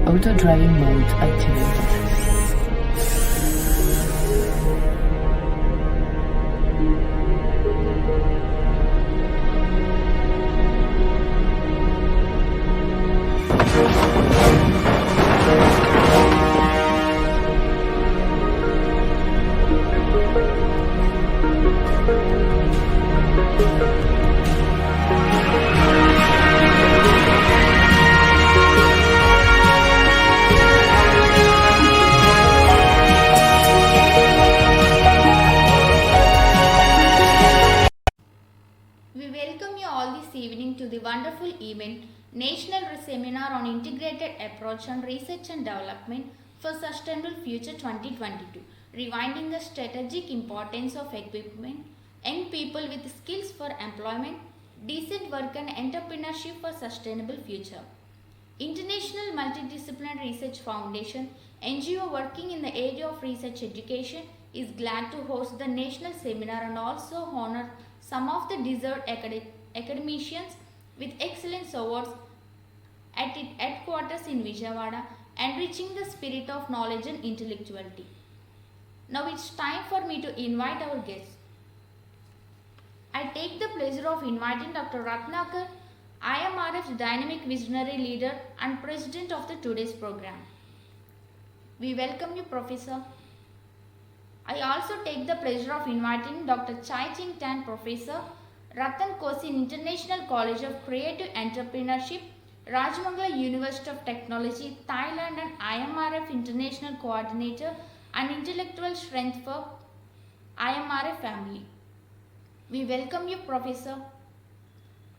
Auto driving mode activated. National Seminar on Integrated Approach on Research and Development for Sustainable Future 2022, rewinding the strategic importance of equipment, young people with skills for employment, decent work and entrepreneurship for sustainable future. International Multidisciplinary Research Foundation, NGO working in the area of research education, is glad to host the national seminar and also honor some of the deserved academicians with excellence awards at its headquarters in Vijayawada, enriching the spirit of knowledge and intellectuality. Now it's time for me to invite our guests. I take the pleasure of inviting Dr. Ratnakar, IMRF's dynamic visionary leader and president of the today's program. We welcome you, Professor. I also take the pleasure of inviting Dr. Chai Ching Tan, Professor, Ratan Kosin International College of Creative Entrepreneurship, Rajmangala University of Technology, Thailand, and IMRF International Coordinator and Intellectual Strength for IMRF family. We welcome you, Professor.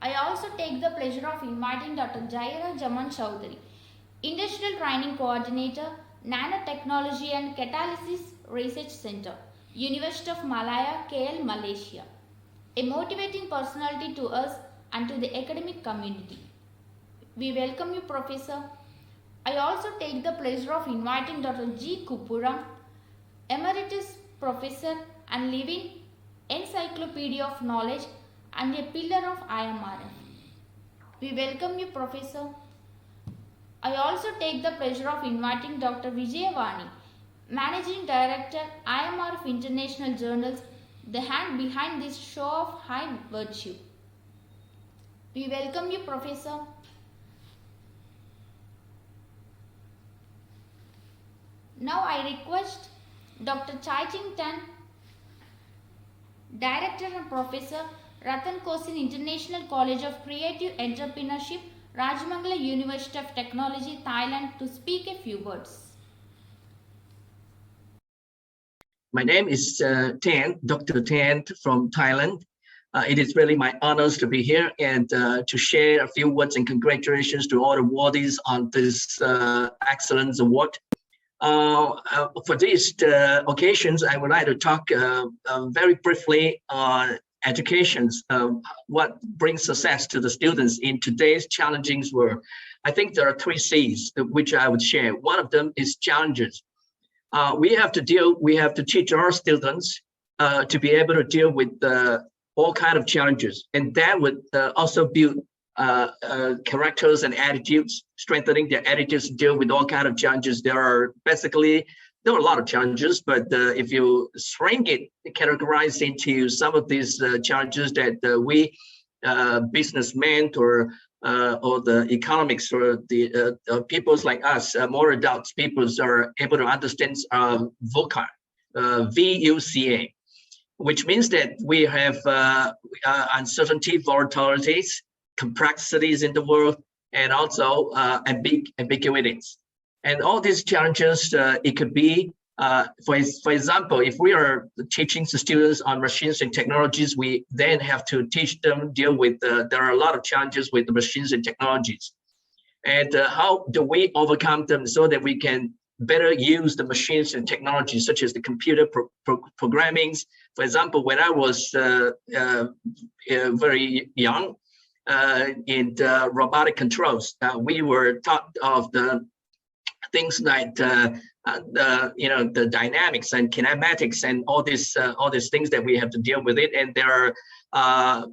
I also take the pleasure of inviting Dr. Jaira Jaman Chowdhury, Industrial Training Coordinator, Nanotechnology and Catalysis Research Center, University of Malaya, KL, Malaysia. A motivating personality to us and to the academic community. We welcome you, Professor. I also take the pleasure of inviting Dr. G. Kupuram, Emeritus Professor and living Encyclopedia of Knowledge and a pillar of IMRF. We welcome you, Professor. I also take the pleasure of inviting Dr. Vijayavani, Managing Director, IMRF International Journals, the hand behind this show of high virtue. We welcome you, Professor. Now I request Dr. Chai Ching Tan, Director and Professor, Ratan Kosin International College of Creative Entrepreneurship, Rajmangala University of Technology, Thailand, to speak a few words. My name is Tan, Dr. Tan from Thailand. It is really my honor to be here and to share a few words and congratulations to all the awardees on this excellence award. For these occasions, I would like to talk very briefly on education, what brings success to the students in today's challenging world. I think there are 3 C's which I would share. One of them is challenges. We have to teach our students to be able to deal with all kinds of challenges, and that would also build characters and attitudes, strengthening their attitudes to deal with all kinds of challenges. There are a lot of challenges, but if you shrink it, categorize into some of these challenges that we businessmen or the economics or the peoples like us, more adult peoples, are able to understand VUCA, VUCA, which means that we have uncertainty, volatilities, complexities in the world, and also ambiguities. And all these challenges, it could be, for example, if we are teaching the students on machines and technologies, we then have to teach them deal with, there are a lot of challenges with the machines and technologies. And how do we overcome them so that we can better use the machines and technologies, such as the computer programming. For example, when I was very young, in the robotic controls, we were taught of the things like the dynamics and kinematics and all these things that we have to deal with it. And there are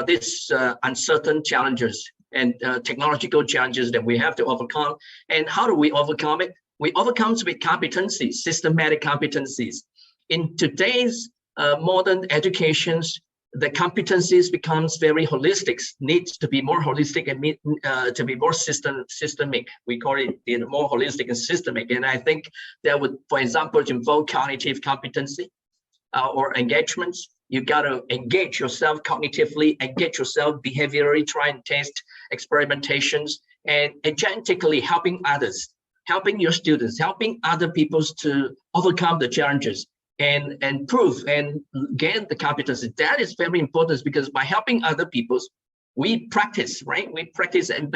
these uncertain challenges and technological challenges that we have to overcome. And how do we overcome it? We overcome with competencies, systematic competencies. In today's modern educations, the competencies becomes very holistic, needs to be more holistic and to be more systemic. We call it more holistic and systemic. And I think that would, for example, involve cognitive competency or engagements. You got to engage yourself cognitively, engage yourself behaviorally, try and test experimentations, and agentically helping others, helping your students, helping other people to overcome the challenges and prove and gain the competency. That is very important, because by helping other people, we practice, right? We practice and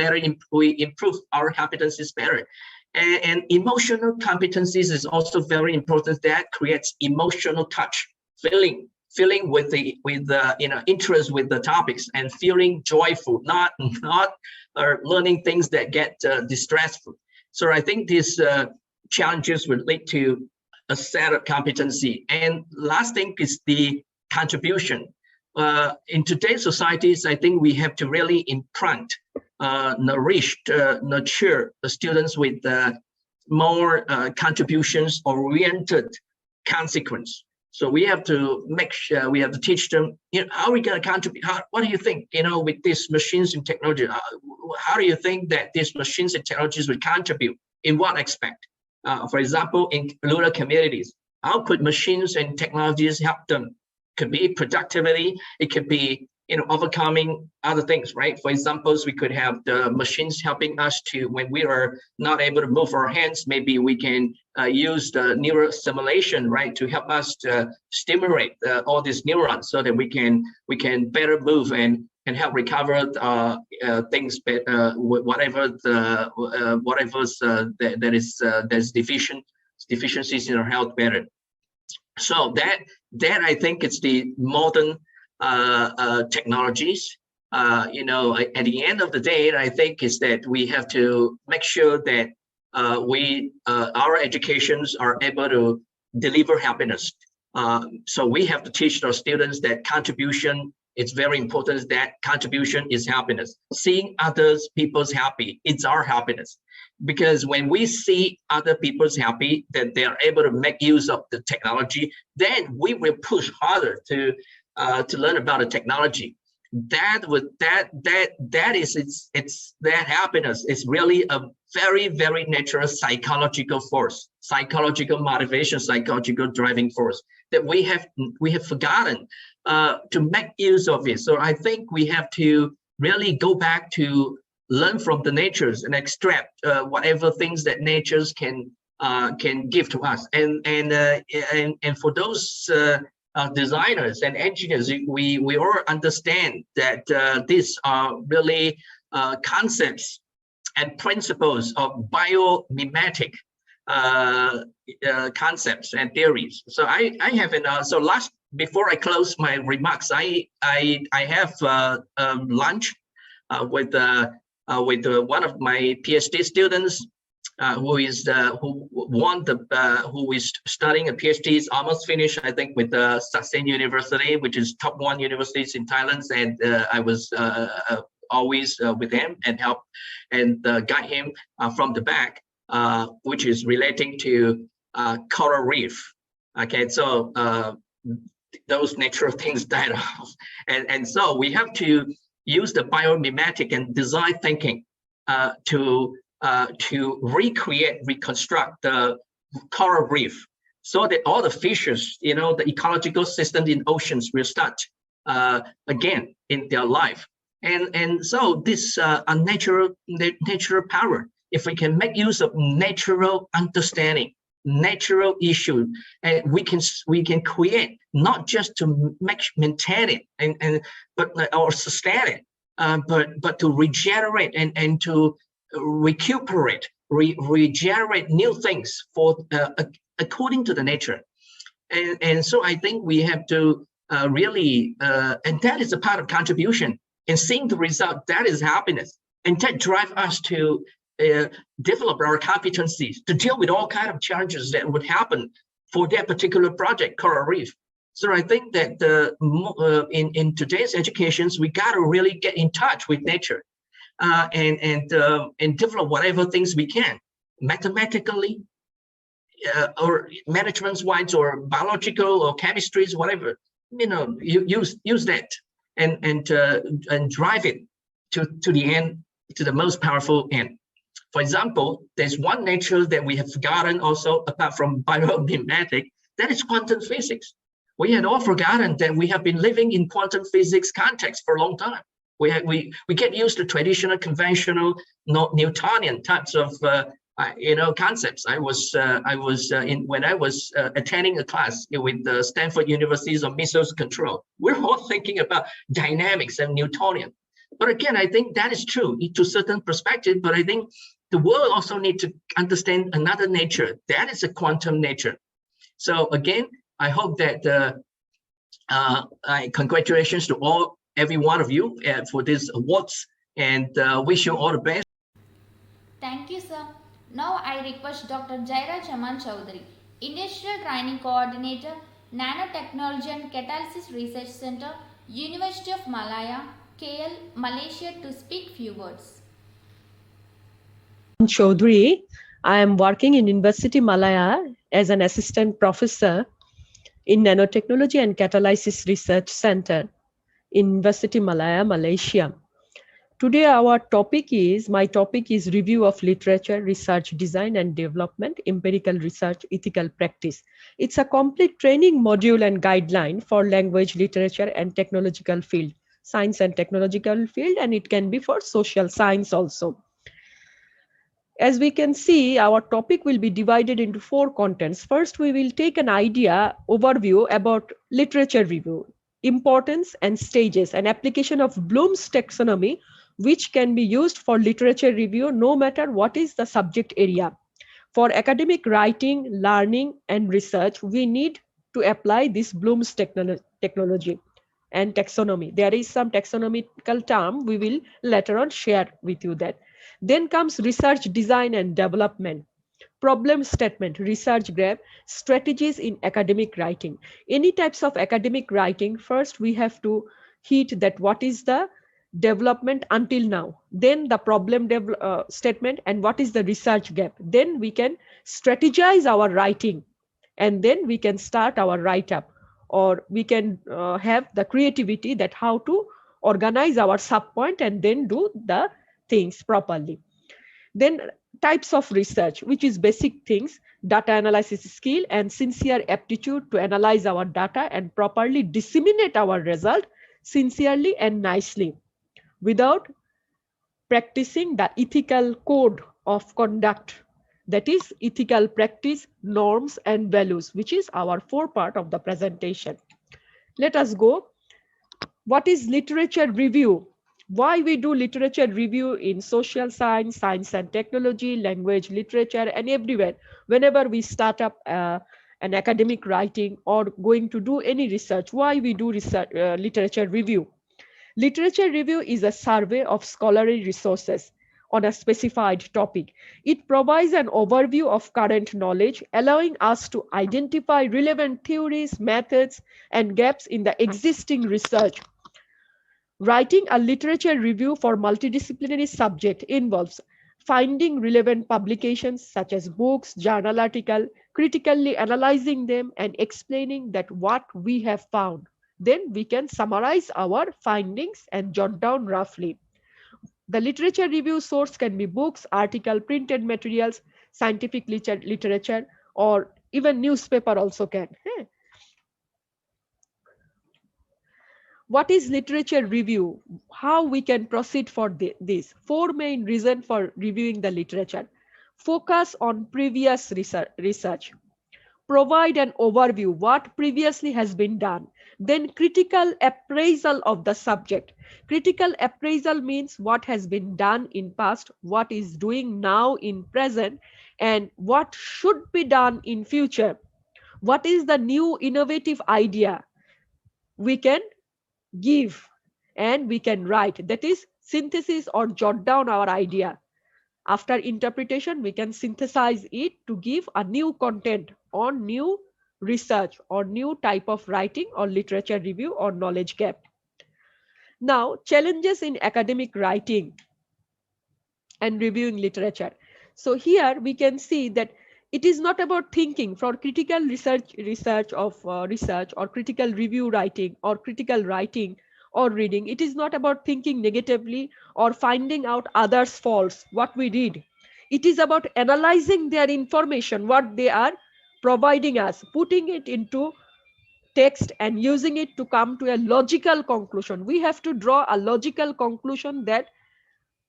we improve our competencies better. And emotional competencies is also very important. That creates emotional touch, feeling with the interest with the topics, and feeling joyful, not learning things that get distressful. So I think these challenges would lead to a set of competency. And last thing is the contribution. In today's societies, I think we have to really implant, nurture the students with more contributions oriented consequence. So we have to make sure, we have to teach them, how are we going to contribute? What do you think, with these machines and technology? How do you think that these machines and technologies will contribute? In what aspect? For example, in rural communities, how could machines and technologies help them? Could be productivity, it could be overcoming other things, right? For example, we could have the machines helping us to, when we are not able to move our hands, maybe we can use the neural stimulation, right, to help us to stimulate all these neurons so that we can better move and help recover things, whatever there's deficiencies in our health better. So that I think it's the modern technologies. At the end of the day, I think is that we have to make sure that our educations are able to deliver happiness. So we have to teach our students that contribution is very important. That contribution is happiness. Seeing others people's happy, it's our happiness. Because when we see other people's happy, that they are able to make use of the technology, then we will push harder to learn about the technology. That happiness is really a very, very natural psychological force, psychological motivation, psychological driving force that we have forgotten to make use of it. So I think we have to really go back to learn from the natures and extract whatever things that natures can give to us. And for those designers and engineers, we all understand that these are really concepts and principles of biomimetic concepts and theories. So I have before I close my remarks, I have lunch with one of my PhD students who is studying a PhD, is almost finished, I think, with Sasen University, which is top 1 universities in Thailand. And I was always with him and help and guide him from the back, which is relating to coral reef. Okay, so those natural things died off, and so we have to use the biomimetic and design thinking to reconstruct the coral reef, so that all the fishes, the ecological system in oceans will start again in their life. And so this natural power, if we can make use of natural understanding, natural issue, and we can create, not just to maintain it or sustain it, but to regenerate and to recuperate, regenerate new things for according to the nature. And so I think we have to really, and that is a part of contribution. And seeing the result, that is happiness, and that drive us to develop our competencies to deal with all kinds of challenges that would happen for that particular project, coral reef. So I think that in today's educations, we got to really get in touch with nature and develop whatever things we can, mathematically, or management-wise, or biological, or chemistries, whatever. Use that and drive it to the end, to the most powerful end. For example, there's one nature that we have forgotten also, apart from biomimetic, that is quantum physics. We had all forgotten that we have been living in quantum physics context for a long time. We get used to traditional, conventional, Newtonian types of concepts. When I was attending a class with the Stanford University's of Missiles Control, we're all thinking about dynamics and Newtonian. But again, I think that is true to certain perspective, but I think the world also needs to understand another nature. That is a quantum nature. So again, I hope that congratulations to every one of you for these awards, and wish you all the best. Thank you, sir. Now I request Dr. Jaira Chaman Chowdhury, Industrial Training Coordinator, Nanotechnology and Catalysis Research Center, University of Malaya, KL, Malaysia, to speak few words. Chaudhary. I am working in University Malaya as an assistant professor in Nanotechnology and Catalysis Research Center in University Malaya, Malaysia. Today my topic is review of literature, research, design and development, empirical research, ethical practice. It's a complete training module and guideline for language, literature and technological field, science and technological field, and it can be for social science also. As we can see, our topic will be divided into 4 contents. First, we will take an overview about literature review, importance and stages, and application of Bloom's taxonomy, which can be used for literature review no matter what is the subject area. For academic writing, learning, and research, we need to apply this Bloom's technology and taxonomy. There is some taxonomical term we will later on share with you that. Then comes research, design and development, problem statement, research graph, strategies in academic writing. Any types of academic writing, first we have to hit that what is the development until now, then the problem statement and what is the research gap. Then we can strategize our writing and then we can start our write-up, or we can have the creativity that how to organize our subpoint and then do the things properly. Then types of research, which is basic things, data analysis skill and sincere aptitude to analyze our data and properly disseminate our result sincerely and nicely without practicing the ethical code of conduct, that is ethical practice, norms and values, which is our 4 part of the presentation. Let us go. What is literature review? Why we do literature review in social science, science and technology, language, literature, and everywhere. Whenever we start up an academic writing or going to do any research, why we do research, literature review? Literature review is a survey of scholarly resources on a specified topic. It provides an overview of current knowledge, allowing us to identify relevant theories, methods, and gaps in the existing research. Writing a literature review for multidisciplinary subject involves finding relevant publications such as books, journal article, critically analyzing them and explaining that what we have found. Then we can summarize our findings and jot down roughly. The literature review source can be books, article, printed materials, scientific literature, or even newspaper also can. What is literature review? How we can proceed for this? 4 main reasons for reviewing the literature. Focus on previous research. Provide an overview what previously has been done. Then critical appraisal of the subject. Critical appraisal means what has been done in past, what is doing now in present, and what should be done in future. What is the new innovative idea we can give and we can write, that is synthesis or jot down our idea. After interpretation, we can synthesize it to give a new content or new research or new type of writing or literature review or knowledge gap. Now, challenges in academic writing and reviewing literature. So here we can see that it is not about thinking for critical research or critical review writing or critical writing or reading. It is not about thinking negatively or finding out others' faults, what we read. It is about analyzing their information, what they are providing us, putting it into text and using it to come to a logical conclusion. We have to draw a logical conclusion that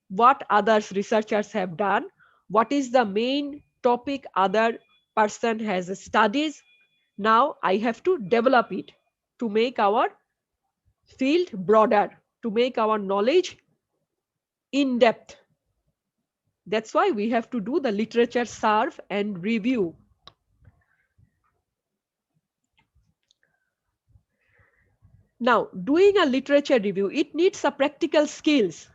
what others researchers have done, what is the main topic other person has studies. Now I have to develop it to make our field broader, to make our knowledge in depth. That's why we have to do the literature survey and review. Now, doing a literature review, it needs a practical skills.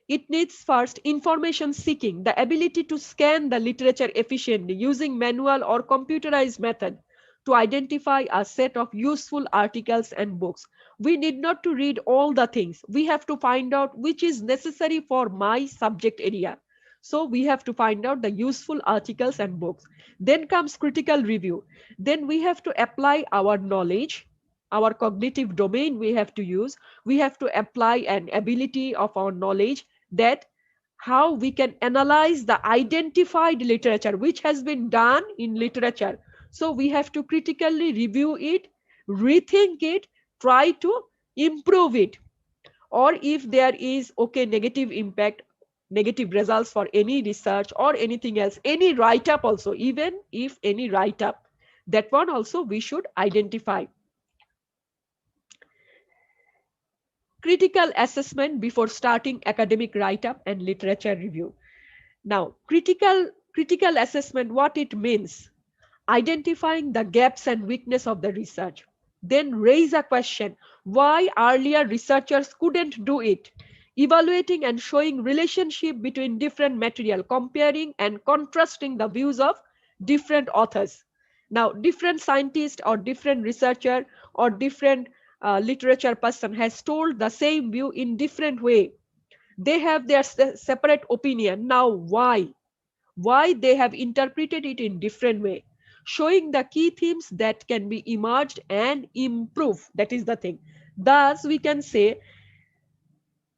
It needs first information seeking, the ability to scan the literature efficiently using manual or computerized method to identify a set of useful articles and books. We need not to read all the things. We have to find out which is necessary for my subject area. So we have to find out the useful articles and books. Then comes critical review. Then we have to apply our knowledge, our cognitive domain we have to use. We have to apply an ability of our knowledge, that how we can analyze the identified literature which has been done in literature. So we have to critically review it, rethink it, try to improve it. Or if there is negative impact, negative results for any research or anything else, any write-up also, even if any write-up, that one also we should identify. Critical assessment before starting academic write-up and literature review. Now, critical assessment, what it means: identifying the gaps and weakness of the research. Then raise a question, why earlier researchers couldn't do it. Evaluating and showing relationship between different material, comparing and contrasting the views of different authors. Now, different scientists or different researcher or different literature person has told the same view in different way. They have their separate opinion. Now, why they have interpreted it in different way, showing the key themes that can be emerged and improve. That is the thing. Thus, we can say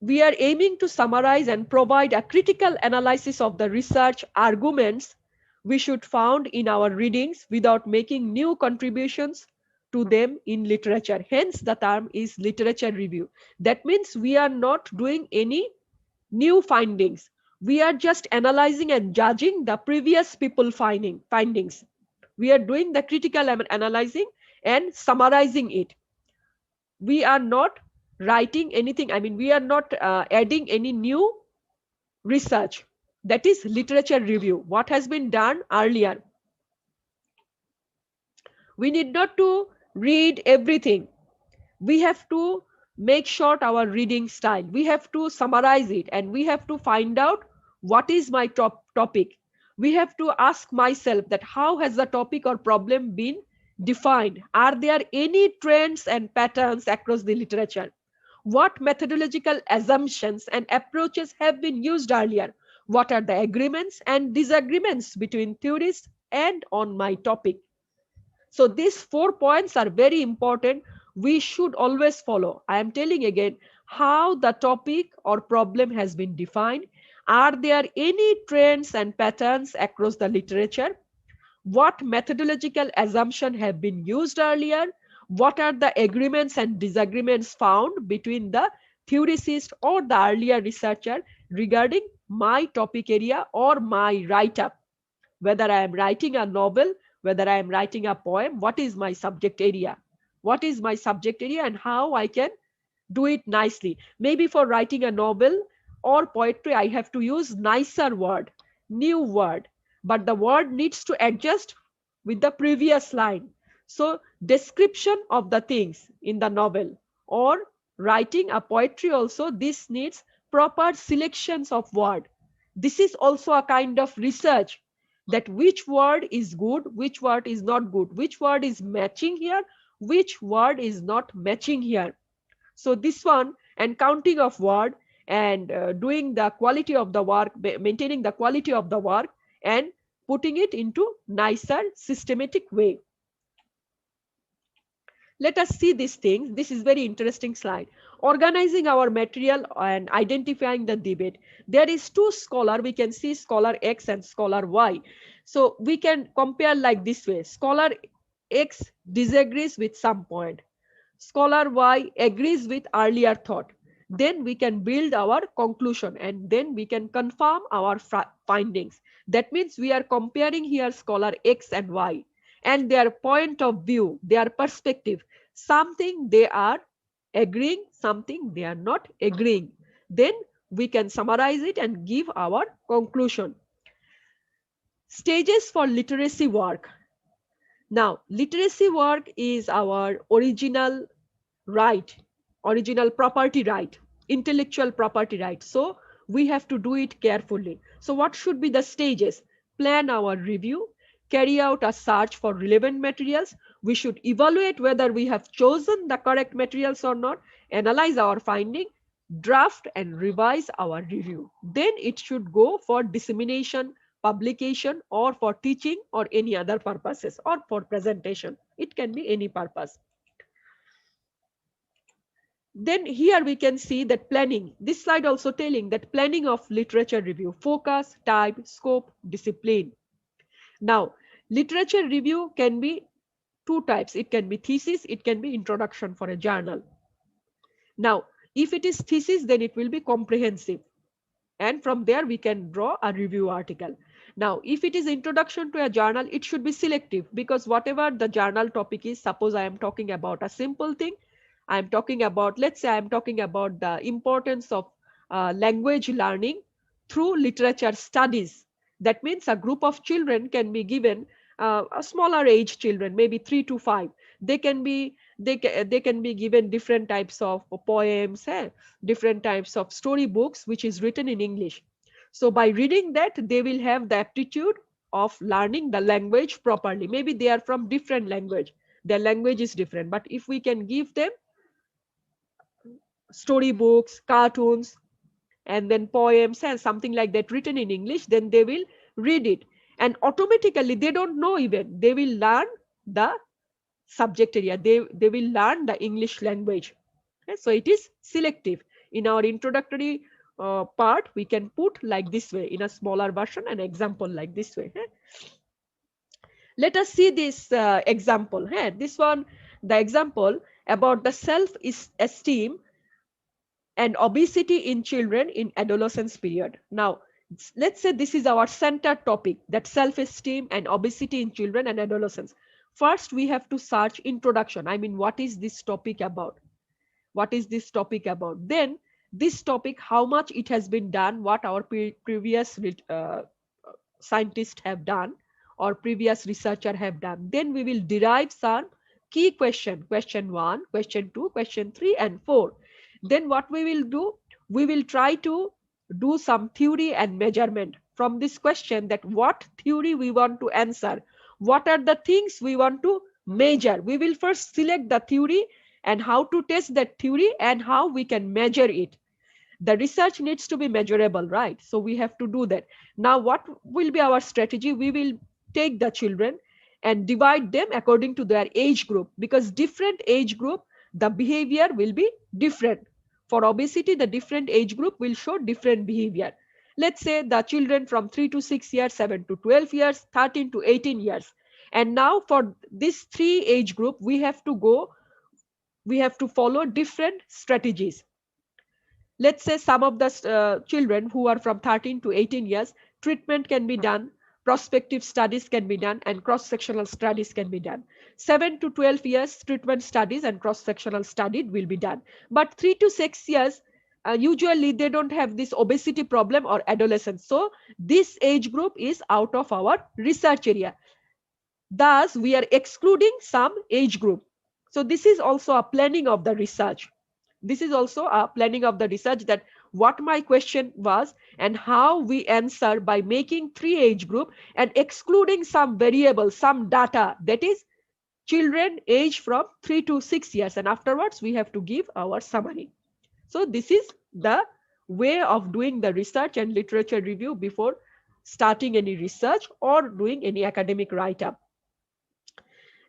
we are aiming to summarize and provide a critical analysis of the research arguments we should found in our readings without making new contributions to them in literature. Hence, the term is literature review. That means we are not doing any new findings. We are just analyzing and judging the previous people findings. We are doing the critical analyzing and summarizing it. We are not writing anything. I mean, we are not adding any new research. That is literature review. What has been done earlier. We need not to read everything. We have to make short our reading style. We have to summarize it, and we have to find out what is my topic. We have to ask myself that how has the topic or problem been defined? Are there any trends and patterns across the literature? What methodological assumptions and approaches have been used earlier? What are the agreements and disagreements between theorists and on my topic? So these 4 points are very important. We should always follow. I am telling again how the topic or problem has been defined. Are there any trends and patterns across the literature? What methodological assumptions have been used earlier? What are the agreements and disagreements found between the theorist or the earlier researcher regarding my topic area or my write-up? Whether I am writing a novel, whether I am writing a poem, what is my subject area? What is my subject area and how I can do it nicely? Maybe for writing a novel or poetry, I have to use nicer word, new word, but the word needs to adjust with the previous line. So description of the things in the novel or writing a poetry also, this needs proper selections of word. This is also a kind of research, that which word is good, which word is not good, which word is matching here, which word is not matching here. So this one, and counting of word and doing the quality of the work, maintaining the quality of the work and putting it into nicer systematic way. Let us see these things. This is very interesting slide. Organizing our material and identifying the debate. There is 2 scholar. We can see scholar X and scholar Y. So we can compare like this way. Scholar X disagrees with some point. Scholar Y agrees with earlier thought. Then we can build our conclusion and then we can confirm our findings. That means we are comparing here scholar X and Y and their point of view, their perspective. Something they are agreeing, something they are not agreeing. Then we can summarize it and give our conclusion. Stages for literacy work. Now, literacy work is our original right, original property right, intellectual property right. So we have to do it carefully. So what should be the stages? Plan our review, carry out a search for relevant materials. We should evaluate whether we have chosen the correct materials or not, analyze our finding, draft and revise our review. Then it should go for dissemination, publication, or for teaching or any other purposes, or for presentation. It can be any purpose. Then here we can see that planning. This slide also telling that planning of literature review: focus, type, scope, discipline. Now, literature review can be two types. It can be thesis, it can be introduction for a journal. Now, if it is thesis, then it will be comprehensive. And from there we can draw a review article. Now, if it is introduction to a journal, it should be selective, because whatever the journal topic is, suppose I am talking about a simple thing, I am talking about, let's say I am talking about the importance of language learning through literature studies. That means a group of children can be given, a smaller age children, maybe 3 to 5. They can be given different types of poems, different types of story books which is written in English. So by reading that, they will have the aptitude of learning the language properly. Maybe they are from different language, their language is different, but if we can give them storybooks, cartoons, and then poems and something like that written in English, then they will read it. And automatically, they don't know even, they will learn the subject area. They will learn the English language. Okay? So it is selective. In our introductory part, we can put like this way, in a smaller version, an example like this way. Let us see this example. This one, the example about the self-esteem and obesity in children in adolescence period. Now, let's say this is our center topic, that self-esteem and obesity in children and adolescents. First, we have to search introduction. I mean, what is this topic about? What is this topic about? Then this topic, how much it has been done, what our previous scientists have done or previous researcher have done. Then we will derive some key question 1, question 2, question 3 and 4. Then what we will do, we will try to do some theory and measurement from this question, that what theory we want to answer, what are the things we want to measure. We will first select the theory and how to test that theory and how we can measure it. The research needs to be measurable, right? So we have to do that. Now, what will be our strategy? We will take the children and divide them according to their age group, because different age group, the behavior will be different. For obesity, the different age group will show different behavior. Let's say the children from 3 to 6 years, 7 to 12 years, 13 to 18 years. And now for this 3 age group, we have to follow different strategies. Let's say some of the children who are from 13 to 18 years, treatment can be done, prospective studies can be done, and cross-sectional studies can be done. 7 to 12 years, treatment studies and cross-sectional study will be done. But 3 to 6 years, usually they don't have this obesity problem or adolescence. So this age group is out of our research area. Thus, we are excluding some age group. So this is also a planning of the research. This is also a planning of the research, that what my question was and how we answer by making 3 age group and excluding some variables, some data, that is children age from 3 to 6 years, and afterwards we have to give our summary. So this is the way of doing the research and literature review before starting any research or doing any academic write-up.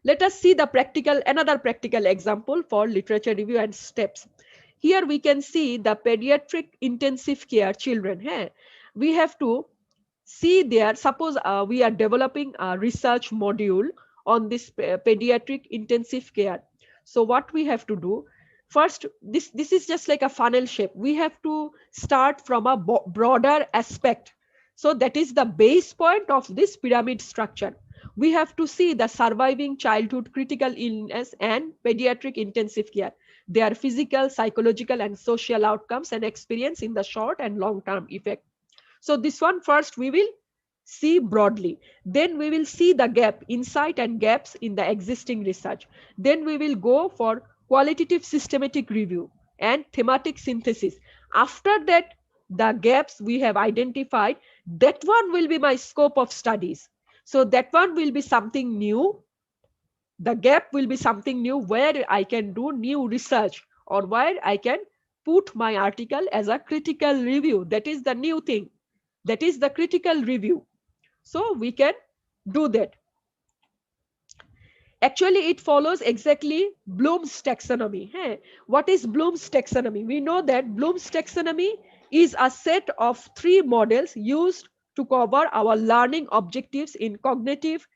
Let us see another practical example for literature review and steps. Here we can see the pediatric intensive care children. We have to see there, suppose we are developing a research module on this pediatric intensive care. So what we have to do, first, this is just like a funnel shape. We have to start from a broader aspect. So that is the base point of this pyramid structure. We have to see the surviving childhood critical illness and pediatric intensive care. their physical, psychological, and social outcomes and experience in the short and long-term effect. So this one first we will see broadly. Then we will see the gap, insight and gaps in the existing research. Then we will go for qualitative systematic review and thematic synthesis. After that, the gaps we have identified, that one will be my scope of studies. So that one will be something new. The gap will be something new where I can do new research or where I can put my article as a critical review. That is the new thing. That is the critical review. So we can do that. Actually, it follows exactly Bloom's taxonomy. Hey, what is Bloom's taxonomy? We know that Bloom's taxonomy is a set of 3 models used to cover our learning objectives in cognitive,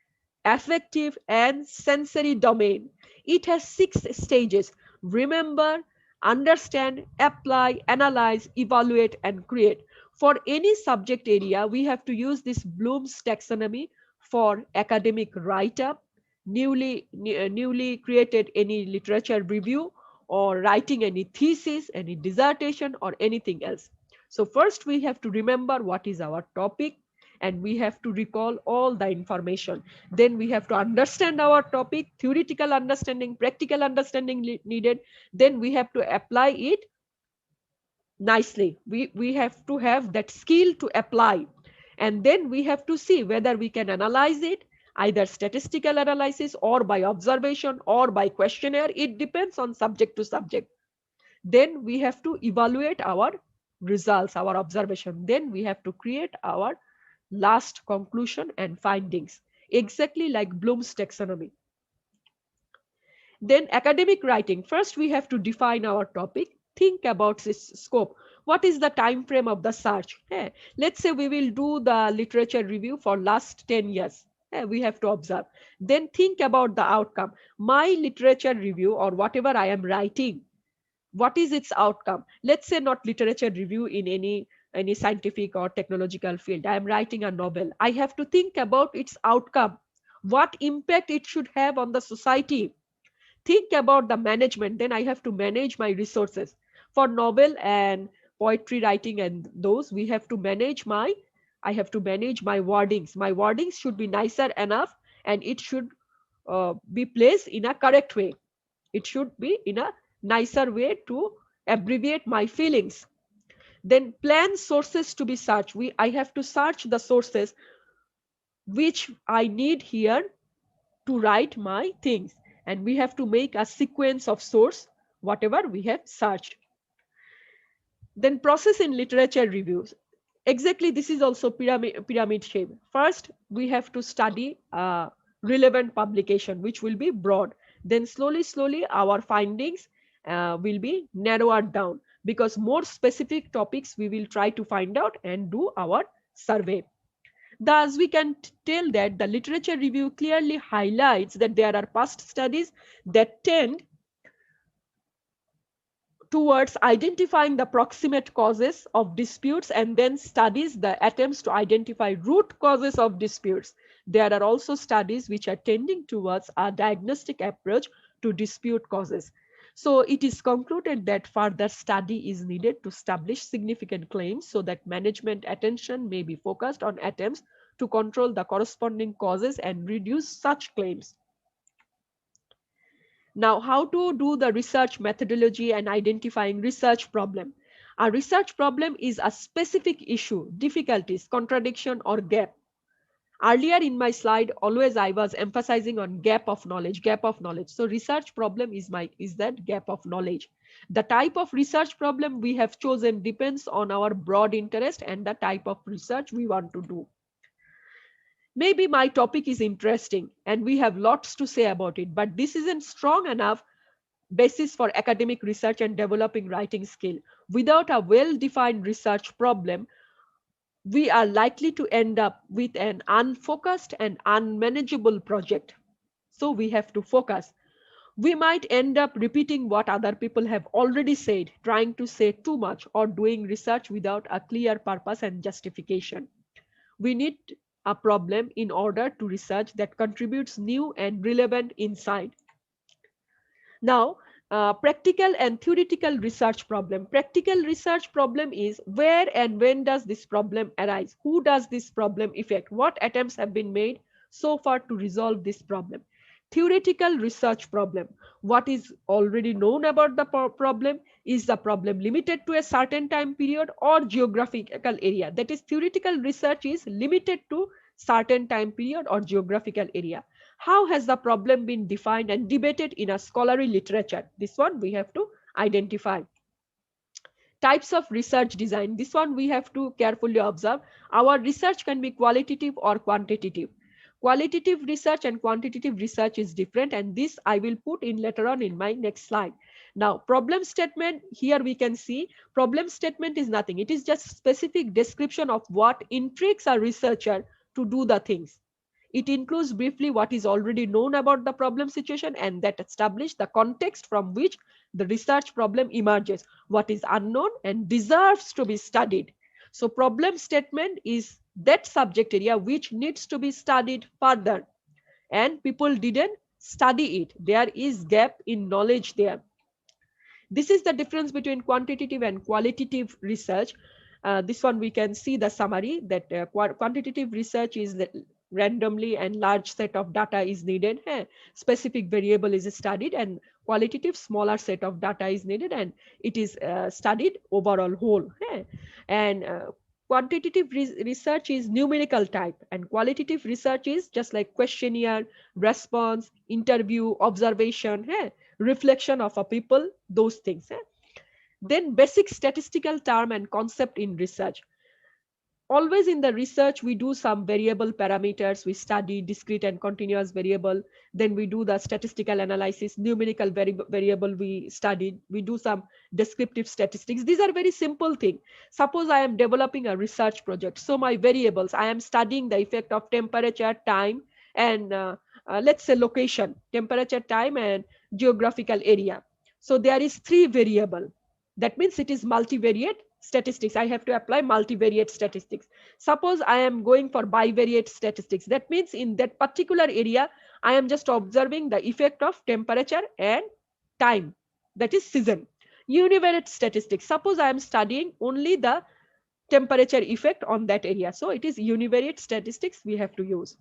affective, and sensory domain. It has 6 stages: remember, understand, apply, analyze, evaluate, and create. For any subject area, we have to use this Bloom's taxonomy for academic write-up, newly created any literature review, or writing any thesis, any dissertation, or anything else. So first we have to remember what is our topic, and we have to recall all the information. Then we have to understand our topic, theoretical understanding, practical understanding needed. Then we have to apply it nicely. We have to have that skill to apply. And then we have to see whether we can analyze it, either statistical analysis or by observation or by questionnaire. It depends on subject to subject. Then we have to evaluate our results, our observation. Then we have to create our last conclusion and findings, exactly like Bloom's taxonomy. Then academic writing. First, we have to define our topic, think about this scope. What is the time frame of the search? Let's say we will do the literature review for last 10 years. We have to observe. Then think about the outcome. My literature review or whatever I am writing, what is its outcome? Let's say not literature review in any scientific or technological field. I am writing a novel. I have to think about its outcome, what impact it should have on the society. Think about the management. Then I have to manage my resources. For novel and poetry writing and those, we have to manage I have to manage my wordings. My wordings should be nicer enough, and it should be placed in a correct way. It should be in a nicer way to abbreviate my feelings. Then plan sources to be searched. I have to search the sources which I need here to write my things. And we have to make a sequence of source, whatever we have searched. Then process in literature reviews. Exactly, this is also pyramid shape. First, we have to study relevant publication, which will be broad. Then slowly, our findings will be narrowed down, because more specific topics we will try to find out and do our survey. Thus, we can tell that the literature review clearly highlights that there are past studies that tend towards identifying the proximate causes of disputes, and then studies the attempts to identify root causes of disputes. There are also studies which are tending towards a diagnostic approach to dispute causes. So it is concluded that further study is needed to establish significant claims so that management attention may be focused on attempts to control the corresponding causes and reduce such claims. Now, how to do the research methodology and identifying research problem. A research problem is a specific issue, difficulties, contradiction, or gap. Earlier in my slide, always I was emphasizing on gap of knowledge. So research problem is that gap of knowledge. The type of research problem we have chosen depends on our broad interest and the type of research we want to do. Maybe my topic is interesting and we have lots to say about it, but this isn't strong enough basis for academic research and developing writing skill. Without a well-defined research problem, we are likely to end up with an unfocused and unmanageable project. So we have to focus. We might end up repeating what other people have already said, trying to say too much, or doing research without a clear purpose and justification. We need a problem in order to research that contributes new and relevant insight. Now, Practical and theoretical research problem. Practical research problem is where and when does this problem arise? Who does this problem affect? What attempts have been made so far to resolve this problem? Theoretical research problem. What is already known about the problem? Is the problem limited to a certain time period or geographical area? That is, theoretical research is limited to certain time period or geographical area. How has the problem been defined and debated in a scholarly literature? This one we have to identify. Types of research design. This one we have to carefully observe. Our research can be qualitative or quantitative. Qualitative research and quantitative research is different, and this I will put in later on in my next slide. Now, problem statement, here we can see problem statement is nothing. It is just specific description of what intrigues a researcher to do the things. It includes briefly what is already known about the problem situation and that establish the context from which the research problem emerges, what is unknown and deserves to be studied. So problem statement is that subject area which needs to be studied further, and people didn't study it. There is gap in knowledge there. This is the difference between quantitative and qualitative research. This one we can see the summary that quantitative research is that randomly and large set of data is needed. Specific variable is studied, and qualitative smaller set of data is needed and it is studied overall whole. And quantitative research is numerical type, and qualitative research is just like questionnaire, response, interview, observation, reflection of a people, those things. Then basic statistical term and concept in research. Always in the research, we do some variable parameters. We study discrete and continuous variable. Then we do the statistical analysis, numerical variable we studied. We do some descriptive statistics. These are very simple things. Suppose I am developing a research project. So my variables, I am studying the effect of temperature, time, and let's say location, temperature, time, and geographical area. So there is 3 variable. That means it is multivariate statistics. I have to apply multivariate statistics. Suppose I am going for bivariate statistics. That means in that particular area, I am just observing the effect of temperature and time, that is season. Univariate statistics. Suppose I am studying only the temperature effect on that area. So it is univariate statistics we have to use.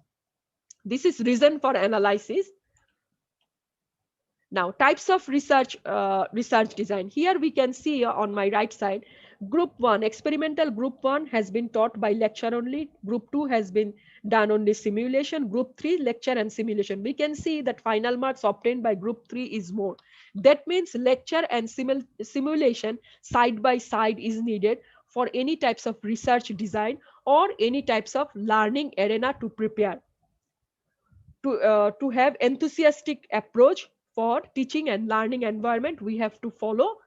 This is reason for analysis. Now, types of research design. Here we can see on my right side, group 1, experimental group 1 has been taught by lecture only. Group 2 has been done only simulation. Group 3, lecture and simulation. We can see that final marks obtained by group 3 is more. That means lecture and simulation side by side is needed for any types of research design or any types of learning arena to prepare. To have enthusiastic approach for teaching and learning environment, we have to follow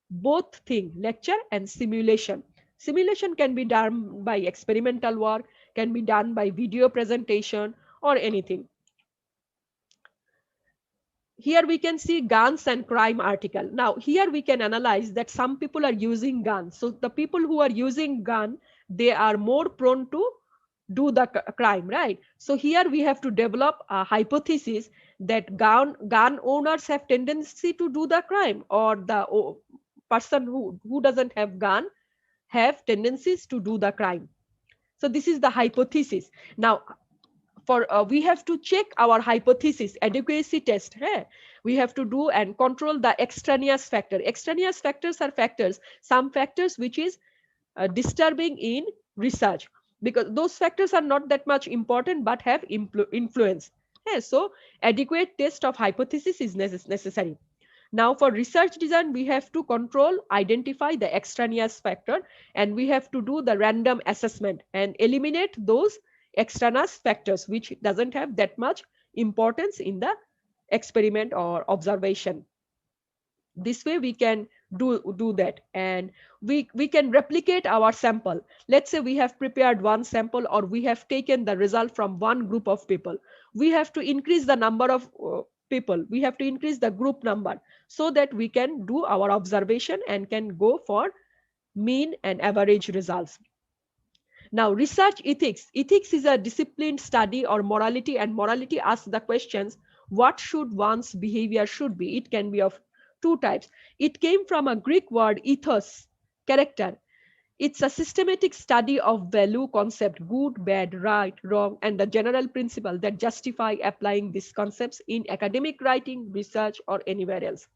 both things, lecture and simulation. Simulation can be done by experimental work, can be done by video presentation or anything. Here we can see guns and crime article. Now here we can analyze that some people are using guns. So the people who are using gun, they are more prone to do the crime, right? So here we have to develop a hypothesis that gun owners have tendency to do the crime, or the person who doesn't have gun have tendencies to do the crime. So this is the hypothesis. Now for we have to check our hypothesis adequacy test. We have to do and control the extraneous factor. Extraneous factors are factors, some factors which is disturbing in research, because those factors are not that much important but have influence. So adequate test of hypothesis is necessary. Now for research design, we have to control, identify the extraneous factor, and we have to do the random assessment and eliminate those extraneous factors which doesn't have that much importance in the experiment or observation. This way we can do that, and we can replicate our sample. Let's say we have prepared one sample, or we have taken the result from one group of people. We have to increase the number of people. We have to increase the group number so that we can do our observation and can go for mean and average results. Now, research ethics. Ethics is a disciplined study or morality, and morality asks the questions, what should one's behavior should be? It can be of two types. It came from a Greek word ethos, character. It's a systematic study of value concept, good, bad, right, wrong, and the general principle that justify applying these concepts in academic writing, research, or anywhere else.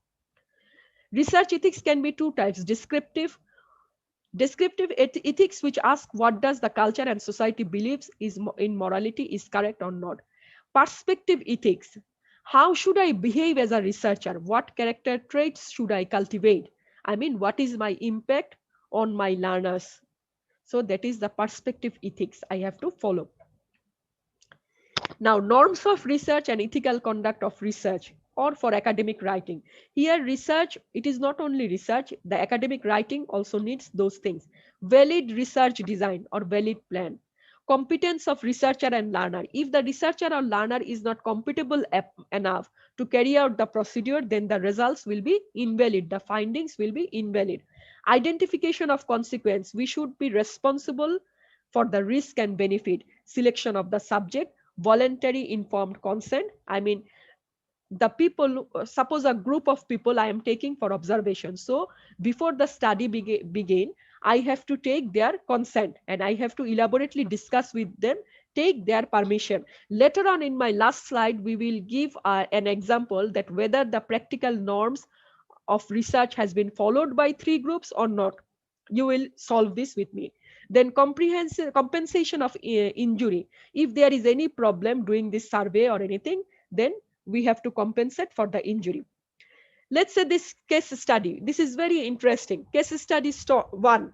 Research ethics can be two types: descriptive ethics, which ask what does the culture and society believes is in morality is correct or not. Perspective ethics: how should I behave as a researcher? What character traits should I cultivate? I mean, what is my impact on my learners? So that is the perspective ethics I have to follow. Now, norms of research and ethical conduct of research, or for academic writing. Here, research, it is not only research, the academic writing also needs those things. Valid research design or valid plan. Competence of researcher and learner. If the researcher or learner is not compatible enough to carry out the procedure, then the results will be invalid. The findings will be invalid. Identification of consequence. We should be responsible for the risk and benefit. Selection of the subject. Voluntary informed consent. I mean, the people, suppose a group of people I am taking for observation. So before the study begin, I have to take their consent and I have to elaborately discuss with them, take their permission. Later on in my last slide, we will give an example that whether the practical norms of research has been followed by three groups or not. You will solve this with me. Then comprehensive compensation of injury. If there is any problem doing this survey or anything, then we have to compensate for the injury. Let's say this case study. This is very interesting. Case study 1.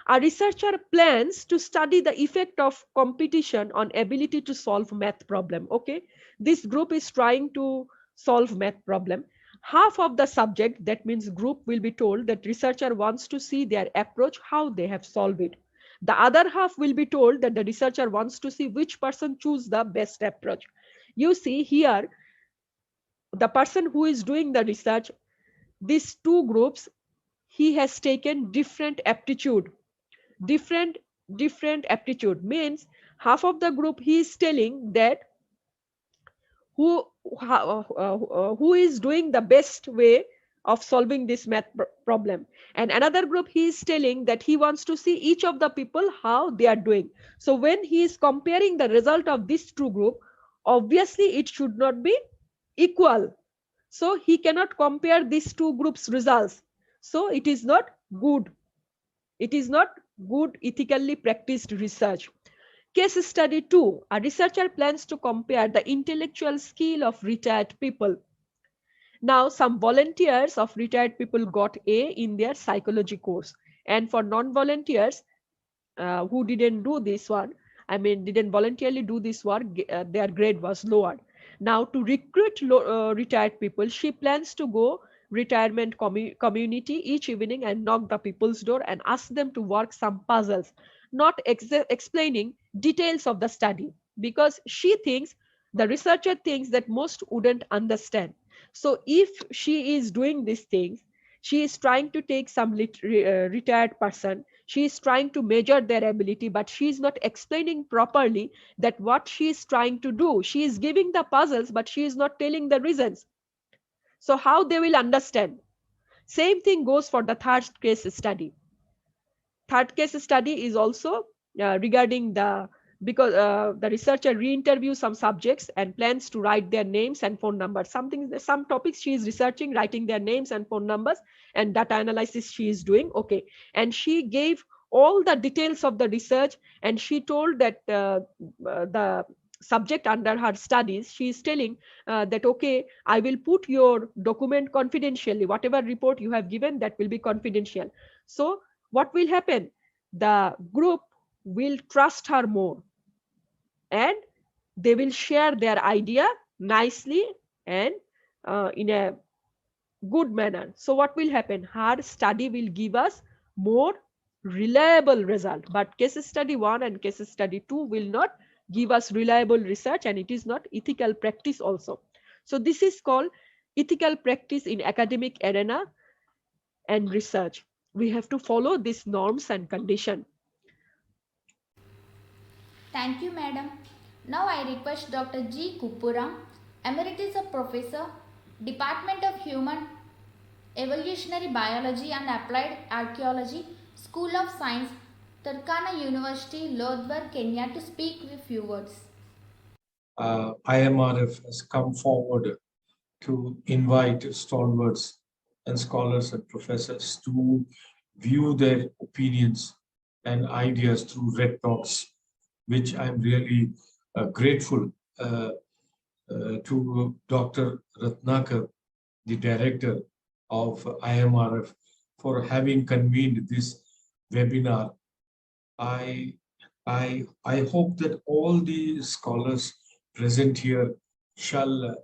A researcher plans to study the effect of competition on ability to solve math problem. Okay, this group is trying to solve math problem. Half of the subject, that means group, will be told that researcher wants to see their approach, how they have solved it. The other half will be told that the researcher wants to see which person choose the best approach. You see here, the person who is doing the research, these two groups, he has taken different aptitude. Different aptitude means half of the group he is telling that who is doing the best way of solving this math problem, and another group he is telling that he wants to see each of the people how they are doing. So when he is comparing the result of this two group, obviously it should not be equal. So he cannot compare these two groups results. So it is not good. It is not good ethically practiced research. Case study 2. A researcher plans to compare the intellectual skill of retired people. Now, some volunteers of retired people got A in their psychology course. And for non-volunteers who didn't do this one, didn't voluntarily do this work, their grade was lower. Now, to recruit retired people, she plans to go retirement community each evening and knock the people's door and ask them to work some puzzles, not explaining details of the study, because she thinks, the researcher thinks, that most wouldn't understand. So if she is doing these things, she is trying to take some retired person, she is trying to measure their ability, but she is not explaining properly that what she is trying to do. She is giving the puzzles, but she is not telling the reasons. So how they will understand? Same thing goes for the third case study. Third case study is also regarding because the researcher re-interviews some subjects and plans to write their names and phone numbers. Some topics she is researching, writing their names and phone numbers, and data analysis she is doing. Okay, and she gave all the details of the research, and she told that the subject under her studies, she is telling that, okay, I will put your document confidentially. Whatever report you have given, that will be confidential. So what will happen? The group will trust her more and they will share their idea nicely and in a good manner. So what will happen? Her study will give us more reliable result, but case study 1 and case study 2 will not give us reliable research, and it is not ethical practice also. So this is called ethical practice in academic arena and research. We have to follow these norms and conditions. Thank you, madam. Now I request Dr. G. Kuppuram, Emeritus Professor, Department of Human Evolutionary Biology and Applied Archaeology, School of Science, Turkana University, Lodwar, Kenya, to speak a few words. IMRF has come forward to invite stalwarts and scholars and professors to view their opinions and ideas through Red Talks, which I'm really grateful to Dr. Ratnakar, the director of IMRF, for having convened this webinar. I hope that all the scholars present here shall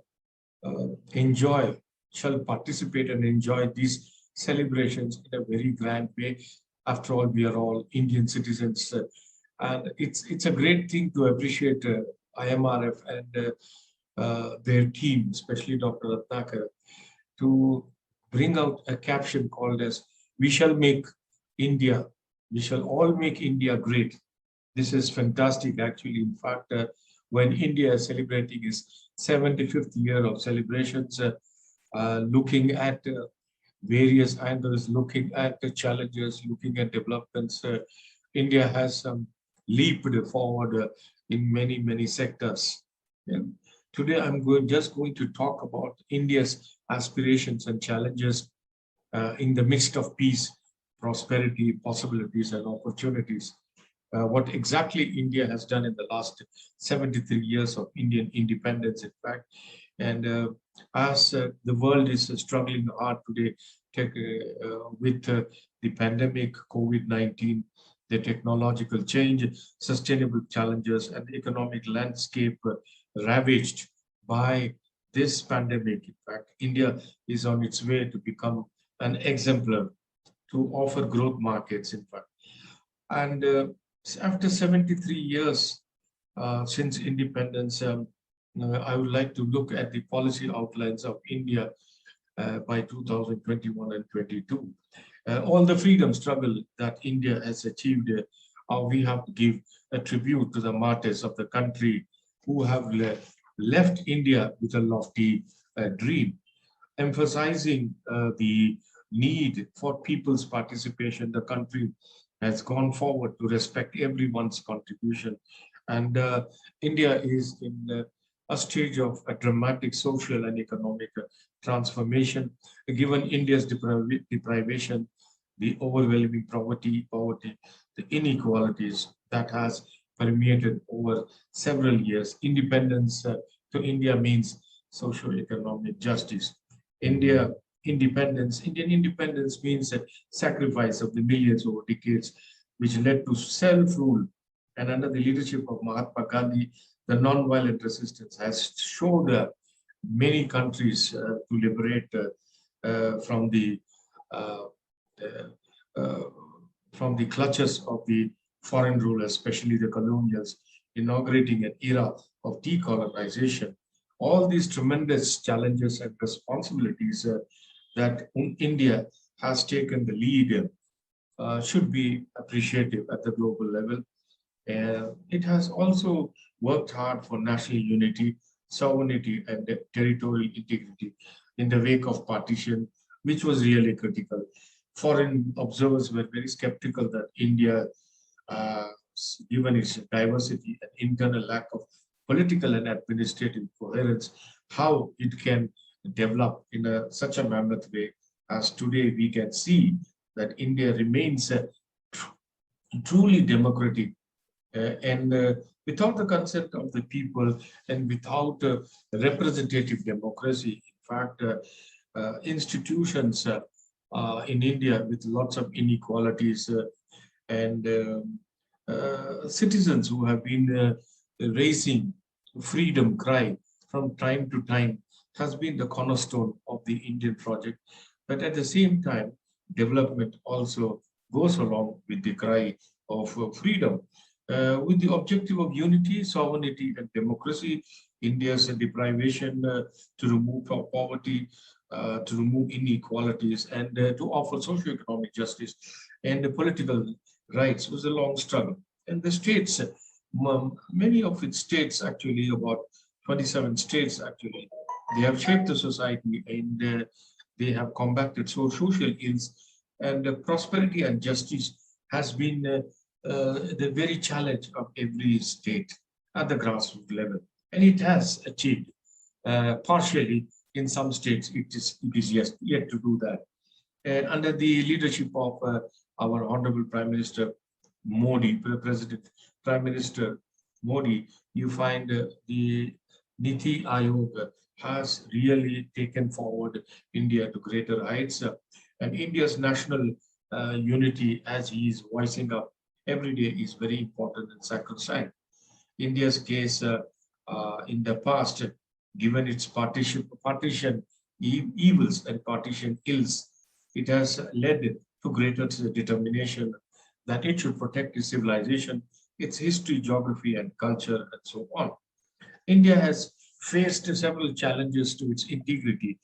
participate and enjoy these celebrations in a very grand way. After all, we are all Indian citizens, and it's a great thing to appreciate IMRF and their team, especially Dr. Ratnakar, to bring out a caption called as "We shall make India, we shall all make India great." This is fantastic, actually. In fact, when India is celebrating its 75th year of celebrations, looking at various angles, looking at the challenges, looking at developments, India has leaped forward in many, many sectors. And today, I'm just going to talk about India's aspirations and challenges in the midst of peace, prosperity, possibilities, and opportunities. What exactly India has done in the last 73 years of Indian independence, in fact. And as the world is struggling hard today with the pandemic, COVID-19, the technological change, sustainable challenges, and the economic landscape ravaged by this pandemic. In fact, India is on its way to become an exemplar to offer growth markets, in fact. And after 73 years since independence, I would like to look at the policy outlines of India by 2021 and 22. All the freedom struggle that India has achieved, we have to give a tribute to the martyrs of the country who have left India with a lofty dream, emphasizing the need for people's participation. The country has gone forward to respect everyone's contribution. And India is in a stage of a dramatic social and economic transformation. Given India's deprivation, the overwhelming poverty, the inequalities that has permeated over several years, independence to India means socio-economic justice. Indian independence means a sacrifice of the millions over decades, which led to self-rule. And under the leadership of Mahatma Gandhi, the non-violent resistance has showed many countries to liberate from the clutches of the foreign rulers, especially the colonials, inaugurating an era of decolonization. All these tremendous challenges and responsibilities that India has taken the lead should be appreciated at the global level. It has also worked hard for national unity, sovereignty, and territorial integrity in the wake of partition, which was really critical. Foreign observers were very skeptical that India, given its diversity and internal lack of political and administrative coherence, how it can develop in such a mammoth way. As today we can see that India remains truly democratic and without the consent of the people and without representative democracy. In fact, institutions in India with lots of inequalities and citizens who have been raising freedom cry from time to time has been the cornerstone of the Indian project. But at the same time, development also goes along with the cry of freedom. With the objective of unity, sovereignty, and democracy, India's deprivation to remove poverty, to remove inequalities, and to offer socio-economic justice and political rights was a long struggle. And the states, many of its states actually, about 27 states actually, they have shaped the society and They have combated social ills, and prosperity and justice has been the very challenge of every state at the grassroots level. And it has achieved partially in some states. It is yet to do that. And under the leadership of our Honorable Prime Minister Modi, Prime Minister Modi, you find the Niti Aayog has really taken forward India to greater heights. And India's national unity, as he is voicing up every day, is very important and sacrosanct. India's case in the past, given its partition evils and partition ills, it has led to greater determination that it should protect its civilization, its history, geography, and culture, and so on. India has faced several challenges to its integrity,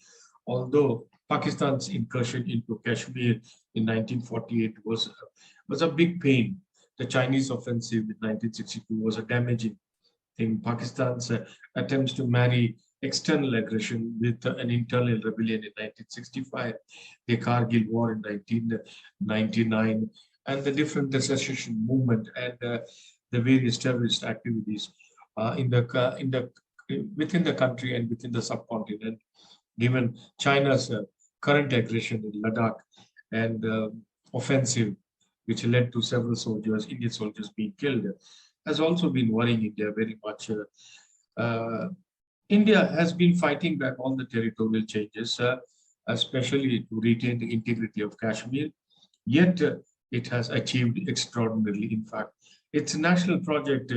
although Pakistan's incursion into Kashmir in 1948 was a big pain. The Chinese offensive in 1962 was a damaging thing. Pakistan's attempts to marry external aggression with an internal rebellion in 1965, the Kargil War in 1999, and the different secession movement and the various terrorist activities within the country and within the subcontinent, given China's current aggression in Ladakh and offensive, which led to several Indian soldiers being killed, has also been worrying India very much. India has been fighting back all the territorial changes, especially to retain the integrity of Kashmir, yet it has achieved extraordinarily. In fact, its national project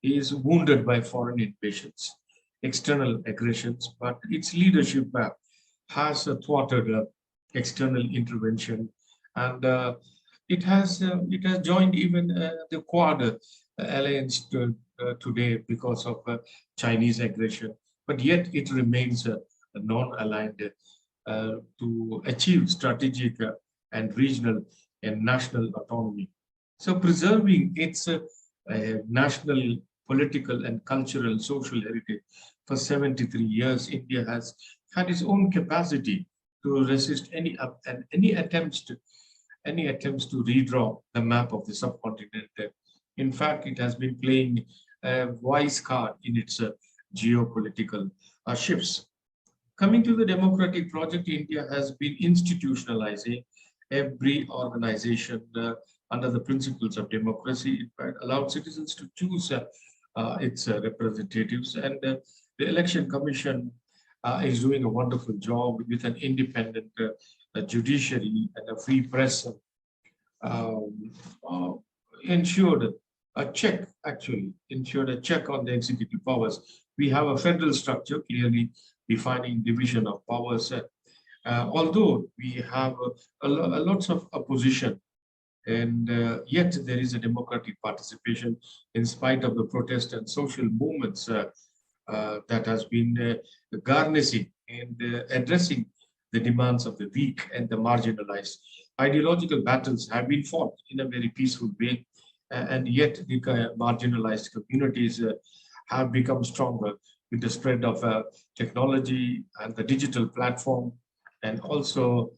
is wounded by foreign invasions, external aggressions, but its leadership has thwarted external intervention, and it has joined even the Quad alliance today because of Chinese aggression, but yet it remains non-aligned to achieve strategic and regional and national autonomy. So preserving its national, political, and cultural social heritage for 73 years, India has had its own capacity to resist any attempts to redraw the map of the subcontinent. In fact, it has been playing a wise card in its geopolitical shifts. Coming to the democratic project, India has been institutionalizing every organization under the principles of democracy. It allowed citizens to choose its representatives, and the Election Commission is doing a wonderful job with an independent judiciary and a free press. Ensured a check on the executive powers. We have a federal structure clearly defining division of powers. Although we have lots of opposition, and yet there is a democratic participation in spite of the protest and social movements that has been garnishing and addressing the demands of the weak and the marginalized. Ideological battles have been fought in a very peaceful way, and yet the marginalized communities have become stronger with the spread of technology and the digital platform, and also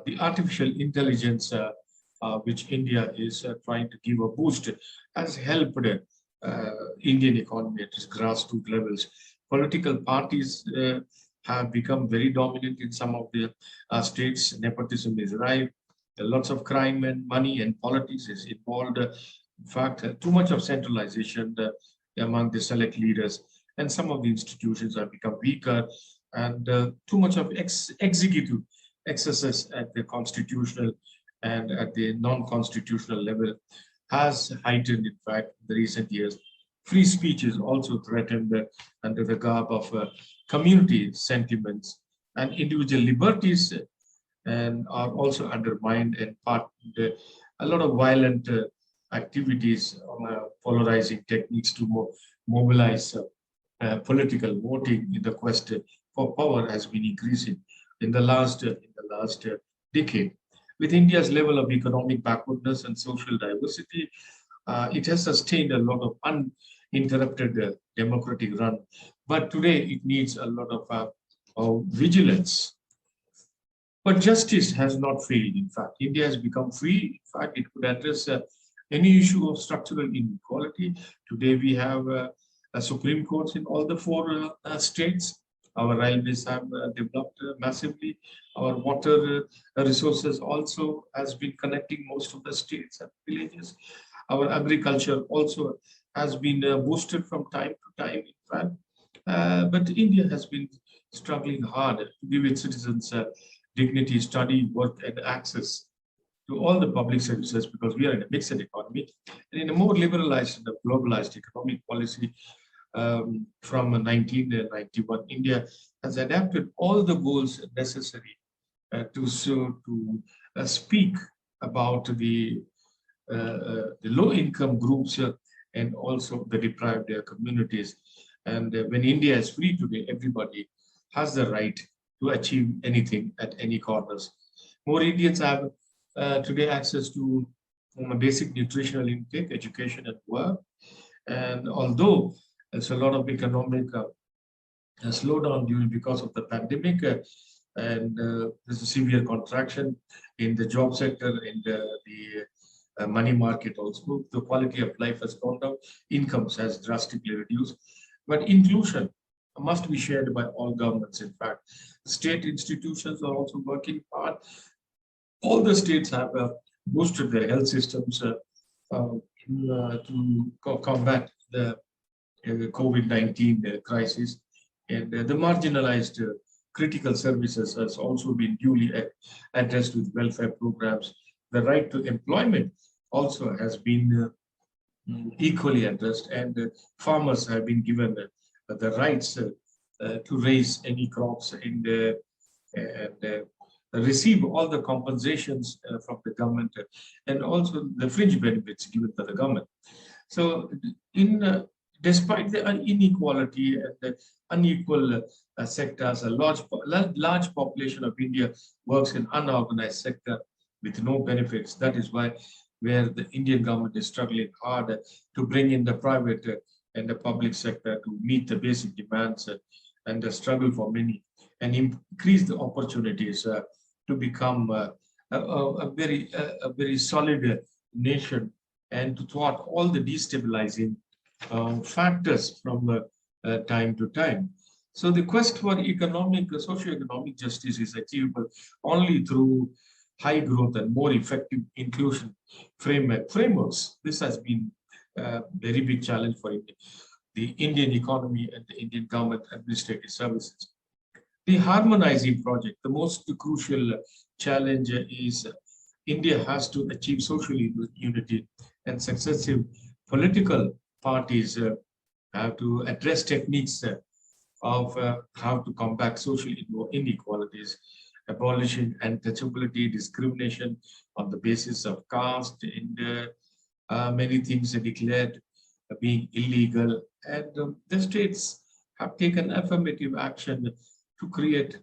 the artificial intelligence, which India is trying to give a boost, has helped Indian economy at its grassroots levels. Political parties have become very dominant in some of the states. Nepotism is rife. Lots of crime and money and politics is involved. In fact, too much of centralization among the select leaders, and some of the institutions have become weaker, and too much of executive excesses at the constitutional and at the non-constitutional level has heightened, in fact, in the recent years. Free speech is also threatened under the garb of community sentiments, and individual liberties and are also undermined, and a lot of violent activities on polarizing techniques to mobilize political voting in the quest for power has been increasing in the last decade. With India's level of economic backwardness and social diversity, it has sustained a lot of uninterrupted democratic run. But today it needs a lot of vigilance But justice has not failed. In fact, India has become free. In fact, it could address any issue of structural inequality. Today, we have a Supreme Courts in all the four states. Our railways have developed massively. Our water resources also has been connecting most of the states and villages. Our agriculture also has been boosted from time to time, in fact. But India has been struggling hard to give its citizens dignity, study, work, and access to all the public services, because we are in a mixed economy. And in a more liberalized and globalized economic policy from 1991, India has adapted all the goals necessary to speak about the low-income groups and also the deprived communities. And when India is free today, everybody has the right to achieve anything at any corners. More Indians have today access to basic nutritional intake, education, and work. And although there's a lot of economic slowdown because of the pandemic, and there's a severe contraction in the job sector and the money market also, the quality of life has gone down, incomes has drastically reduced. But inclusion must be shared by all governments. In fact, state institutions are also working hard. All the states have boosted their health systems to combat the COVID-19 crisis. And the marginalized critical services has also been duly addressed with welfare programs. The right to employment also has been equally addressed, and farmers have been given the rights to raise any crops and receive all the compensations from the government, and also the fringe benefits given by the government. So despite the inequality and the unequal sectors, a large population of India works in unorganized sector with no benefits. That is why where the Indian government is struggling hard to bring in the private and the public sector to meet the basic demands and the struggle for many, and increase the opportunities to become a very solid nation, and to thwart all the destabilizing factors from time to time. So the quest for socio-economic justice is achievable only through high growth and more effective inclusion frameworks. This has been a very big challenge for the Indian economy and the Indian government administrative services. The harmonizing project, the most crucial challenge is India has to achieve social unity, and successive political parties have to address techniques of how to combat social inequalities, abolishing untouchability, discrimination on the basis of caste, and many things are declared being illegal. And the states have taken affirmative action to create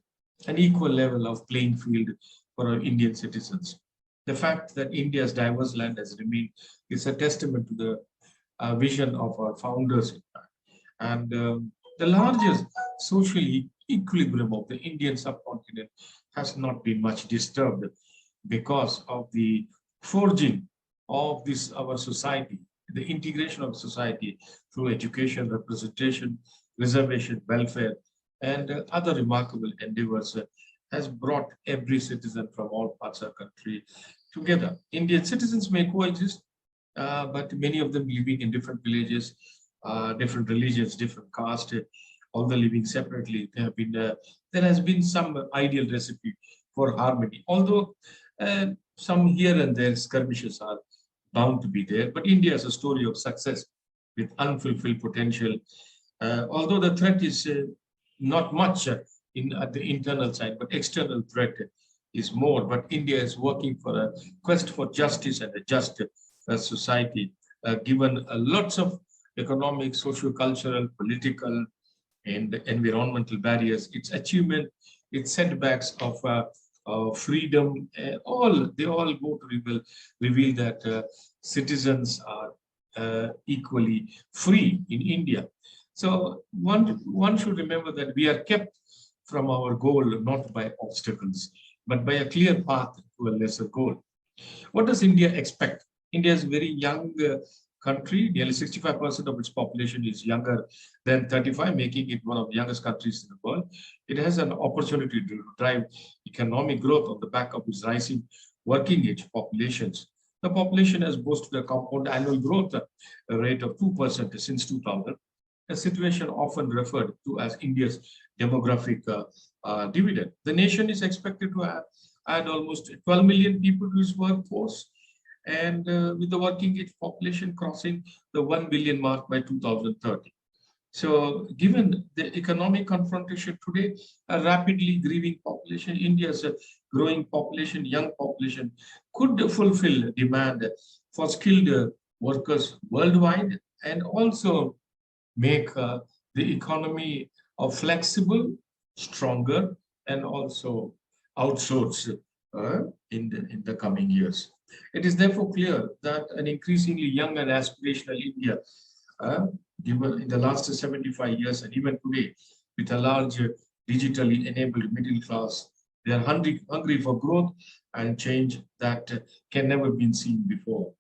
an equal level of playing field for our Indian citizens. The fact that India's diverse land has remained is a testament to the vision of our founders, in fact. And the largest social equilibrium of the Indian subcontinent has not been much disturbed because of the forging of our society, the integration of society through education, representation, reservation, welfare, and other remarkable endeavors has brought every citizen from all parts of the country together. Indian citizens may coexist, but many of them living in different villages, different religions, different caste, all the living separately. There has been some ideal recipe for harmony, although some here and there skirmishes are bound to be there. But India is a story of success with unfulfilled potential. Although the threat is not much at the internal side, but external threat is more. But India is working for a quest for justice and a just society, given lots of economic, socio-cultural, political, and environmental barriers. Its achievement, its setbacks of freedom, they all go to reveal that citizens are equally free in India. So one should remember that we are kept from our goal not by obstacles, but by a clear path to a lesser goal. What does India expect? India is a very young country. Nearly 65% of its population is younger than 35, making it one of the youngest countries in the world. It has an opportunity to drive economic growth on the back of its rising working age populations. The population has boasted a compound annual growth rate of 2% since 2000, a situation often referred to as India's demographic dividend. The nation is expected to add almost 12 million people to its workforce, and with the working age population crossing the 1 billion mark by 2030. So given the economic confrontation today, a rapidly grieving population, India's growing population, young population, could fulfill demand for skilled workers worldwide, and also make the economy flexible, stronger, and also outsource in the coming years. It is therefore clear that an increasingly young and aspirational India, given in the last 75 years and even today, with a large digitally enabled middle class, they are hungry for growth and change that can never be seen before.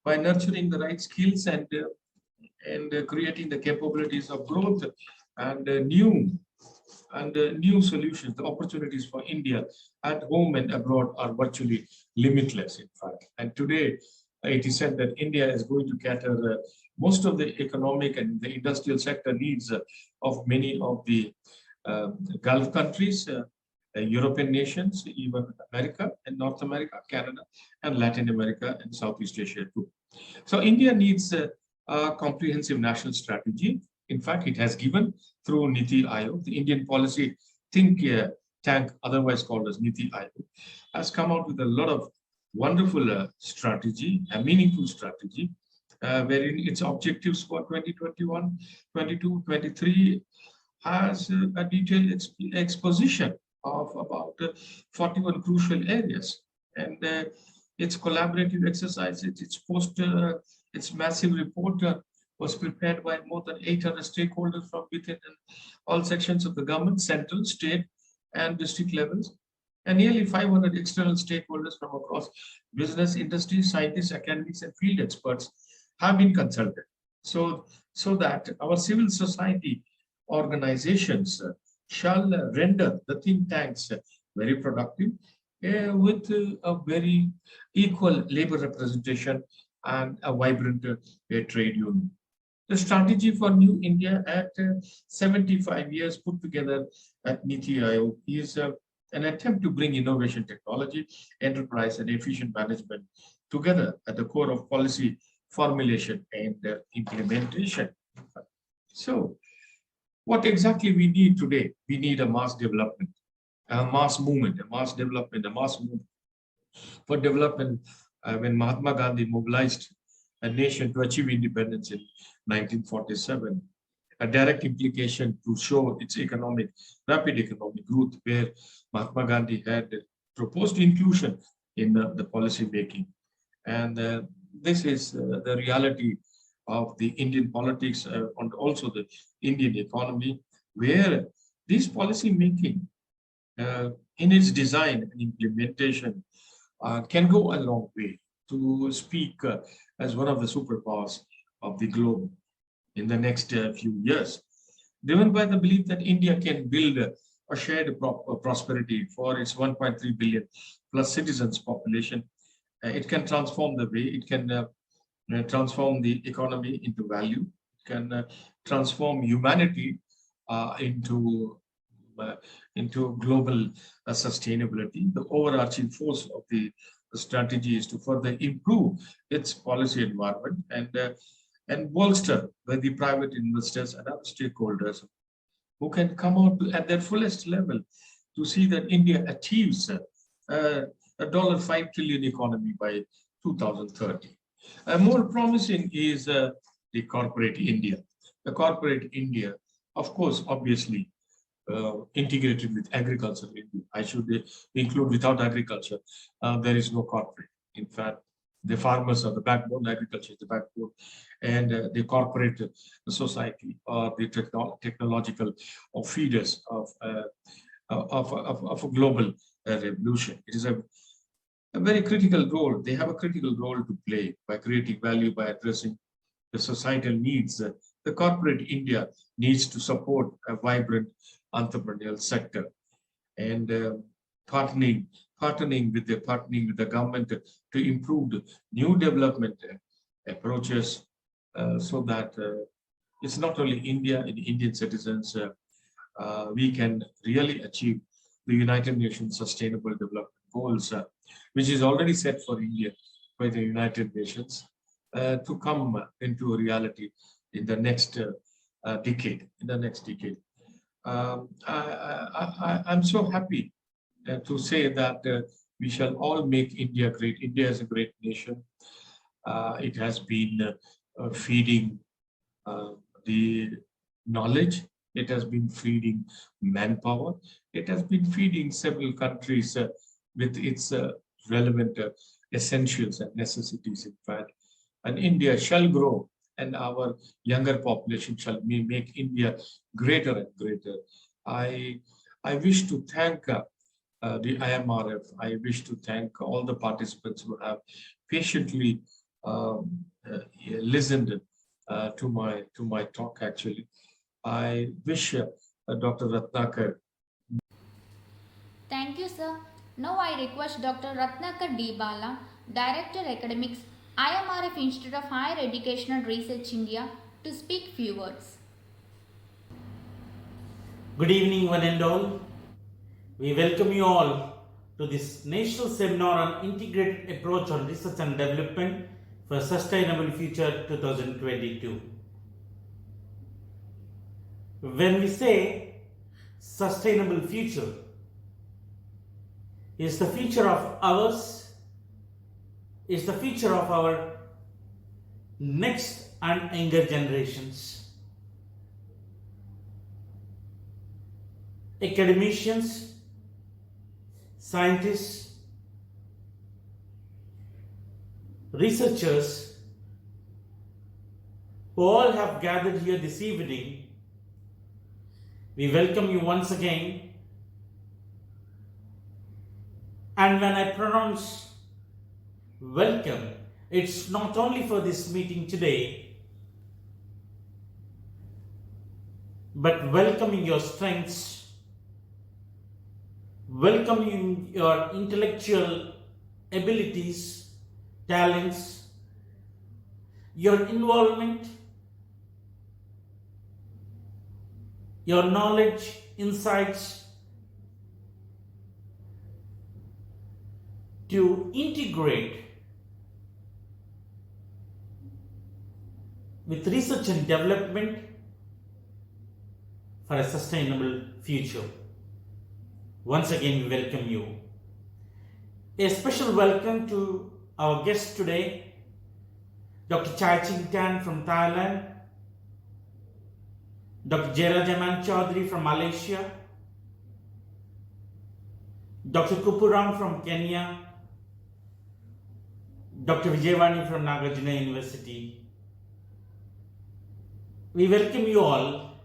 By nurturing the right skills and creating the capabilities of growth and new solutions, the opportunities for India at home and abroad are virtually limitless, in fact. And today, it is said that India is going to cater most of the economic and the industrial sector needs of many of the Gulf countries, European nations, even America and North America, Canada, and Latin America and Southeast Asia too. So India needs a comprehensive national strategy. In fact, it has given through Niti Aayog, the Indian policy think tank, otherwise called as Niti Aayog, has come out with a lot of wonderful strategy, a meaningful strategy, wherein its objectives for 2021, 22, 23 has a detailed exposition of about 41 crucial areas. And its collaborative exercise, its massive report was prepared by more than 800 stakeholders from within all sections of the government, central, state, and district levels, and nearly 500 external stakeholders from across business, industry, scientists, academics, and field experts have been consulted. So that our civil society organizations shall render the think tanks very productive with a very equal labor representation and a vibrant trade union. The strategy for New India at 75 years put together at Niti Aayog is an attempt to bring innovation, technology, enterprise, and efficient management together at the core of policy formulation and implementation. So, what exactly we need today? We need a mass development, a mass movement, a mass development, a mass movement for development. When Mahatma Gandhi mobilized a nation to achieve independence in 1947, a direct implication to show its rapid economic growth, where Mahatma Gandhi had proposed inclusion in the policy making. And this is the reality of the Indian politics and also the Indian economy, where this policy making in its design and implementation can go a long way to speak as one of the superpowers of the globe in the next few years, driven by the belief that India can build a shared prosperity for its 1.3 billion plus citizens population. It can transform the way, it can transform the economy into value, it can transform humanity into global sustainability. The overarching force of the strategy is to further improve its policy environment and bolster the private investors and other stakeholders who can come out at their fullest level to see that India achieves a $5 trillion economy by 2030. More promising is the corporate India. The corporate India, of course, obviously, integrated with agriculture. I should include without agriculture, there is no corporate. In fact, the farmers are the backbone, agriculture is the backbone, and the corporate society are the technological feeders of of a global revolution. It is a very critical role. They have a critical role to play by creating value, by addressing the societal needs. The corporate India needs to support a vibrant entrepreneurial sector and partnering with the government to improve the new development approaches so that it's not only India and Indian citizens, we can really achieve the United Nations Sustainable Development Goals, which is already set for India by the United Nations to come into a reality in the next decade. I'm so happy to say that we shall all make India great. India is a great nation. It has been feeding the knowledge. It has been feeding manpower. It has been feeding several countries with its relevant essentials and necessities, in fact. And India shall grow, and our younger population shall make India greater and greater. I wish to thank the IMRF. I wish to thank all the participants who have patiently listened to my talk. Actually, I wish Dr. Ratnakar. Thank you, sir. Now I request Dr. Ratnakar D. Bala, Director Academics, IMRF Institute of Higher Education and Research India, to speak few words. Good evening, one and all. We welcome you all to this national seminar on integrated approach on research and development for sustainable future 2022. When we say sustainable future, is the future of ours, is the future of our next and younger generations. Academicians, scientists, researchers who all have gathered here this evening, we welcome you once again. And when I pronounce welcome, it's not only for this meeting today, but welcoming your strengths, welcoming your intellectual abilities, talents, your involvement, your knowledge, insights, to integrate with research and development for a sustainable future. Once again, we welcome you. A special welcome to our guest today, Dr. Chai Ching Tan from Thailand, Dr. Jayarajaman Chaudhary from Malaysia, Dr. Kupuram from Kenya, Dr. Vijayawani from Nagarjuna University. We welcome you all.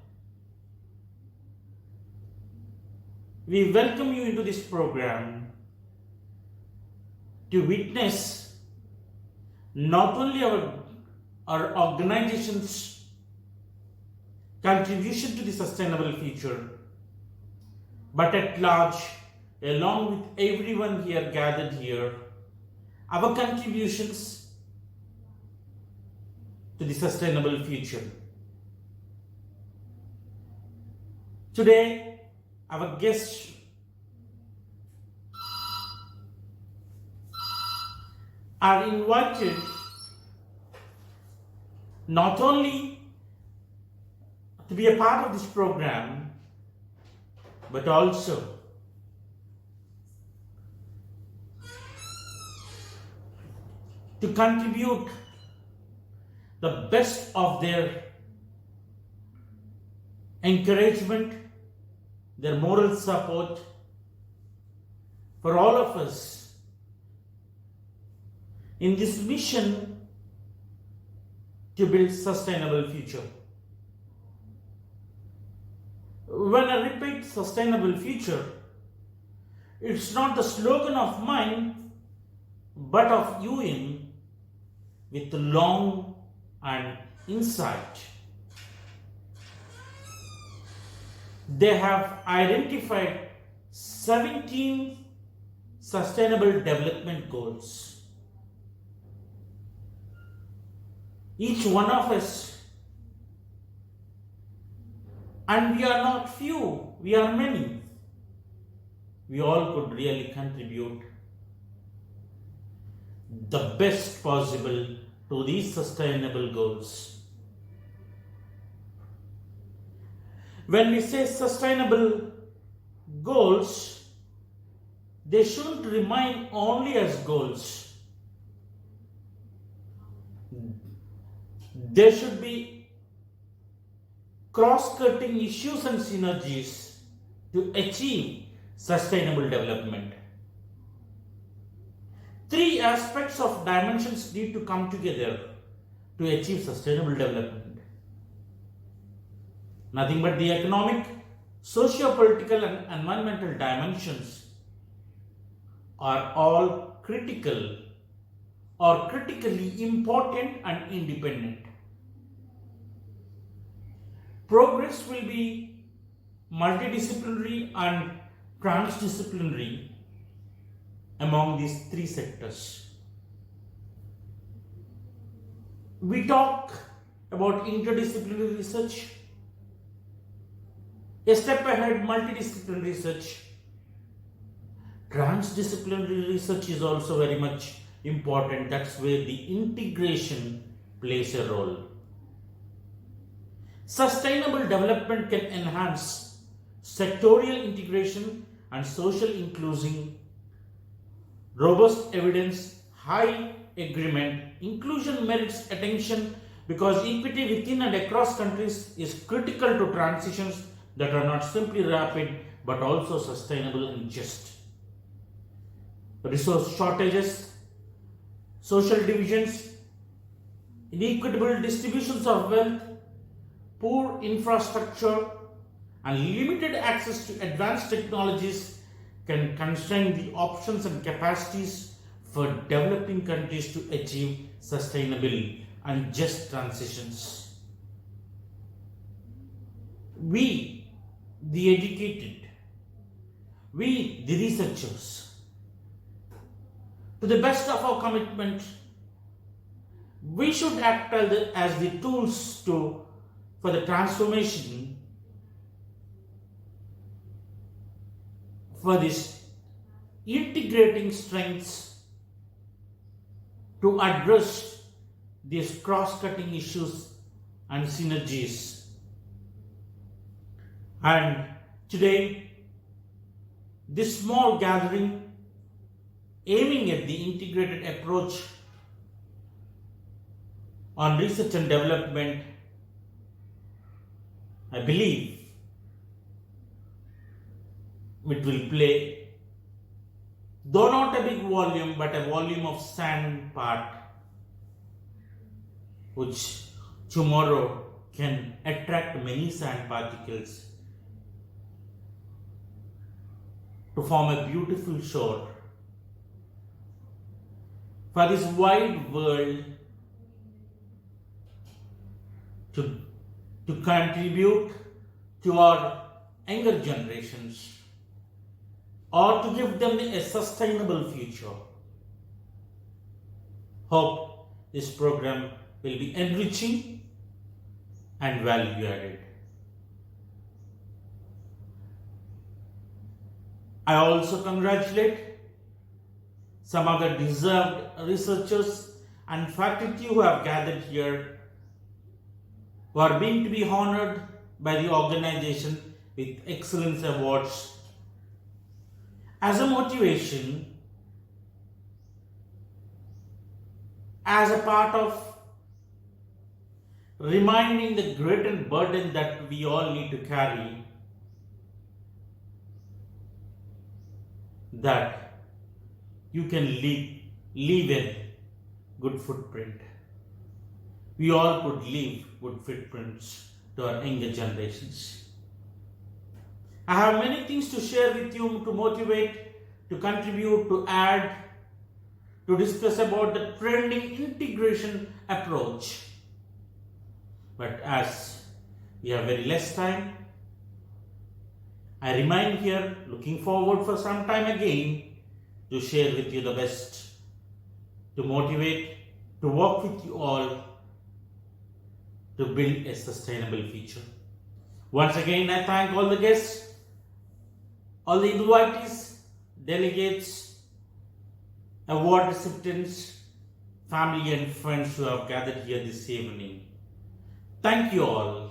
We welcome you into this program to witness not only our organization's contribution to the sustainable future, but at large, along with everyone here gathered here, our contributions to the sustainable future. Today, our guests are invited not only to be a part of this program, but also to contribute the best of their encouragement, their moral support for all of us in this mission to build sustainable future. When I repeat sustainable future, it's not the slogan of mine, but of UN with long and insight. They have identified 17 sustainable development goals. Each one of us, and we are not few, we are many. We all could really contribute the best possible to these sustainable goals. When we say sustainable goals, they shouldn't remain only as goals. There should be cross-cutting issues and synergies to achieve sustainable development. Three aspects of dimensions need to come together to achieve sustainable development. Nothing but the economic, socio-political and environmental dimensions are all critical or critically important and independent. Progress will be multidisciplinary and transdisciplinary among these three sectors. We talk about interdisciplinary research, a step ahead multidisciplinary research. Transdisciplinary research is also very much important. That's where the integration plays a role. Sustainable development can enhance sectorial integration and social inclusion. Robust evidence, high agreement, inclusion merits attention because equity within and across countries is critical to transitions that are not simply rapid but also sustainable and just. Resource shortages, social divisions, inequitable distributions of wealth, poor infrastructure, and limited access to advanced technologies can constrain the options and capacities for developing countries to achieve sustainable and just transitions. We, the educated, we, the researchers, to the best of our commitment, we should act as the tools for the transformation for this integrating strengths to address these cross-cutting issues and synergies. And today, this small gathering aiming at the integrated approach on research and development, I believe it will play, though not a big volume, but a volume of sand part, which tomorrow can attract many sand particles to form a beautiful shore for this wide world to contribute to our younger generations or to give them a sustainable future. Hope this program will be enriching and value added. I also congratulate some of the deserved researchers and faculty who have gathered here, who are being to be honored by the organization with excellence awards as a motivation, as a part of reminding the greater burden that we all need to carry, that you can leave a good footprint. We all could leave good footprints to our younger generations. I have many things to share with you, to motivate, to contribute, to add, to discuss about the trending integration approach. But as we have very less time, I remain here looking forward for some time again to share with you the best, to motivate, to work with you all to build a sustainable future. Once again, I thank all the guests, all the invitees, delegates, award recipients, family and friends who have gathered here this evening. Thank you all.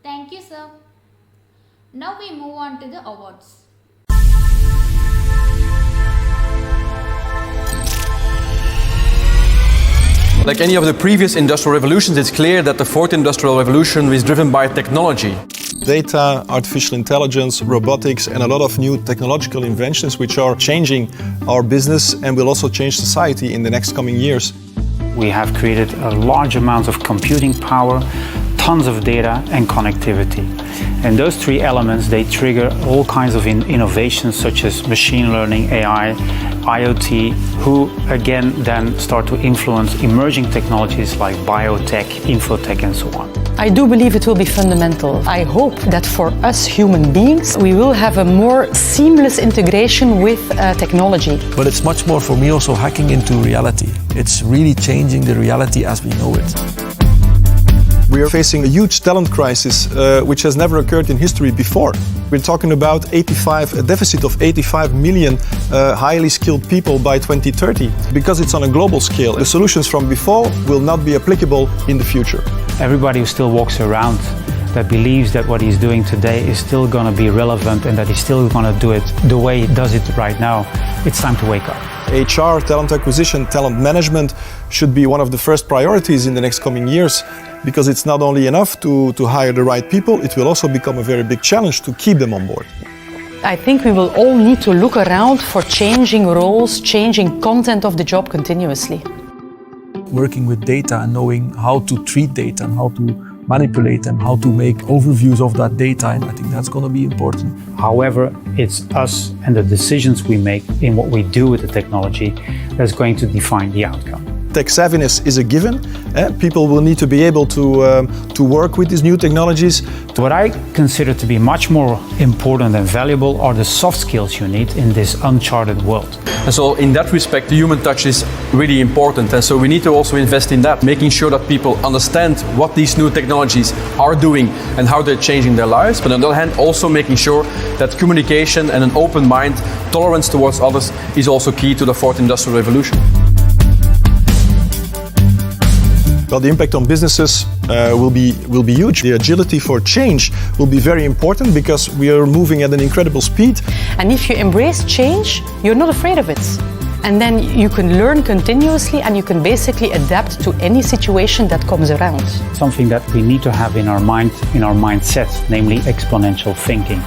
Thank you, sir. Now we move on to the awards. Like any of the previous industrial revolutions, it's clear that the fourth industrial revolution is driven by technology. Data, artificial intelligence, robotics, and a lot of new technological inventions which are changing our business and will also change society in the next coming years. We have created a large amount of computing power, tons of data and connectivity. And those three elements, they trigger all kinds of innovations such as machine learning, AI, IoT, who again then start to influence emerging technologies like biotech, infotech and so on. I do believe it will be fundamental. I hope that for us human beings, we will have a more seamless integration with technology. But it's much more for me also hacking into reality. It's really changing the reality as we know it. We are facing a huge talent crisis which has never occurred in history before. We're talking about a deficit of 85 million highly skilled people by 2030 because it's on a global scale. The solutions from before will not be applicable in the future. Everybody who still walks around that believes that what he's doing today is still going to be relevant and that he's still going to do it the way he does it right now, it's time to wake up. HR, talent acquisition, talent management should be one of the first priorities in the next coming years because it's not only enough to hire the right people, it will also become a very big challenge to keep them on board. I think we will all need to look around for changing roles, changing content of the job continuously. Working with data and knowing how to treat data and how to manipulate them, how to make overviews of that data, and I think that's going to be important. However, it's us and the decisions we make in what we do with the technology that's going to define the outcome. Tech savviness is a given. People will need to be able to work with these new technologies. What I consider to be much more important and valuable are the soft skills you need in this uncharted world. And so in that respect, the human touch is really important. And so we need to also invest in that, making sure that people understand what these new technologies are doing and how they're changing their lives. But on the other hand, also making sure that communication and an open mind, tolerance towards others is also key to the fourth industrial revolution. Well, the impact on businesses will be huge. The agility for change will be very important because we are moving at an incredible speed. And if you embrace change, you're not afraid of it. And then you can learn continuously and you can basically adapt to any situation that comes around. Something that we need to have in our mind, in our mindset, namely exponential thinking.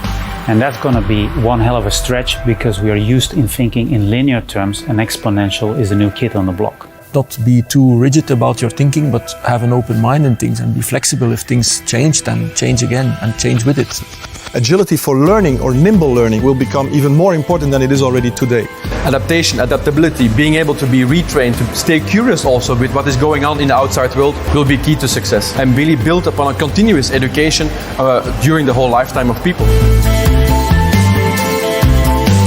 And that's going to be one hell of a stretch because we are used in thinking in linear terms and exponential is the new kid on the block. Not be too rigid about your thinking, but have an open mind in things and be flexible. If things change, then change again and change with it. Agility for learning or nimble learning will become even more important than it is already today. Adaptation, adaptability, being able to be retrained, to stay curious also with what is going on in the outside world will be key to success and really build upon a continuous education during the whole lifetime of people.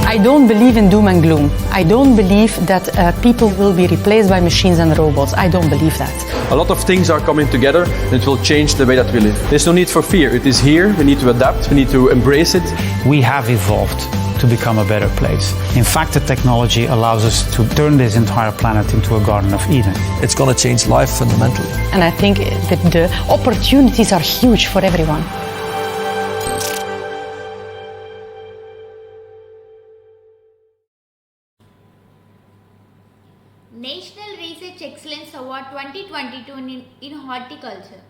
I don't believe in doom and gloom. I don't believe that people will be replaced by machines and robots. I don't believe that. A lot of things are coming together and it will change the way that we live. There's no need for fear. It is here. We need to adapt. We need to embrace it. We have evolved to become a better place. In fact, the technology allows us to turn this entire planet into a Garden of Eden. It's going to change life fundamentally. And I think that the opportunities are huge for everyone. National Research Excellence Award 2022 in Horticulture.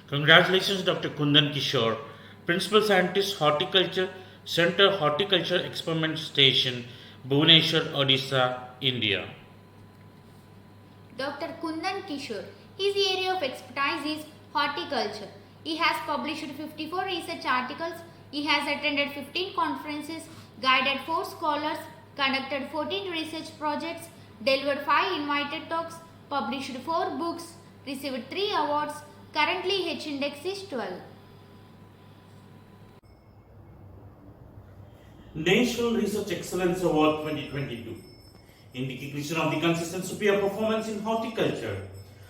Congratulations, Dr. Kundan Kishore, Principal Scientist, Horticulture, Center Horticulture Experiment Station, Bhubaneswar, Odisha, India. Dr. Kundan Kishore, his area of expertise is Horticulture. He has published 54 research articles. He has attended 15 conferences, guided 4 scholars, conducted 14 research projects, delivered 5 invited talks, published 4 books, received 3 awards. Currently H index is 12. National Research Excellence Award 2022 in recognition of the consistent superior performance in horticulture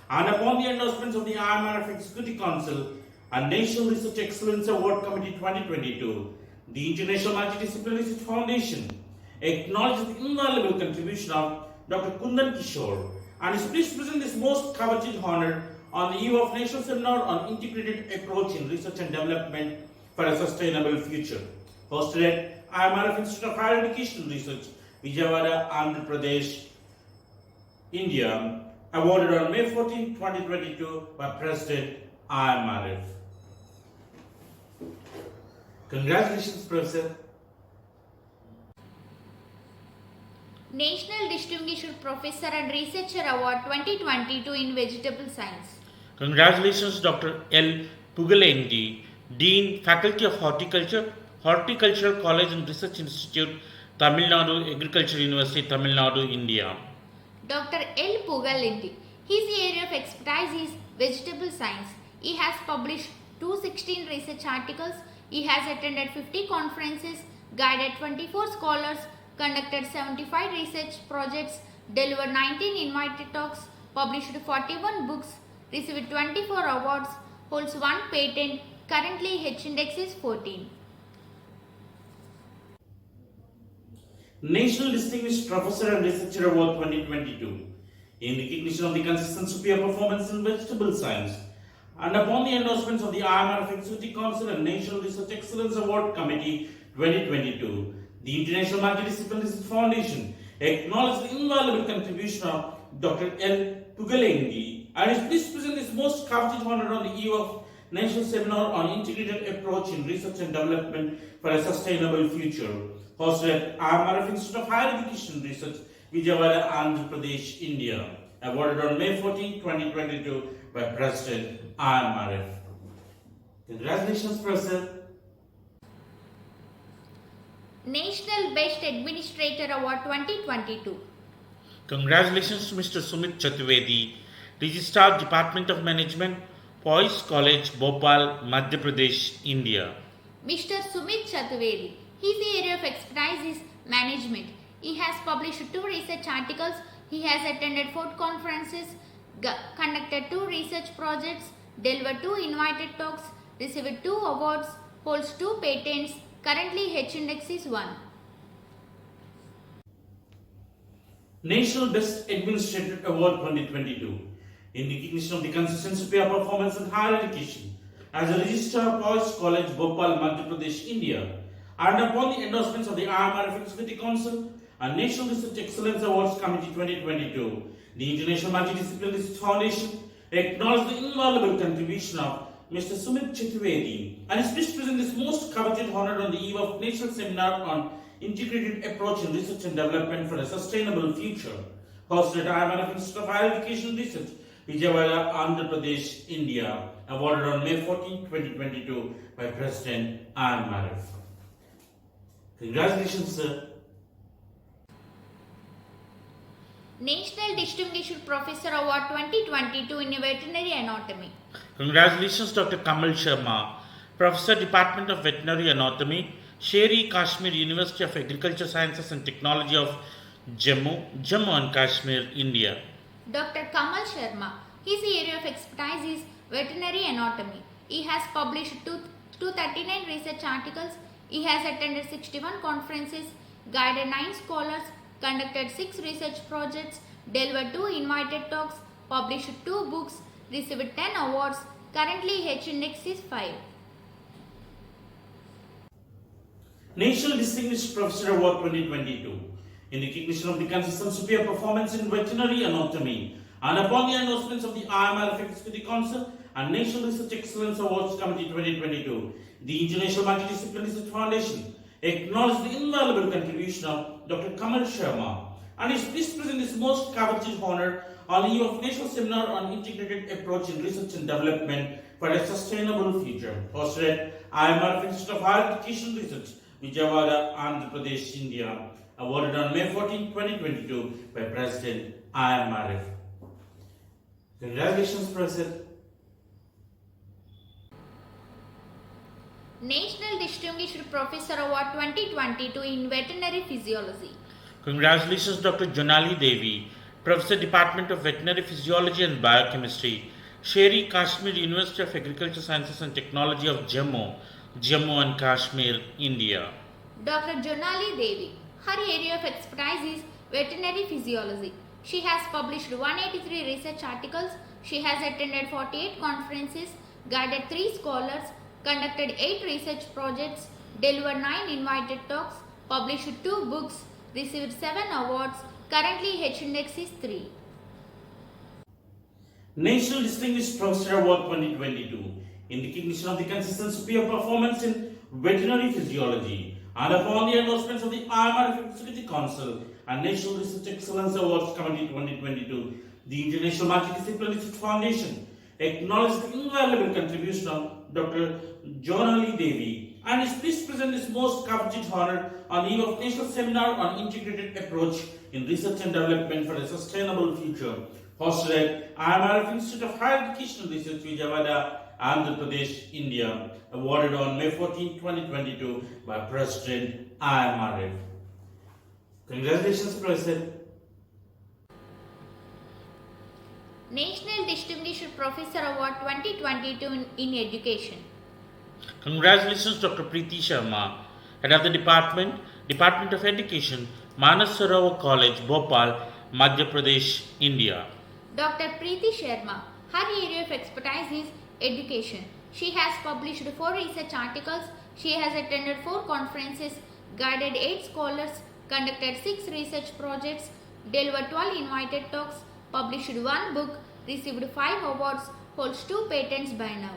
and upon the endorsements of the IMRF Executive Council and National Research Excellence Award Committee 2022, the International Multidisciplinary Research Foundation acknowledges the invaluable contribution of Dr. Kundan Kishore and is pleased to present this most coveted honor on the eve of National Seminar on Integrated Approach in Research and Development for a Sustainable Future, hosted at IMRF Institute of Higher Education and Research, Vijayawada, Andhra Pradesh, India, awarded on May 14, 2022 by President IMRF. Congratulations, Professor. National Distinguished Professor and Researcher Award 2022 in Vegetable Science. Congratulations, Dr. L. Pugalendi, Dean, Faculty of Horticulture, Horticultural College and Research Institute, Tamil Nadu Agriculture University, Tamil Nadu, India. Dr. L. Pugalendi. His area of expertise is vegetable science. He has published 216 research articles. He has attended 50 conferences, guided 24 scholars, conducted 75 research projects, delivered 19 invited talks, published 41 books, received 24 awards, holds 1 patent. Currently H index is 14. National Distinguished Professor and Researcher Award 2022 in recognition of the consistent superior performance in vegetable science and upon the endorsements of the IMRF Executive Council and National Research Excellence Award Committee 2022, the International Multidisciplinary Research Foundation acknowledges the invaluable contribution of Dr. L. Pugalendi and is pleased to present this most coveted honor on the eve of National Seminar on Integrated Approach in Research and Development for a Sustainable Future, hosted at IMRF Institute of Higher Education and Research, Vijayawada, Andhra Pradesh, India, awarded on May 14, 2022 by President IMRF. Congratulations, Professor. National Best Administrator Award 2022. Congratulations to Mr. Sumit Chaturvedi, Registrar, Department of Management, Poise College, Bhopal, Madhya Pradesh, India. Mr. Sumit Chaturvedi. His area of expertise is management. He has published 2 research articles. He has attended 4 conferences, conducted 2 research projects, delivered 2 invited talks, received 2 awards, holds 2 patents. Currently H index is 1. National Best Administrator Award 2022 in recognition of the consistent superior performance in higher education as a Registrar, Poise College, Bhopal, Madhya Pradesh, India, and upon the endorsements of the IMRF Executive Council and National Research Excellence Awards Committee 2022, the International Multidisciplinary Research Foundation acknowledges the invaluable contribution of Mr. Sumit Chaturvedi and is pleased to present this most coveted honor on the eve of National Seminar on Integrated Approach in Research and Development for a Sustainable Future, hosted at IMRF Institute of Higher Education and Research, Vijayawada, Andhra Pradesh, India, awarded on May 14, 2022 by President IMRF. Congratulations, sir. National Distinguished Professor Award 2022 in Veterinary Anatomy. Congratulations, Dr. Kamal Sharma, Professor, Department of Veterinary Anatomy, Sher-e Kashmir, University of Agriculture Sciences and Technology of Jammu and Kashmir, India. Dr. Kamal Sharma. His area of expertise is veterinary anatomy. He has published 239 research articles. He has attended 61 conferences, guided 9 scholars, conducted 6 research projects, delivered 2 invited talks, published 2 books, received 10 awards. Currently H index is 5. National Distinguished Professor Award 2022 in recognition of the consistent superior performance in veterinary anatomy and upon the endorsements of the IMRF Executive Council and National Research Excellence Awards Committee 2022, the International Multidisciplinary Research Foundation acknowledges the invaluable contribution of Dr. Kamal Sharma and is pleased to present this most coveted honor on the eve of National Seminar on Integrated Approach in Research and Development for a Sustainable Future, hosted at IMRF Institute of Higher Education Research, Vijayawada, Andhra Pradesh, India, awarded on May 14, 2022 by President IMRF. Congratulations, President. National Distinguished Professor Award 2022 in Veterinary Physiology. Congratulations, Dr. Jonali Devi, Professor, Department of Veterinary Physiology and Biochemistry, Sher-e Kashmir University of Agriculture Sciences and Technology of Jammu, Jammu and Kashmir, India. Dr. Jonali Devi. Her area of expertise is veterinary physiology. She has published 183 research articles. She has attended 48 conferences, guided 3 scholars, conducted 8 research projects, delivered 9 invited talks, published 2 books, received 7 awards. Currently, H-index is 3. National Distinguished Professor Award 2022 in recognition of the consistent superior performance in veterinary physiology and upon the endorsements of the IMRF Executive Council and National Research Excellence Awards Committee 2022, the International Multidisciplinary Research Foundation acknowledges the invaluable contribution of Dr. Jonali Devi and is pleased to present this most coveted honor on the eve of National Seminar on Integrated Approach in Research and Development for a Sustainable Future, hosted at IMRF Institute of Higher Education and Research, Vijayawada, Andhra Pradesh, India, awarded on May 14, 2022 by President IMRF. Congratulations, President. National Distinguished Professor Award 2022 in Education. Congratulations, Dr. Preeti Sharma, Head of the Department of Education, Manas Sarovar College, Bhopal, Madhya Pradesh, India. Dr. Preeti Sharma. Her area of expertise is education. She has published 4 research articles. She has attended 4 conferences, guided 8 scholars, conducted 6 research projects, delivered 12 invited talks, published 1 book, received 5 awards, holds 2 patents by now.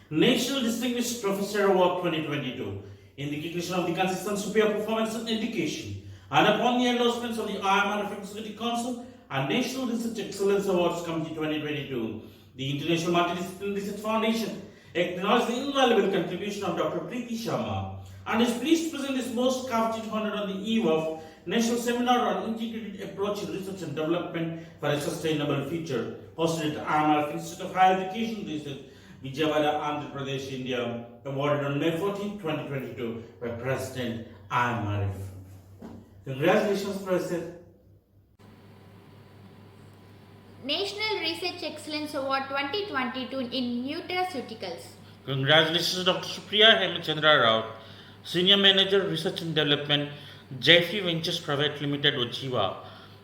National Distinguished Professor Award 2022 in recognition of the consistent superior performance in education and upon the endorsements of the IMRF Executive Council and National Research Excellence Awards Committee 2022, the International Multidisciplinary Research Foundation acknowledges the invaluable contribution of Dr. Preeti Sharma and is pleased to present this most coveted honor on the eve of National Seminar on Integrated Approach in Research and Development for a Sustainable Future, hosted at IMRF Institute of Higher Education Research, Vijayawada, Andhra Pradesh, India, awarded on May 14, 2022 by President IMRF. Congratulations, President. National Research Excellence Award 2022 in Nutraceuticals. Congratulations, Dr. Supriya Hemachandra Rao, Senior Manager, Research and Development, Jeffrey Ventures Private Limited, Ujiva,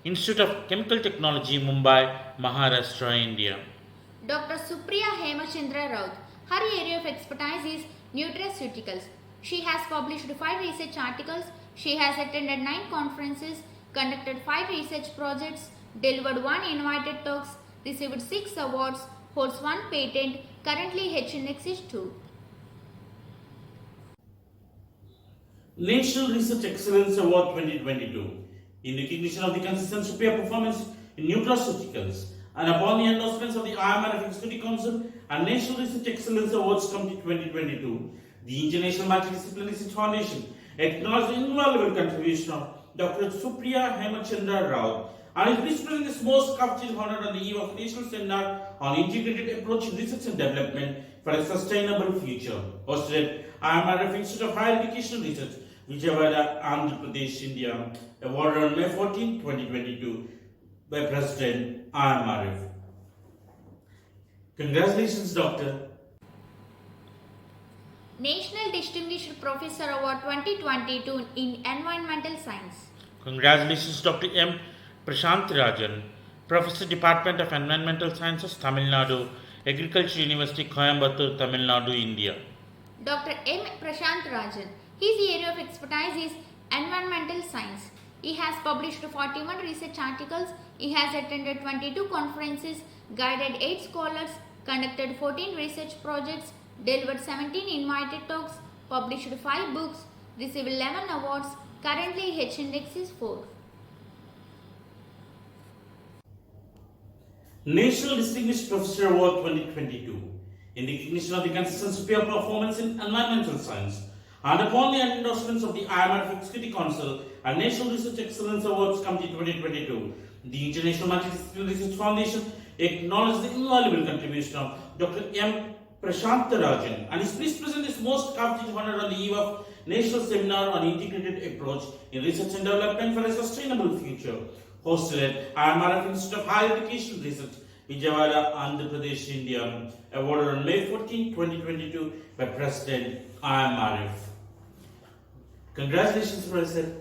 Institute of Chemical Technology, Mumbai, Maharashtra, India. Dr. Supriya Hemachandra Raut. Her area of expertise is nutraceuticals. She has published 5 research articles. She has attended 9 conferences, conducted 5 research projects, delivered 1 invited talks, received 6 awards, holds 1 patent. Currently, H-index is 2. National Research Excellence Award 2022 in recognition of the consistent superior performance in nutraceuticals and upon the endorsements of the IMRF Executive Council and National Research Excellence Awards Committee 2022, the International Multidisciplinary Research Foundation acknowledges the invaluable contribution of Dr. Supriya Hemachandra Rao and is pleased to present this most coveted honor on the eve of National Seminar on Integrated Approach in Research and Development for a Sustainable Future, hosted at IMRF Institute of Higher Education and Research, Vijayawada, Andhra Pradesh, India, awarded on May 14, 2022 by President IMRF. Congratulations, Doctor. National Distinguished Professor Award 2022 in Environmental Science. Congratulations, Dr. M. Prashant Rajan, Professor, Department of Environmental Sciences, Tamil Nadu, Agriculture University, Coimbatore, Tamil Nadu, India. Dr. M. Prashant Rajan. His area of expertise is environmental science. He has published 41 research articles. He has attended 22 conferences, guided 8 scholars, conducted 14 research projects, delivered 17 invited talks, published 5 books, received 11 awards. Currently, H-index is 4. National Distinguished Professor Award 2022 in recognition of the consistent superior performance in environmental science and upon the endorsements of the IMRF Executive Council and National Research Excellence Awards Committee 2022, the International Multidisciplinary Research Foundation acknowledged the invaluable contribution of Dr. M. Prashantarajan and is pleased to present this most coveted honor on the eve of National Seminar on Integrated Approach in Research and Development for a Sustainable Future, hosted at IMRF Institute of Higher Education Research, Vijayawada, Andhra Pradesh, India, awarded on May 14, 2022 by President IMRF. Congratulations, Professor.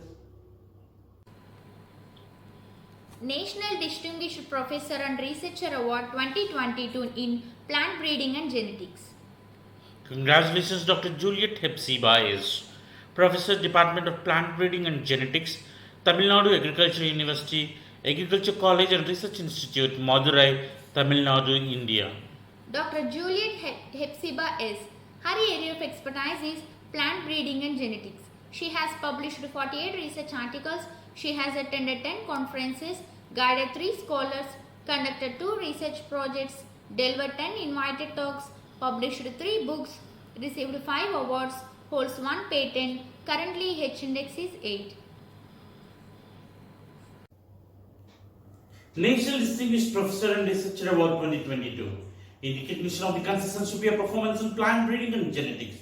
National Distinguished Professor and Researcher Award 2022 in Plant Breeding and Genetics. Congratulations, Dr. Juliet Hepzibah is Professor, Department of Plant Breeding and Genetics, Tamil Nadu Agriculture University, Agriculture College and Research Institute, Madurai, Tamil Nadu, India. Dr. Juliet Hepzibah is. Her area of expertise is plant breeding and genetics. She has published 48 research articles. She has attended 10 conferences, guided 3 scholars, conducted 2 research projects, delivered 10 invited talks, published 3 books, received 5 awards, holds 1 patent. Currently, H index is 8. National Distinguished Professor and Researcher Award 2022 in recognition of the consistent superior performance in plant breeding and genetics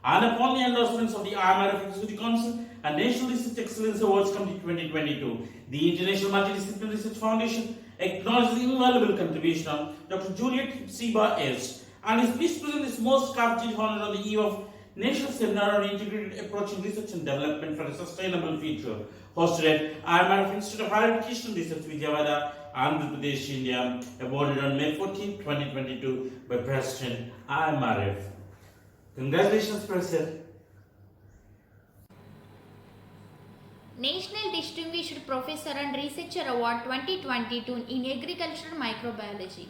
and upon the endorsements of the IMRF Executive Council and National Research Excellence Awards Committee 2022, the International Multidisciplinary Research Foundation acknowledges the invaluable contribution of Dr. Juliet Hepzibah S. and is pleased to present this most coveted honor on the eve of National Seminar on Integrated Approach in Research and Development for a Sustainable Future, hosted at IMRF Institute of Higher Education Research, Vijayawada, Andhra Pradesh, India, awarded on May 14, 2022 by President IMRF. Congratulations, Professor. National Distinguished Professor and Researcher Award 2022 in Agricultural Microbiology.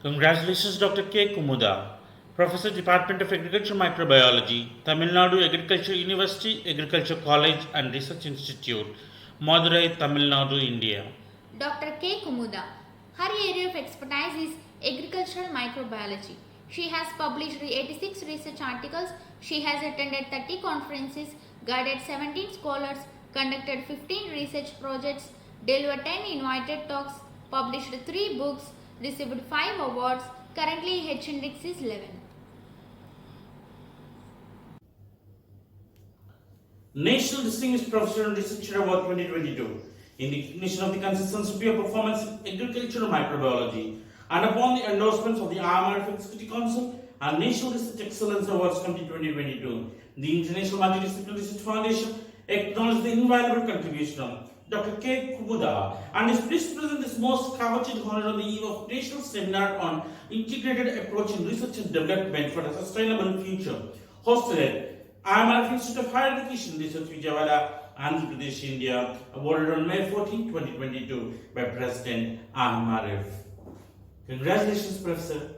Congratulations, Dr. K. Kumuda, Professor, Department of Agriculture Microbiology, Tamil Nadu Agriculture University, Agriculture College and Research Institute, Madurai, Tamil Nadu, India. Dr. K. Kumuda. Her area of expertise is agricultural microbiology. She has published 86 research articles. She has attended 30 conferences, guided 17 scholars, conducted 15 research projects, delivered 10 invited talks, published 3 books, received 5 awards. Currently, H index is 11. National Distinguished Professor and Researcher Award 2022 in recognition of the consistent superior performance in agricultural microbiology and upon the endorsements of the IMRF Executive Council and National Research Excellence Awards Committee 2022, the International Multidisciplinary Research Foundation acknowledges the invaluable contribution of Dr. K. Kumuda and is pleased to present this most coveted honor on the eve of National Seminar on Integrated Approach in Research and Development for a Sustainable Future, hosted at IMRF Institute of Higher Education Research, Vijayawada, Andhra Pradesh, India, awarded on May 14, 2022 by President IMRF. Congratulations, Professor.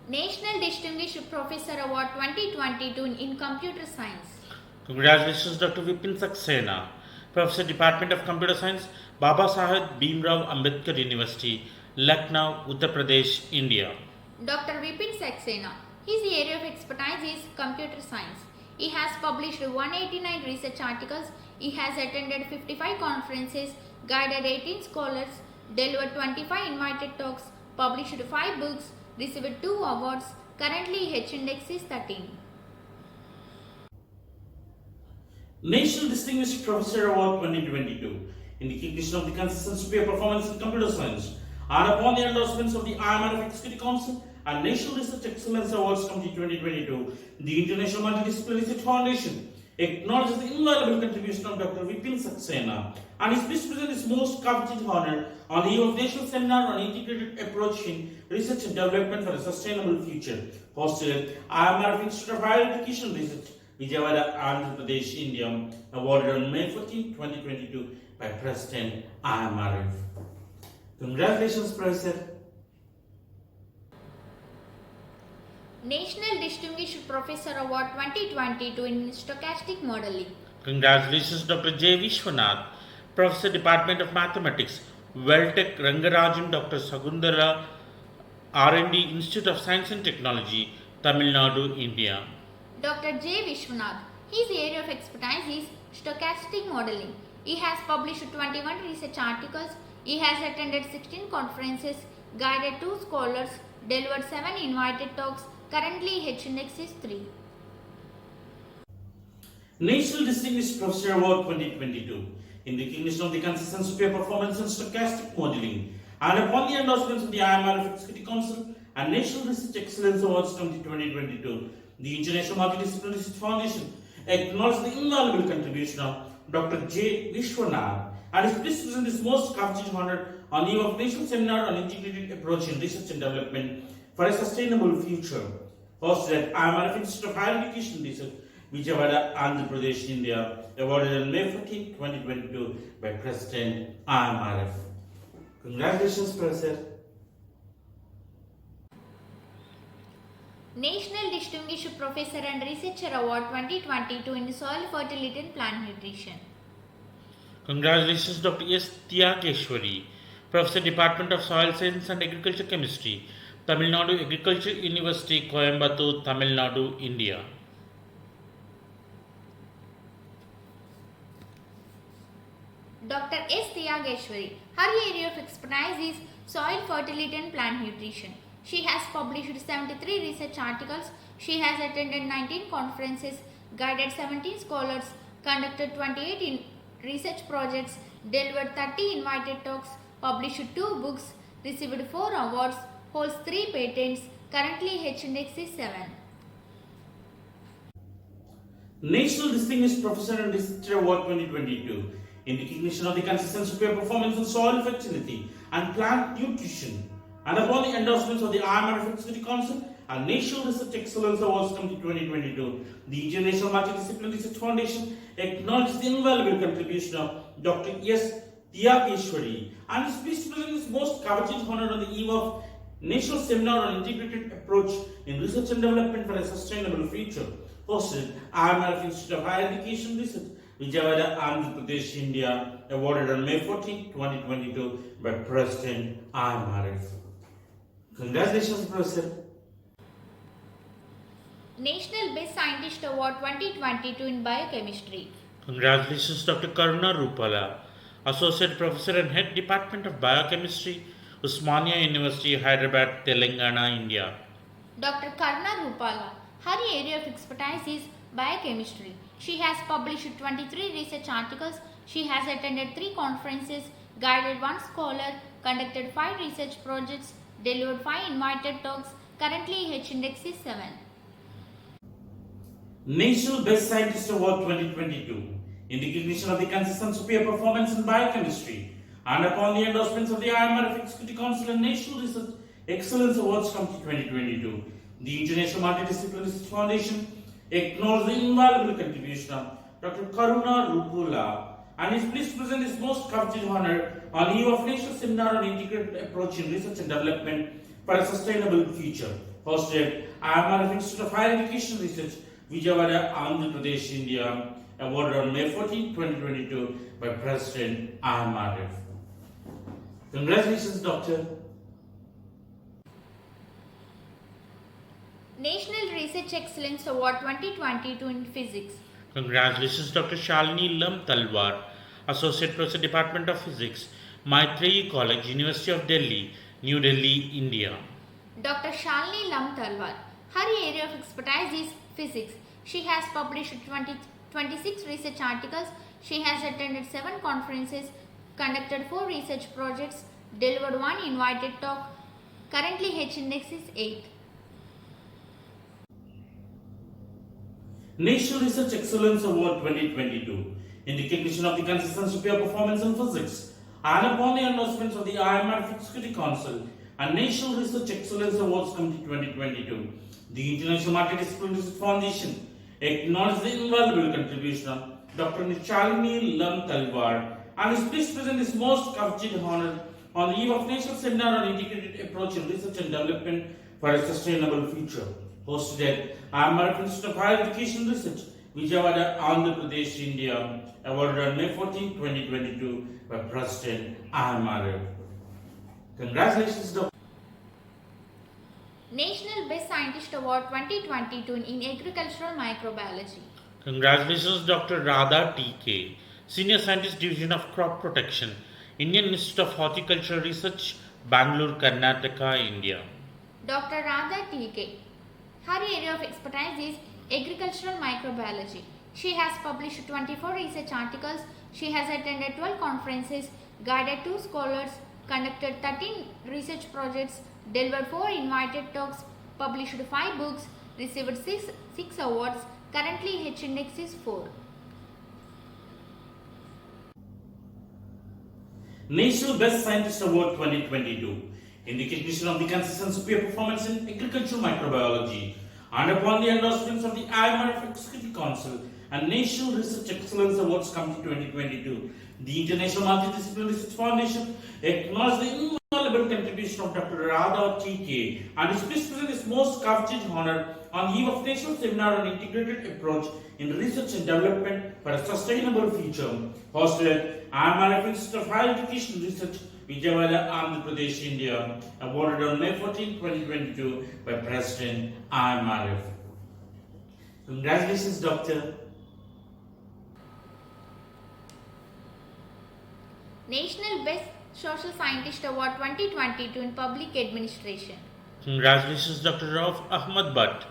National Distinguished Professor Award 2022 in Computer Science. Congratulations, Dr. Vipin Saxena, Professor, Department of Computer Science, Baba Saheb Bhimrao Ambedkar University, Lucknow, Uttar Pradesh, India. Dr. Vipin Saxena. His area of expertise is computer science. He has published 189 research articles. He has attended 55 conferences, guided 18 scholars, delivered 25 invited talks, published 5 books, received 2 awards. Currently, H index is 13. National Distinguished Professor Award 2022 in recognition of the consistent superior performance in computer science and upon the endorsements of the IMRF Executive Council and National Research Excellence Awards Committee 2022, the International Multidisciplinary Research Foundation acknowledges the invaluable contribution of Dr. Vipin Saxena and is pleased to present this most coveted honor on the eve of National Seminar on Integrated Approach in Research and Development for a Sustainable Future, hosted at IMRF Institute of Higher Education Research, Vijayawada, Andhra Pradesh, India, awarded on May 14, 2022 by President IMRF. Congratulations, Professor. National Distinguished Professor Award 2022 in Stochastic Modeling. Congratulations, Dr. J. Vishwanath, Professor, Department of Mathematics, Weltech Rangarajan Dr. Sagundara, R&D Institute of Science and Technology, Tamil Nadu, India. Dr. J. Vishwanath. His area of expertise is stochastic modeling. He has published 21 research articles. He has attended 16 conferences, guided 2 scholars, delivered 7 invited talks. Currently, H-index is 3. National Distinguished Professor Award 2022 in recognition of the consistent superior performance in stochastic modeling and upon the endorsements of the IMRF Executive Council and National Research Excellence Awards 2022, the International Multidisciplinary Research Foundation acknowledges the invaluable contribution of Dr. J. Vishwanath and is pleased to present this most coveted honor on the eve of National Seminar on Integrated Approach in Research and Development for a Sustainable Future, hosted at IMRF Institute of Higher Education and Research, Vijayawada, Andhra Pradesh, India, awarded on May 14, 2022 by President IMRF. Congratulations, Professor. National Distinguished Professor and Researcher Award 2022 in Soil Fertility and Plant Nutrition. Congratulations, Dr. S. Tyageshwari, Professor, Department of Soil Science and Agriculture Chemistry, Tamil Nadu Agriculture University, Coimbatore, Tamil Nadu, India. Dr. S. Tyageshwari. Her area of expertise is soil fertility and plant nutrition. She has published 73 research articles. She has attended 19 conferences, guided 17 scholars, conducted 28 research projects, delivered 30 invited talks, published 2 books, received 4 awards, holds 3 patents. Currently, H-index is 7. National Distinguished Professor and Researcher Award 2022 in recognition of the consistent superior performance in soil fertility and plant nutrition and upon the endorsements of the IMRF Executive Council and National Research Excellence Awards 2022, the International Multidisciplinary Research Foundation acknowledges the invaluable contribution of Dr. S. Tyageshwari and is pleased to present this most coveted honor on the eve of National Seminar on Integrated Approach in Research and Development for a Sustainable Future, hosted at IMRF Institute of Higher Education Research, Vijayawada, Andhra Pradesh, India, awarded on May 14, 2022 by President IMRF. Congratulations, Professor. National Best Scientist Award 2022 in Biochemistry. Congratulations, Dr. Karuna Rupala, Associate Professor and Head Department of Biochemistry, Usmania University, Hyderabad, Telangana, India. Dr. Karuna Rupala. Her area of expertise is biochemistry. She has published 23 research articles. She has attended 3 conferences, guided 1 scholar, conducted 5 research projects, delivered 5 invited talks. Currently, H-index is 7. National Best Scientist Award 2022 in recognition of the consistent superior performance in biochemistry and upon the endorsements of the IMRF Executive Council and National Research Excellence Awards Committee 2022, the International Multidisciplinary Research Foundation acknowledges the invaluable contribution of Dr. Karuna Rupula and is pleased to present this most coveted honor on eve of National Seminar on Integrated Approach in Research and Development for a Sustainable Future, hosted at IMRF Institute of Higher Education Research, Vijayawada, Andhra Pradesh, India, awarded on May 14, 2022 by President IMRF. Congratulations, Doctor. National Research Excellence Award 2022 in Physics. Congratulations, Dr. Shalini Lam Talwar, Associate Professor, Department of Physics, Maitreyi College, University of Delhi, New Delhi, India. Dr. Shalini Lam Talwar. Her area of expertise is physics. She has published 26 research articles. She has attended 7 conferences, conducted 4 research projects, delivered 1 invited talk. Currently, H-index is 8. National Research Excellence Award 2022 in recognition of the consistent superior performance in physics and upon the endorsements of the IMRF Executive Council and National Research Excellence Awards Committee 2022, the International Multidisciplinary Research Foundation acknowledges the invaluable contribution of Dr. Shalini Lam Talwar and is pleased to present this most coveted honor on the eve of National Seminar on Integrated Approach in Research and Development for a Sustainable Future, hosted at IMRF Institute of Higher Education Research, Vijayawada, Andhra Pradesh, India, awarded on May 14, 2022 by President IMRF. Congratulations, Dr. National Best Scientist Award 2022 in Agricultural Microbiology. Congratulations, Dr. Radha TK, Senior Scientist Division of Crop Protection, Indian Institute of Horticultural Research, Bangalore, Karnataka, India. Dr. Radha TK. Her area of expertise is agricultural microbiology. She has published 24 research articles. She has attended 12 conferences, guided 2 scholars, conducted 13 research projects, delivered 4 invited talks, published 5 books, received 6 awards. Currently, H index is 4. National Best Scientist Award 2022 in the recognition of the consistent superior performance in agricultural microbiology and upon the endorsements of the IMRF Executive Council and National Research Excellence Awards Committee 2022, the International Multidisciplinary Research Foundation acknowledged the invaluable contribution of Dr. Radha TK and is pleased to present his most coveted honor on the eve of National Seminar on Integrated Approach in Research and Development for a Sustainable Future, hosted at IMRF Institute of Higher Education and Research, Vijayawada, Andhra Pradesh, India, awarded on May 14, 2022 by President IMRF. Congratulations, Doctor. National Best Social Scientist Award 2022 in Public Administration. Congratulations, Dr. Rauf Ahmad Bhatt,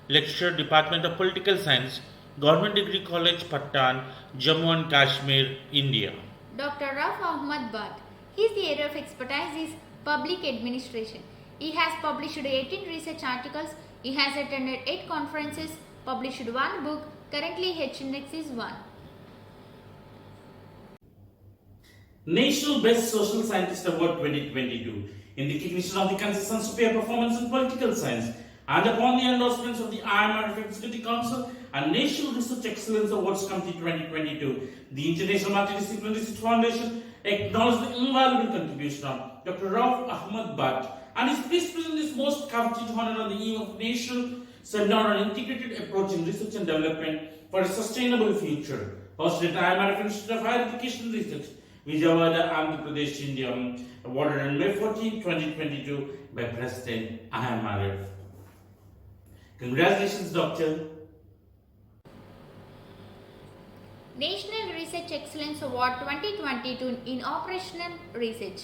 Lecturer, Department of Political Science, Government Degree College, Pattan, Jammu and Kashmir, India. Dr. Rauf Ahmad Bhatt. His area of expertise is public administration. He has published 18 research articles. He has attended 8 conferences, published 1 book. Currently, H index is 1. National Best Social Scientist Award 2022 in the recognition of the consistent superior performance in political science and upon the endorsements of the IMRF Executive Council and National Research Excellence Awards Committee 2022, the International Multidisciplinary Research Foundation acknowledged the invaluable contribution of Dr. Rauf Ahmad Bhatt and is pleased to present this most coveted honor on the eve of National Seminar on Integrated Approach in Research and Development for a Sustainable Future, hosted at IMRF Institute of Higher Education and Research, Vijayawada, Andhra Pradesh, India, awarded on May 14, 2022 by President IMRF. Congratulations, Doctor. National Research Excellence Award 2022 in Operational Research.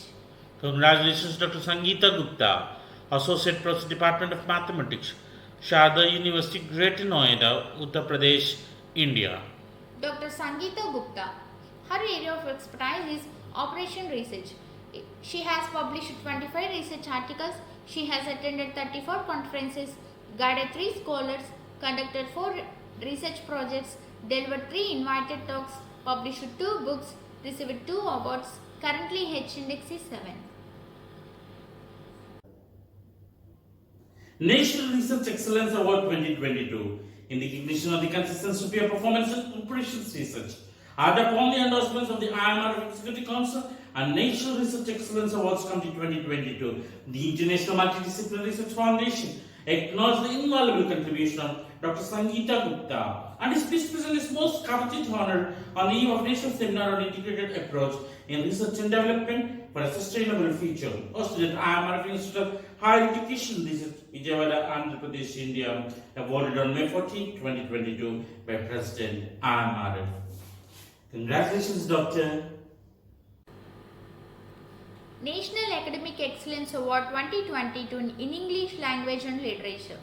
Congratulations, Dr. Sangeeta Gupta, Associate Professor, Department of Mathematics, Sharda University, Greater Noida, Uttar Pradesh, India. Dr. Sangeeta Gupta. Her area of expertise is Operation Research. She has published 25 research articles. She has attended 34 conferences, guided 3 scholars, conducted 4 research projects, delivered 3 invited talks, published 2 books, received 2 awards. Currently, H index is 7. National Research Excellence Award 2022 in the recognition of the consistent superior performance in operations research and upon the endorsements of the IMRF Executive Council and National Research Excellence Awards Committee 2022, the International Multidisciplinary Research Foundation acknowledged the invaluable contribution of Dr. Sangeeta Gupta and is pleased to present his most coveted honor on the eve of National Seminar on Integrated Approach in Research and Development for a Sustainable Future, hosted at IMRF Institute of Higher Education Research, Vijayawada, Andhra Pradesh, India, awarded on May 14, 2022 by President IMRF. Congratulations, Doctor. National Academic Excellence Award 2022 in English Language and Literature.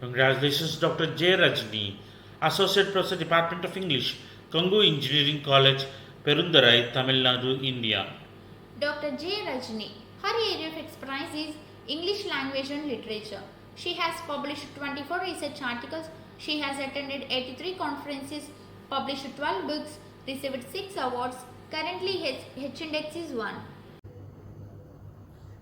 Congratulations, Dr. J. Rajni, Associate Professor, Department of English, Kongu Engineering College, Perundarai, Tamil Nadu, India. Dr. J. Rajni. Her area of expertise is English Language and Literature. She has published 24 research articles. She has attended 83 conferences, published 12 books, received 6 awards. Currently, H index is 1.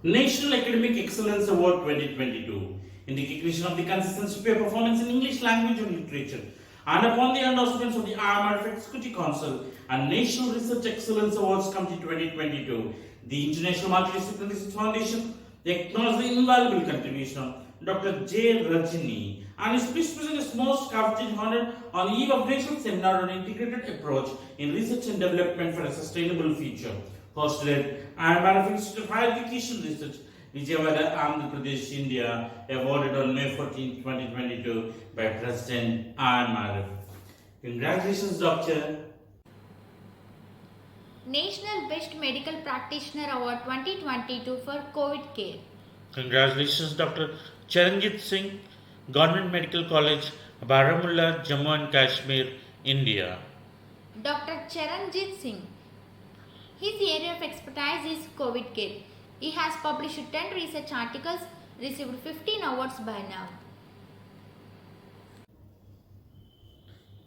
National Academic Excellence Award 2022 in the recognition of the consistent superior performance in English Language and Literature and upon the endorsements of the IMRF Executive Council and National Research Excellence Awards Committee 2022, the International Multidisciplinary Research Foundation acknowledged the invaluable contribution of Dr. J. Rajni and is pleased to present his most coveted honor on the eve of National Seminar on Integrated Approach in Research and Development for a Sustainable Future, hosted at IMRF Institute of Higher Education Research, Vijayawada, Andhra Pradesh, India, awarded on May 14, 2022 by President IMRF. Congratulations, Doctor. National Best Medical Practitioner Award 2022 for COVID care. Congratulations, Dr. Charanjit Singh, Government Medical College, Baramulla, Jammu and Kashmir, India. Dr. Charanjit Singh. His area of expertise is COVID care. He has published 10 research articles, received 15 awards by now.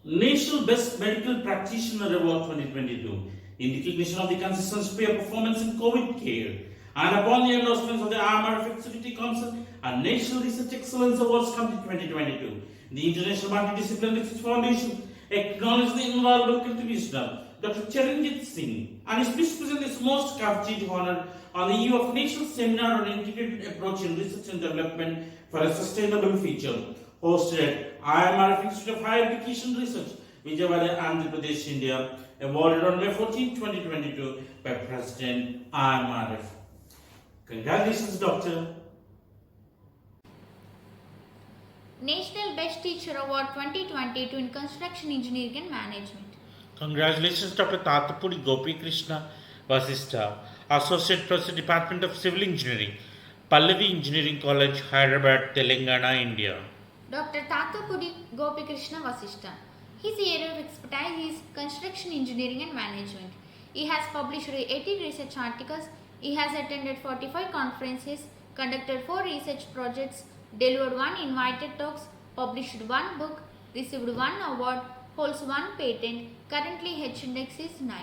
National Best Medical Practitioner Award 2022 in recognition of the consistency of performance in COVID care and upon the endorsements of the IMRF Executive Council and National Research Excellence Awards Committee 2022, the International Multidisciplinary Research Foundation acknowledged the invaluable contribution of Dr. Charanjit Singh and is pleased to present this most coveted honor on the eve of National Seminar on Integrated Approach in Research and Development for a Sustainable Future, hosted at IMRF Institute of Higher Education Research, Vijayawada, Andhra Pradesh, India, awarded on May 14, 2022 by President IMRF. Congratulations, Doctor. National Best Teacher Award 2022 in Construction Engineering and Management. Congratulations, Dr. Tatapudi Gopi Krishna Vasista, Associate Professor, Department of Civil Engineering, Pallavi Engineering College, Hyderabad, Telangana, India. Dr. Tatapudi Gopi Krishna Vasista. His area of expertise is Construction Engineering and Management. He has published 80 research articles. He has attended 45 conferences, conducted 4 research projects, delivered 1 invited talks, published 1 book, received 1 award, holds 1 patent. Currently H index is 9.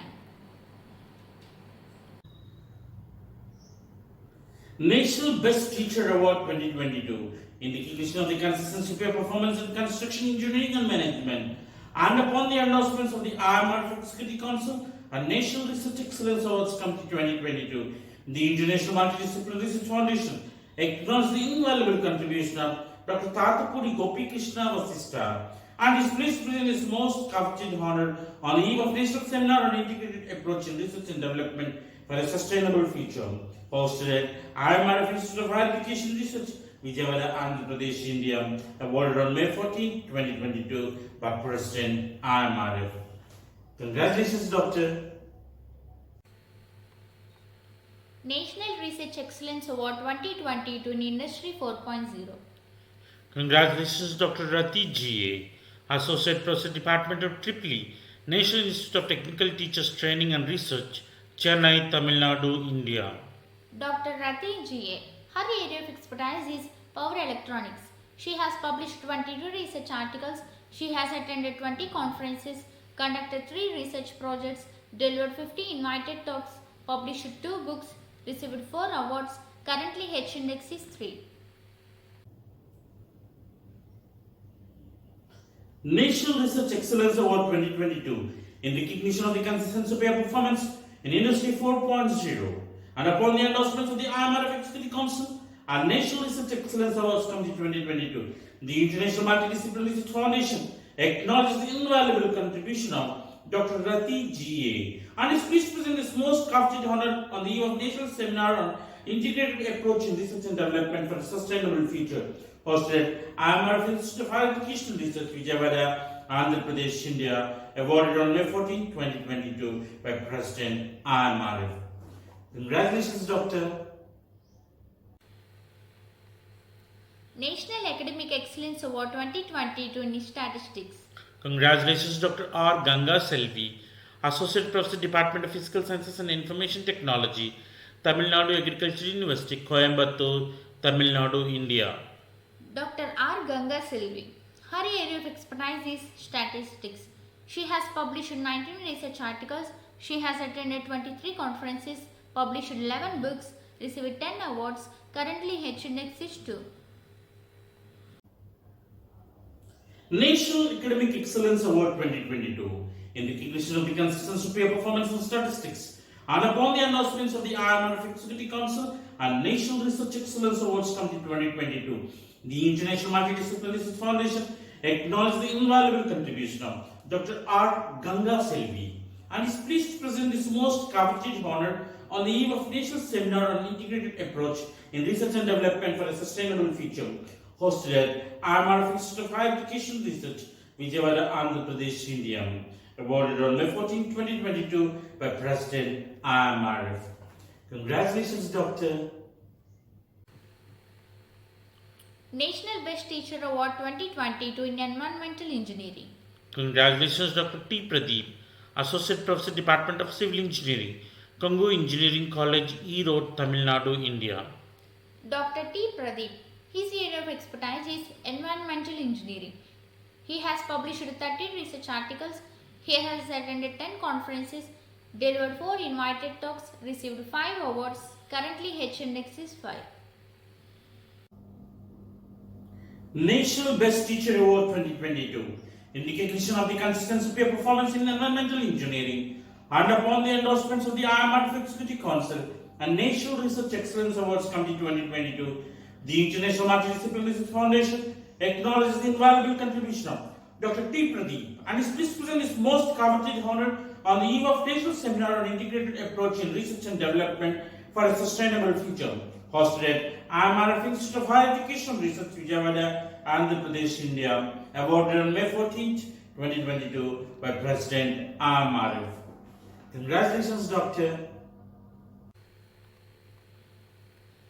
National Best Teacher Award 2022 in recognition of the consistency of performance in construction engineering and management and upon the endorsements of the IMRF Executive Council and National Research Excellence Awards Committee 2022, the International Multidisciplinary Research Foundation acknowledged the invaluable contribution of Dr. Tatapudi Gopi Krishna Vasista and is pleased to present his most coveted honor on the eve of National Seminar on Integrated Approach in Research and Development for a Sustainable Future, hosted at IMRF Institute of Higher Education Research, Vijayawada, Andhra Pradesh, India, awarded on May 14, 2022 by President IMRF. Congratulations, Doctor. National Research Excellence Award 2022 in Industry 4.0. Congratulations, Dr. Rati G.A., Associate Professor, Department of EEE, National Institute of Technical Teachers Training and Research, Chennai, Tamil Nadu, India. Dr. Rati G.A. Her area of expertise is power electronics. She has published 22 research articles. She has attended 20 conferences, conducted 3 research projects, delivered 50 invited talks, published 2 books, received 4 awards. Currently H index is 3. National Research Excellence Award 2022 in recognition of the consistency of performance in Industry 4.0 and upon the endorsements of the IMRF Executive Council and National Research Excellence Awards Committee 2022, the International Multidisciplinary Research Foundation acknowledges the invaluable contribution of Dr. Rati G.A. and is pleased to present his most coveted honor on the eve of National Seminar on Integrated Approach in Research and Development for a Sustainable Future, hosted at IMRF Institute of Higher Education Research, Vijayawada, Andhra Pradesh, India, awarded on May 14, 2022 by President IMRF. Congratulations, Doctor. National Academic Excellence Award 2022 in Statistics. Congratulations, Dr. R. Ganga Selvi, Associate Professor, Department of Physical Sciences and Information Technology, Tamil Nadu Agricultural University, Coimbatore, Tamil Nadu, India. Dr. R. Ganga Selvi. Her area of expertise is statistics. She has published 19 research articles. She has attended 23 conferences, published 11 books, received 10 awards. Currently H index is 2. National Academic Excellence Award 2022 in recognition of the consistency of performance in statistics and upon the announcements of the IMRF Executive Council and National Research Excellence Awards Committee 2022, the International Multidisciplinary Research Foundation acknowledged the invaluable contribution of Dr. R. Ganga Selvi and is pleased to present this most coveted honor on the eve of National Seminar on Integrated Approach in Research and Development for a Sustainable Future, hosted at IMRF Institute of Higher Education Research, Vijayawada, Andhra Pradesh, India, awarded on May 14, 2022 by President IMRF. Congratulations, Doctor. National Best Teacher Award 2022 in Environmental Engineering. Congratulations, Dr. T. Pradeep, Associate Professor, Department of Civil Engineering, Kongu Engineering College, E Road, Tamil Nadu, India. Dr. T. Pradeep. His area of expertise is environmental engineering. He has published 13 research articles. He has attended 10 conferences, delivered 4 invited talks, received 5 awards. Currently, H index is 5. National Best Teacher Award 2022 in recognition of the consistency of their performance in environmental engineering and upon the endorsements of the IMRF Executive Council and National Research Excellence Awards Committee 2022, the International Multidisciplinary Research Foundation acknowledges the invaluable contribution of Dr. T. Pradeep and is pleased to present his most coveted honor on the eve of National Seminar on Integrated Approach in Research and Development for a Sustainable Future, hosted at IMRF Institute of Higher Education Research, Vijayawada, Andhra Pradesh, India, awarded on May 14, 2022 by President IMRF. Congratulations, Doctor.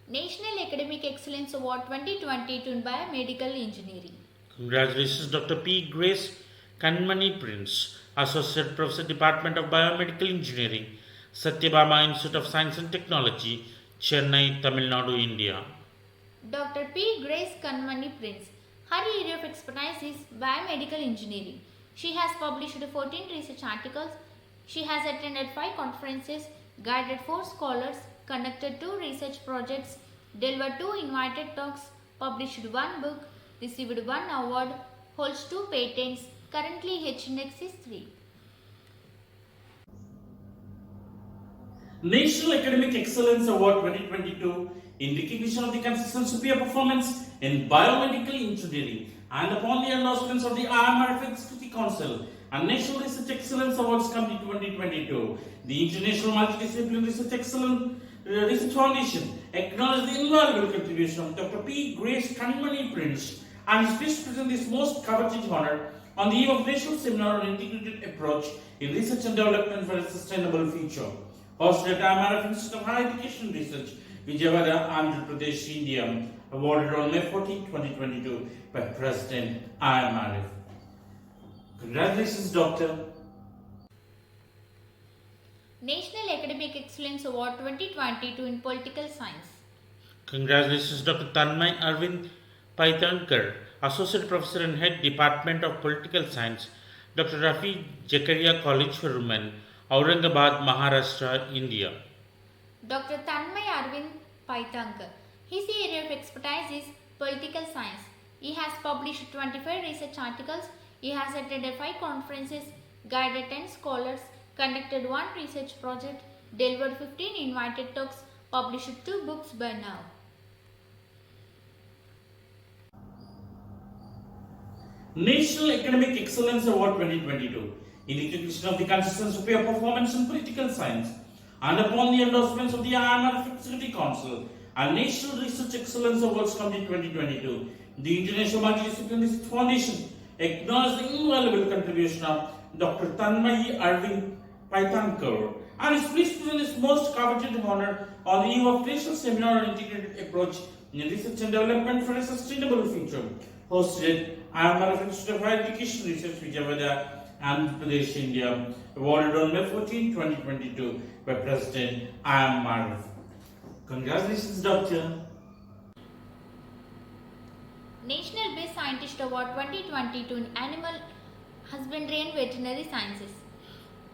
National Academic Excellence Award 2022 in Biomedical Engineering. Congratulations, Dr. P. Grace Kanmani Prince, Associate Professor, Department of Biomedical Engineering, Satyabama Institute of Science and Technology, Chennai, Tamil Nadu, India. Dr. P. Grace Kanmani Prince. Her area of expertise is biomedical engineering. She has published 14 research articles. She has attended 5 conferences, guided 4 scholars, conducted 2 research projects, delivered 2 invited talks, published 1 book, received 1 award, holds 2 patents. Currently, H index is 3. National Academic Excellence Award 2022 in recognition of the consistent superior performance in biomedical engineering and upon the endorsements of the IMRF Executive Council and National Research Excellence Awards Committee 2022, the International Multidisciplinary Research Excellence Research Foundation acknowledges the invaluable contribution of Dr. P. Grace Kanmani Prince and is pleased to present this most coveted honor on the eve of National Seminar on Integrated Approach in Research and Development for a Sustainable Future, hosted at IMRF Institute of Higher Education Research, Vijayawada, Andhra Pradesh, India, awarded on May 14, 2022 by President IMRF. Congratulations, Doctor. National Academic Excellence Award 2022 in Political Science. Congratulations, Dr. Tanmay Arvind Paitankar, Associate Professor and Head Department of Political Science, Dr. Rafi Jakaria College for Women, Aurangabad, Maharashtra, India. Dr. Tanmay Arvind Paitankar. His area of expertise is political science. He has published 25 research articles. He has attended 5 conferences, guided 10 scholars, conducted 1 research project, delivered 15 invited talks, published 2 books by now. National Academic Excellence Award 2022 in recognition of the consistent superior performance in political science and upon the endorsements of the IMRF Executive Council and National Research Excellence Awards Committee 2022, the International Multidisciplinary Research Foundation acknowledges the invaluable contribution of Dr. Tanmay Arvind Paitankar and is pleased to present this most coveted honor on the eve of National Seminar on Integrated Approach in Research and Development for a Sustainable Future, hosted at IMRF Institute of Higher Education Research, Vijayawada, Andhra Pradesh, India, awarded on May 14, 2022 by President IMRF. Congratulations, Doctor. National Best Scientist Award 2022 in Animal Husbandry and Veterinary Sciences.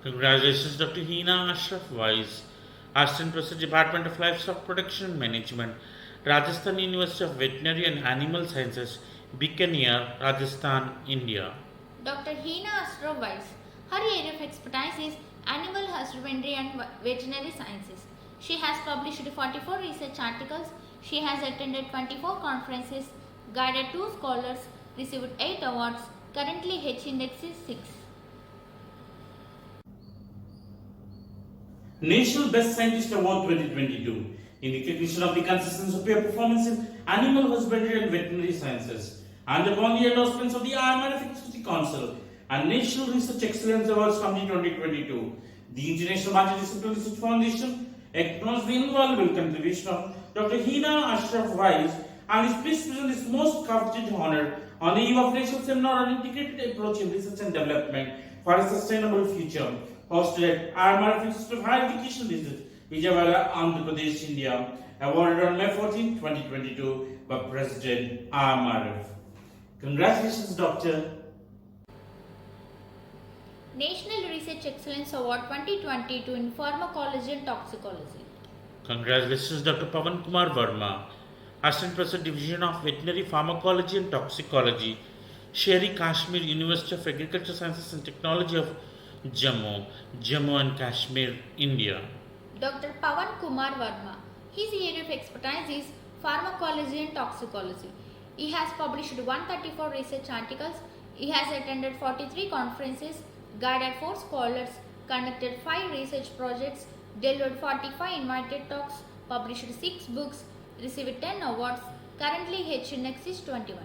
Congratulations, Dr. Hina Ashraf Wise, Assistant Professor, Department of Livestock Production Management, Rajasthan University of Veterinary and Animal Sciences, Bikaner, Rajasthan, India. Dr. Hina Ashraf Wise. Her area of expertise is Animal Husbandry and Veterinary Sciences. She has published 44 research articles. She has attended 24 conferences, guided 2 scholars, received 8 awards. Currently, H index is 6. National Best Scientist Award 2022 in recognition of the consistent superior performance in animal husbandry and veterinary sciences, and upon the endorsements of the IMRF Executive Council and National Research Excellence Awards Committee 2022, the International Multidisciplinary Research Foundation acknowledges the invaluable contribution of Dr. Hina Ashraf Wise and is pleased to present this most coveted honor on the eve of National Seminar on Integrated Approach in Research and Development for a Sustainable Future, hosted at IMRF Institute of Higher Education Research, Vijayawada, Andhra Pradesh, India, awarded on May 14, 2022 by President IMRF. Congratulations, Doctor. National Research Excellence Award 2022 in Pharmacology and Toxicology. Congratulations, Dr. Pavan Kumar Verma, Assistant Professor Division of Veterinary Pharmacology and Toxicology, Sherry Kashmir University of Agricultural Sciences and Technology of Jammu and Kashmir, India. Dr. Pavan Kumar Verma. His area of expertise is pharmacology and toxicology. He has published 134 research articles. He has attended 43 conferences, guided 4 scholars, conducted 5 research projects, delivered 45 invited talks, published 6 books, received 10 awards. Currently, H index is 21.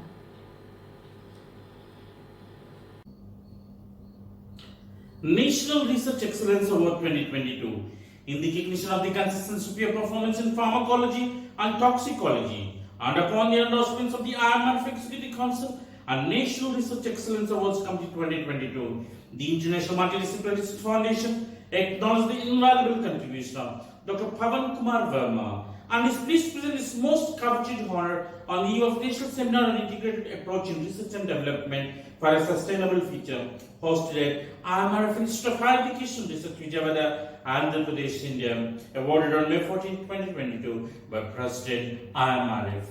National Research Excellence Award 2022 in the recognition of the consistent superior performance in pharmacology and toxicology, and upon the endorsements of the IMRF Executive Council and National Research Excellence Awards Committee 2022, the International Multidisciplinary Research Foundation acknowledges the invaluable contribution of Dr. Pavan Kumar Verma and is pleased to present this most coveted honor on the eve of National Seminar on Integrated Approach in Research and Development for a Sustainable Future, hosted at IMRF Institute of Higher Education Research, Vijayawada, Andhra Pradesh, India, awarded on May 14, 2022 by President IMRF.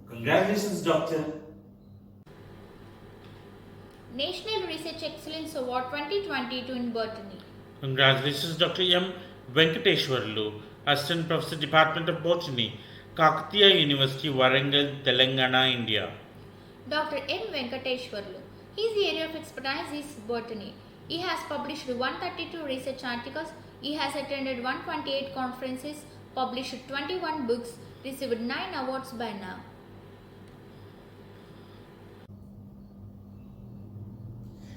Congratulations, Doctor. National Research Excellence Award 2022 in Botany. Congratulations, Dr. M. Venkateshwarlu, Assistant Professor, Department of Botany, Kakatiya University, Warangal, Telangana, India. Dr. M. Venkateshwarlu. His area of expertise is botany. He has published 132 research articles. He has attended 128 conferences, published 21 books, received 9 awards by now.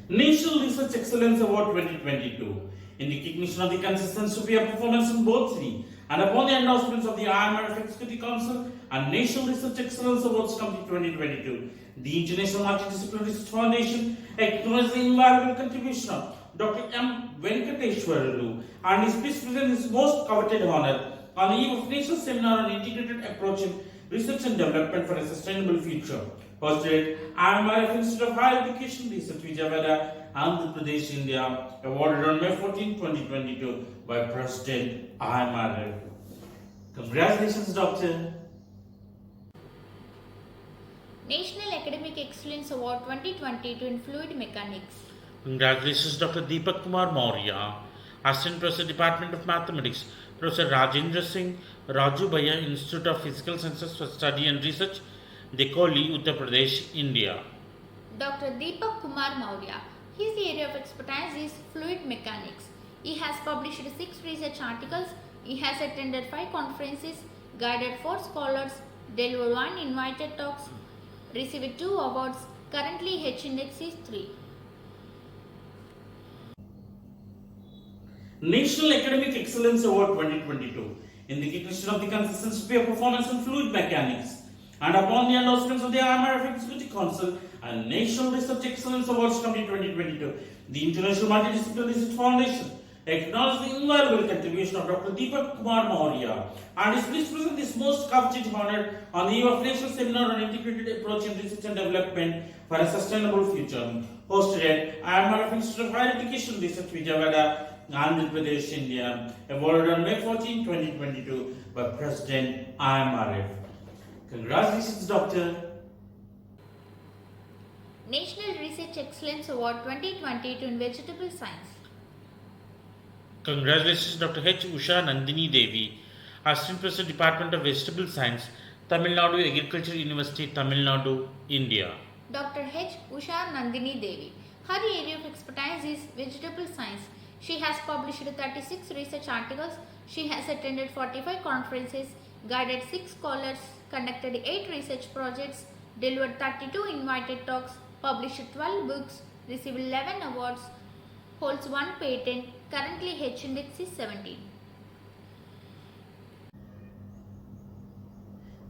National Research Excellence Award 2022 in recognition of the consistent superior performance in botany, and upon the endorsements of the IMRF Executive Council and National Research Excellence Awards Committee 2022, the International Multidisciplinary Research Foundation acknowledges the invaluable contribution of Dr. M. Venkateshwarlu and is pleased to present his most coveted honor on the eve of National Seminar on Integrated Approach in Research and Development for a Sustainable Future, hosted at IMRF Institute of Higher Education Research, Vijayawada, Andhra Pradesh, India, awarded on May 14, 2022 by President IMRF. Congratulations, Doctor. National Academic Excellence Award 2022 in Fluid Mechanics. Congratulations, Dr. Deepak Kumar Maurya, Assistant Professor, Department of Mathematics, Professor Rajendra Singh, Raju Bhaiya, Institute of Physical Sciences for Study and Research, Dekoli, Uttar Pradesh, India. Dr. Deepak Kumar Maurya. His area of expertise is fluid mechanics. He has published 6 research articles. He has attended 5 conferences, guided 4 scholars, delivered 1 invited talks, received 2 awards. Currently, H index is 3. National Academic Excellence Award 2022 in the recognition of the consistent superior performance in fluid mechanics, and upon the endorsements of the IMRF Executive Council and National Research Excellence Awards Committee 2022, the International Multidisciplinary Research Foundation acknowledges the invaluable contribution of Dr. Deepak Kumar Maurya and is pleased to present this most coveted honor on the eve of National Seminar on Integrated Approach in Research and Development for a Sustainable Future, hosted at IMRF Institute of Higher Education Research, Vijayawada, Andhra Pradesh, India, awarded on May 14, 2022 by President IMRF. Congratulations, Doctor. National Research Excellence Award 2022 in Vegetable Science. Congratulations, Dr. H. Usha Nandini Devi, Assistant Professor, Department of Vegetable Science, Tamil Nadu Agricultural University, Tamil Nadu, India. Dr. H. Usha Nandini Devi. Her area of expertise is vegetable science. She has published 36 research articles. She has attended 45 conferences, guided 6 scholars, conducted 8 research projects, delivered 32 invited talks, published 12 books, received 11 awards, holds 1 patent, currently H index is 17.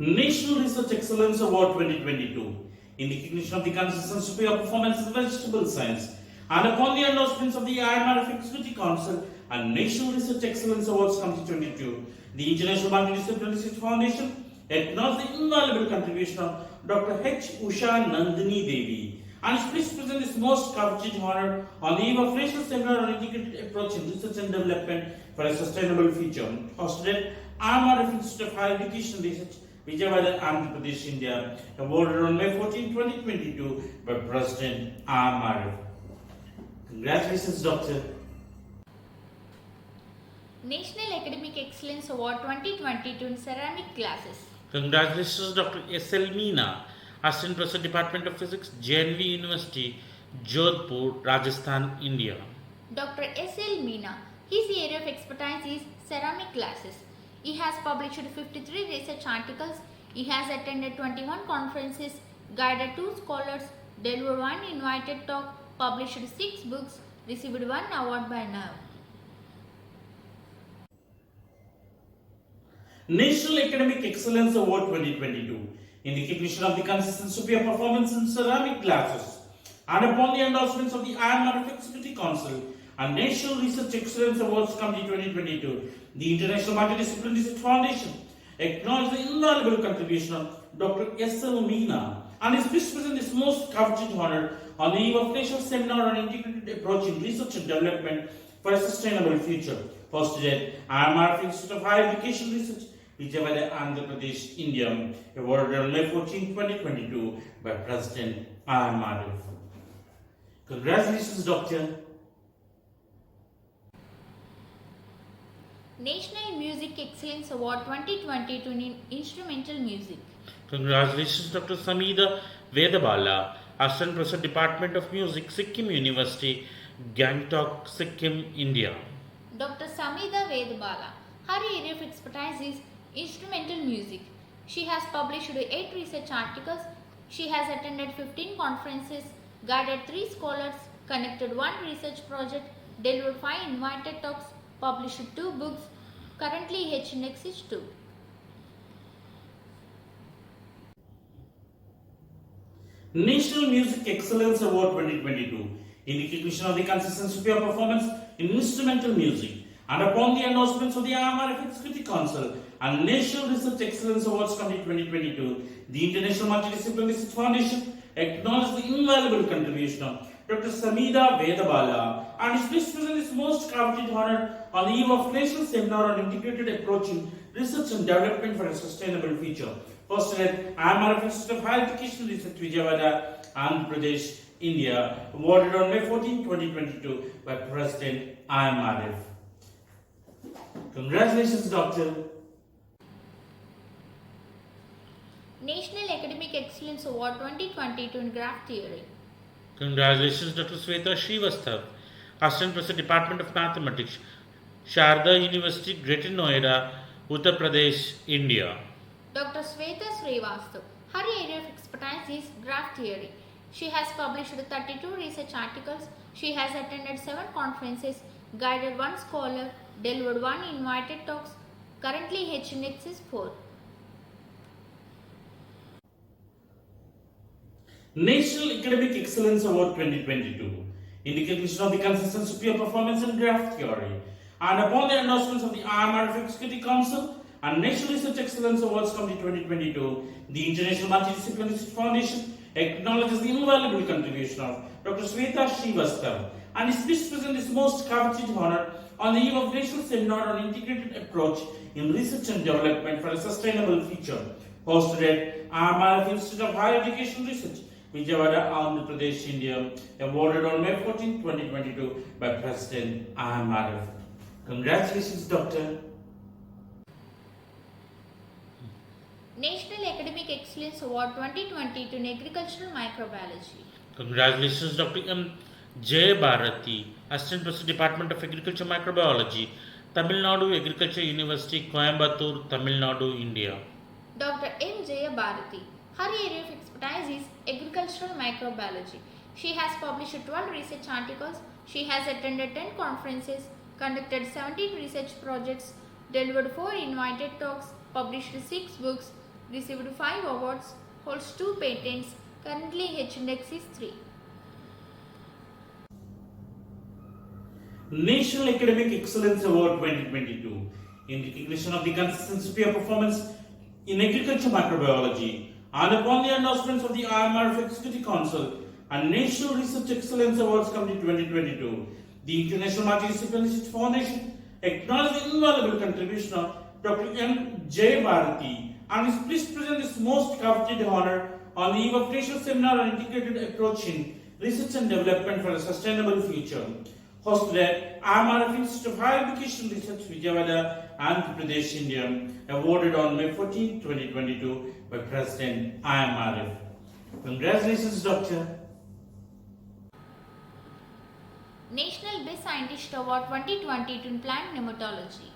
National Research Excellence Award 2022 in recognition of the consistent superior performance in vegetable science and upon the endorsements of the IMRF Executive Council and National Research Excellence Awards 2022, the International Multidisciplinary Research Foundation acknowledges the invaluable contribution of Dr. H. Usha Nandini Devi and is pleased to present this most coveted honor on the eve of National Seminar on Integrated Approach in Research and Development for a Sustainable Future, hosted at IMRF Institute of Higher Education Research, Vijayawada, Andhra Pradesh, India, awarded on May 14, 2022 by President IMRF. Congratulations, Doctor. National Academic Excellence Award 2022 in Ceramic Classes. Congratulations, Dr. S.L. Meena, Assistant Professor, Department of Physics, JNV University, Jodhpur, Rajasthan, India. Dr. S.L. Meena, his area of expertise is ceramic glasses. He has published 53 research articles. He has attended 21 conferences, guided 2 scholars, delivered 1 invited talk, published 6 books, received 1 award by now. National Academic Excellence Award 2022 in recognition of the consistent superior performance in ceramic glasses and upon the endorsements of the IMRF Executive Council and National Research Excellence Awards Committee 2022, the International Multidisciplinary Research Foundation acknowledges the invaluable contribution of Dr. S.L. Meena and is pleased to present this most coveted honor on the eve of National Seminar on Integrated Approach in Research and Development for a Sustainable Future, hosted at IMRF Institute of Higher Education Research, Vijayawada, Andhra Pradesh, India, awarded on May 14, 2022 by President IMRF. Congratulations, Doctor. National Music Excellence Award 2022 in Instrumental Music. Congratulations, Dr. Samida Vedabala, Assistant Professor, Department of Music, Sikkim University, Gangtok, Sikkim, India. Dr. Samida Vedabala, her area of expertise is instrumental music. She has published 8 research articles. She has attended 15 conferences, guided 3 scholars, conducted 1 research project, delivered 5 invited talks, published 2 books. Currently H index is 2. National Music Excellence Award 2022 in recognition of the consistent superior performance in instrumental music and upon the endorsements of the IMRF Executive Council and National Research Excellence Awards Committee 2022, the International Multidisciplinary Research Foundation acknowledges the invaluable contribution of Dr. Samida Vedabala and is pleased to present this most coveted honor on the eve of National Seminar on Integrated Approach in Research and Development for a Sustainable Future, hosted at IMRF Institute of Higher Education Research, Vijayawada, Andhra Pradesh, India, awarded on May 14, 2022 by President IMRF. Congratulations, Doctor. National Academic Excellence Award 2022 in Graph Theory. Congratulations, Dr. Sweta Srivastav, Assistant Professor, Department of Mathematics, Sharda University, Greater Noida, Uttar Pradesh, India. Dr. Sweta Srivastav, her area of expertise is graph theory. She has published 32 research articles. She has attended 7 conferences, guided 1 scholar, delivered 1 invited talks. Currently H index is 4. National Academic Excellence Award 2022 in recognition of the consistent superior performance in graph theory and upon the endorsements of the IMRF Executive Council and National Research Excellence Awards Committee 2022, the International Multidisciplinary Research Foundation acknowledges the invaluable contribution of Dr. Sweta Srivastav and is pleased to present this most coveted honor on the eve of National Seminar on Integrated Approach in Research and Development for a Sustainable Future, hosted at IMRF Institute of Higher Education Research, Vijayawada, Andhra Pradesh, India, awarded on May 14, 2022 by President IMRF. Congratulations, Doctor. National Academic Excellence Award 2022 in Agricultural Microbiology. Congratulations, Dr. M. Jay Bharati, Assistant Professor, Department of Agriculture Microbiology, Tamil Nadu Agriculture University, Coimbatore, Tamil Nadu, India. Dr. M. Jaya Bharati. Her area of expertise is agricultural microbiology. She has published 12 research articles. She has attended 10 conferences, conducted 17 research projects, delivered 4 invited talks, published 6 books, received 5 awards, holds 2 patents, currently H-index is 3. National Academic Excellence Award 2022 in recognition of the consistent superior performance in agriculture microbiology and upon the endorsements of the IMRF Executive Council and National Research Excellence Awards Committee 2022, the International Multidisciplinary Research Foundation acknowledges the invaluable contribution of Dr. M. Jay Bharati and is pleased to present this most coveted honor on the eve of National Seminar on Integrated Approach in Research and Development for a Sustainable Future, hosted at IMRF Institute of Higher Education Research, Vijayawada, Andhra Pradesh, India, awarded on May 14, 2022 by President IMRF. Congratulations, Doctor. National Best Scientist Award 2022 in Plant Nematology.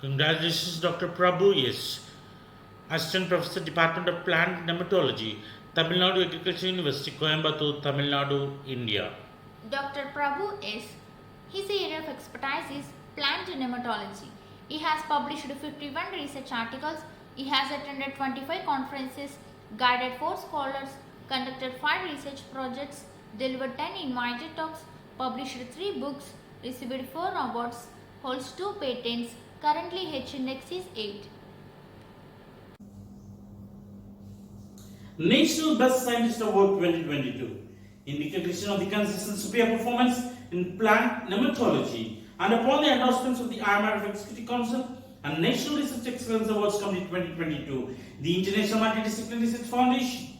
Congratulations, Dr. Prabhu S., Assistant Professor, Department of Plant Nematology, Tamil Nadu Agriculture University, Coimbatore, Tamil Nadu, India. Dr. Prabhu S. His area of expertise is plant nematology. He has published 51 research articles. He has attended 25 conferences, guided 4 scholars, conducted 5 research projects, delivered 10 invited talks, published 3 books, received 4 awards, holds 2 patents, currently H-index is 8. National Best Scientist Award 2022 in recognition of the consistent superior performance in plant nematology and upon the endorsements of the IMRF Executive Council and National Research Excellence Awards Committee 2022, the International Multidisciplinary Research Foundation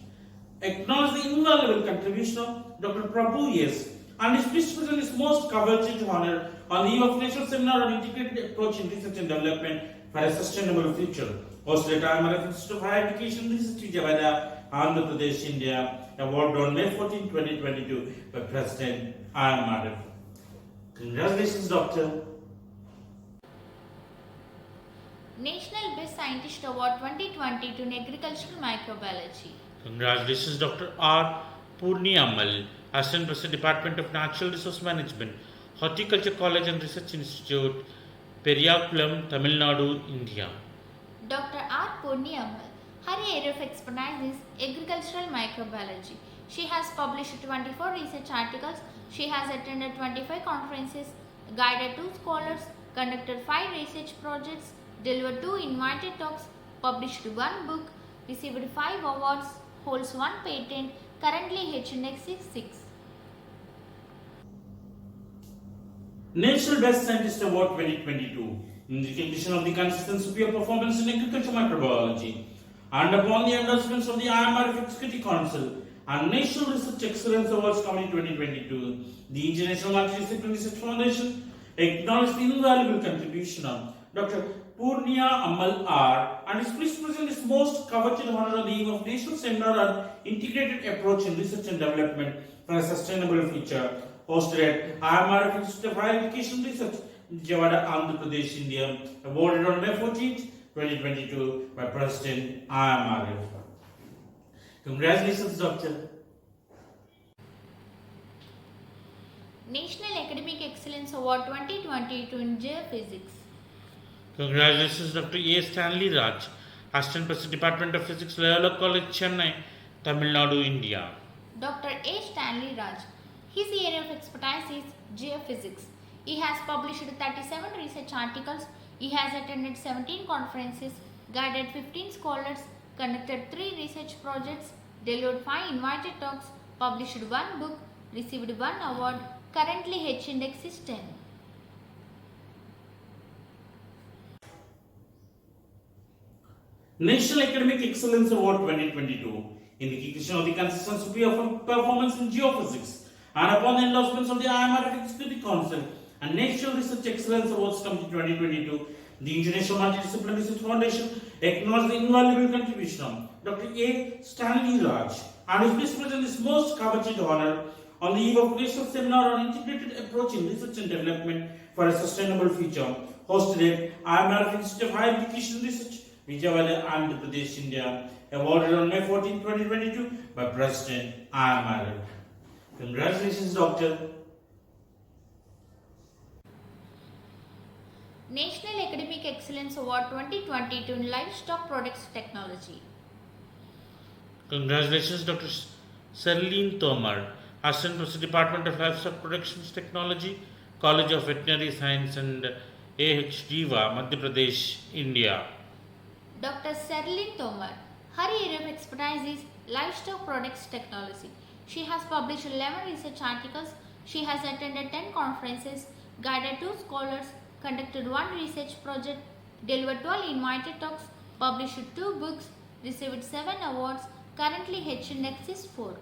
acknowledges the invaluable contribution of Dr. Prabhu S. and is pleased to present his most coveted honor on the eve of National Seminar on Integrated Approach in Research and Development for a Sustainable Future, hosted at IMRF Institute of Higher Education Research, Vijayawada, Andhra Pradesh, India, awarded on May 14, 2022 by President IMRF. Congratulations, Doctor. National Best Scientist Award 2022 in Agricultural Microbiology. Congratulations, Dr. R. Purniamal, Assistant Professor, Department of Natural Resource Management, Horticulture College and Research Institute, Periyakulam, Tamil Nadu, India. Dr. R. Purniamal. Her area of expertise is agricultural microbiology. She has published 24 research articles. She has attended 25 conferences, guided 2 scholars, conducted 5 research projects, delivered 2 invited talks, published 1 book, received 5 awards, holds 1 patent, currently H-index is 6. National Best Scientist Award 2022 in recognition of the consistent superior performance in agriculture microbiology and upon the endorsements of the IMRF Executive Council and National Research Excellence Awards Committee 2022, the International Multidisciplinary Research Foundation acknowledges the invaluable contribution of Dr. Purnia Amal R. and is pleased to present his most coveted honor on the eve of National Seminar on Integrated Approach in Research and Development for a Sustainable Future, hosted at IMRF Institute of Higher Education Research, Vijayawada, Andhra Pradesh, India, awarded on May 14, 2022 by President IMRF. Congratulations, Doctor. National Academic Excellence Award 2022 in Geophysics. Congratulations, Dr. A. Stanley Raj, Assistant Professor, Department of Physics, Loyola College, Chennai, Tamil Nadu, India. Dr. A. Stanley Raj. His area of expertise is geophysics. He has published 37 research articles. He has attended 17 conferences, guided 15 scholars, conducted 3 research projects, delivered 5 invited talks, published 1 book, received 1 award, currently H-index is 10. National Academic Excellence Award 2022 in recognition of the consistent superior performance in geophysics and upon the endorsements of the IMRF Executive Council and National Research Excellence Awards Committee 2022, the International Multidisciplinary Research Foundation acknowledges the invaluable contribution of Dr. A. Stanley Raj and is pleased to present this most coveted honor on the eve of National Seminar on Integrated Approach in Research and Development for a Sustainable Future, hosted at IMRF Institute of Higher Education Research, Vijayawada, Andhra Pradesh, India, awarded on May 14, 2022 by President IMRF. Congratulations, Doctor. National Academic Excellence Award 2022 in Livestock Products Technology. Congratulations, Dr. Serline Tomar, Assistant Professor, Department of Livestock Productions Technology, College of Veterinary Science and AH Jiva, Madhya Pradesh, India. Dr. Serline Tomar. Her area of expertise is livestock products technology. She has published 11 research articles. She has attended 10 conferences, guided 2 scholars, conducted 1 research project, delivered 12 invited talks, published 2 books, received 7 awards. Currently, H index is 4.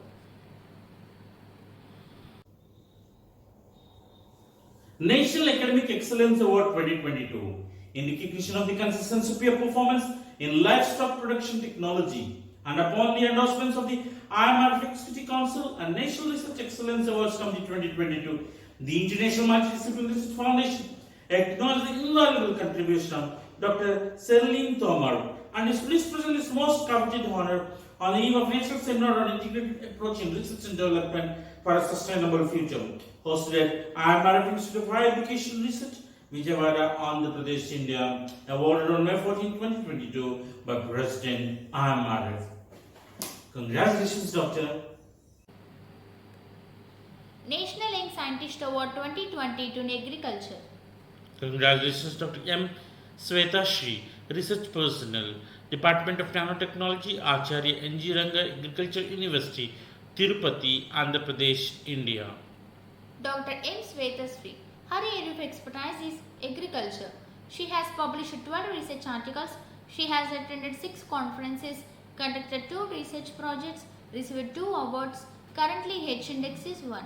National Academic Excellence Award 2022 in recognition of the consistent superior performance in livestock production technology and upon the endorsements of the IMRF Executive Council and National Research Excellence Awards Committee 2022, the International Multidisciplinary Research Foundation acknowledges the invaluable contribution of Dr. Serline Tomar and is pleased to present this most coveted honor on the eve of National Seminar on Integrated Approach in Research and Development for a Sustainable Future, hosted at IMRF Institute of Higher Education Research, Vijayawada, Andhra Pradesh, India, awarded on May 14, 2022 by President IMRF. Congratulations, Doctor. National Young Scientist Award 2022 in Agriculture. Congratulations, Dr. M. Sweta Shri, Research Personnel, Department of Nanotechnology, Acharya N.G. Ranga Agriculture University, Tirupati, Andhra Pradesh, India. Dr. M. Swetasri. Her area of expertise is agriculture. She has published 12 research articles. She has attended 6 conferences, conducted 2 research projects, received 2 awards. Currently, H index is 1.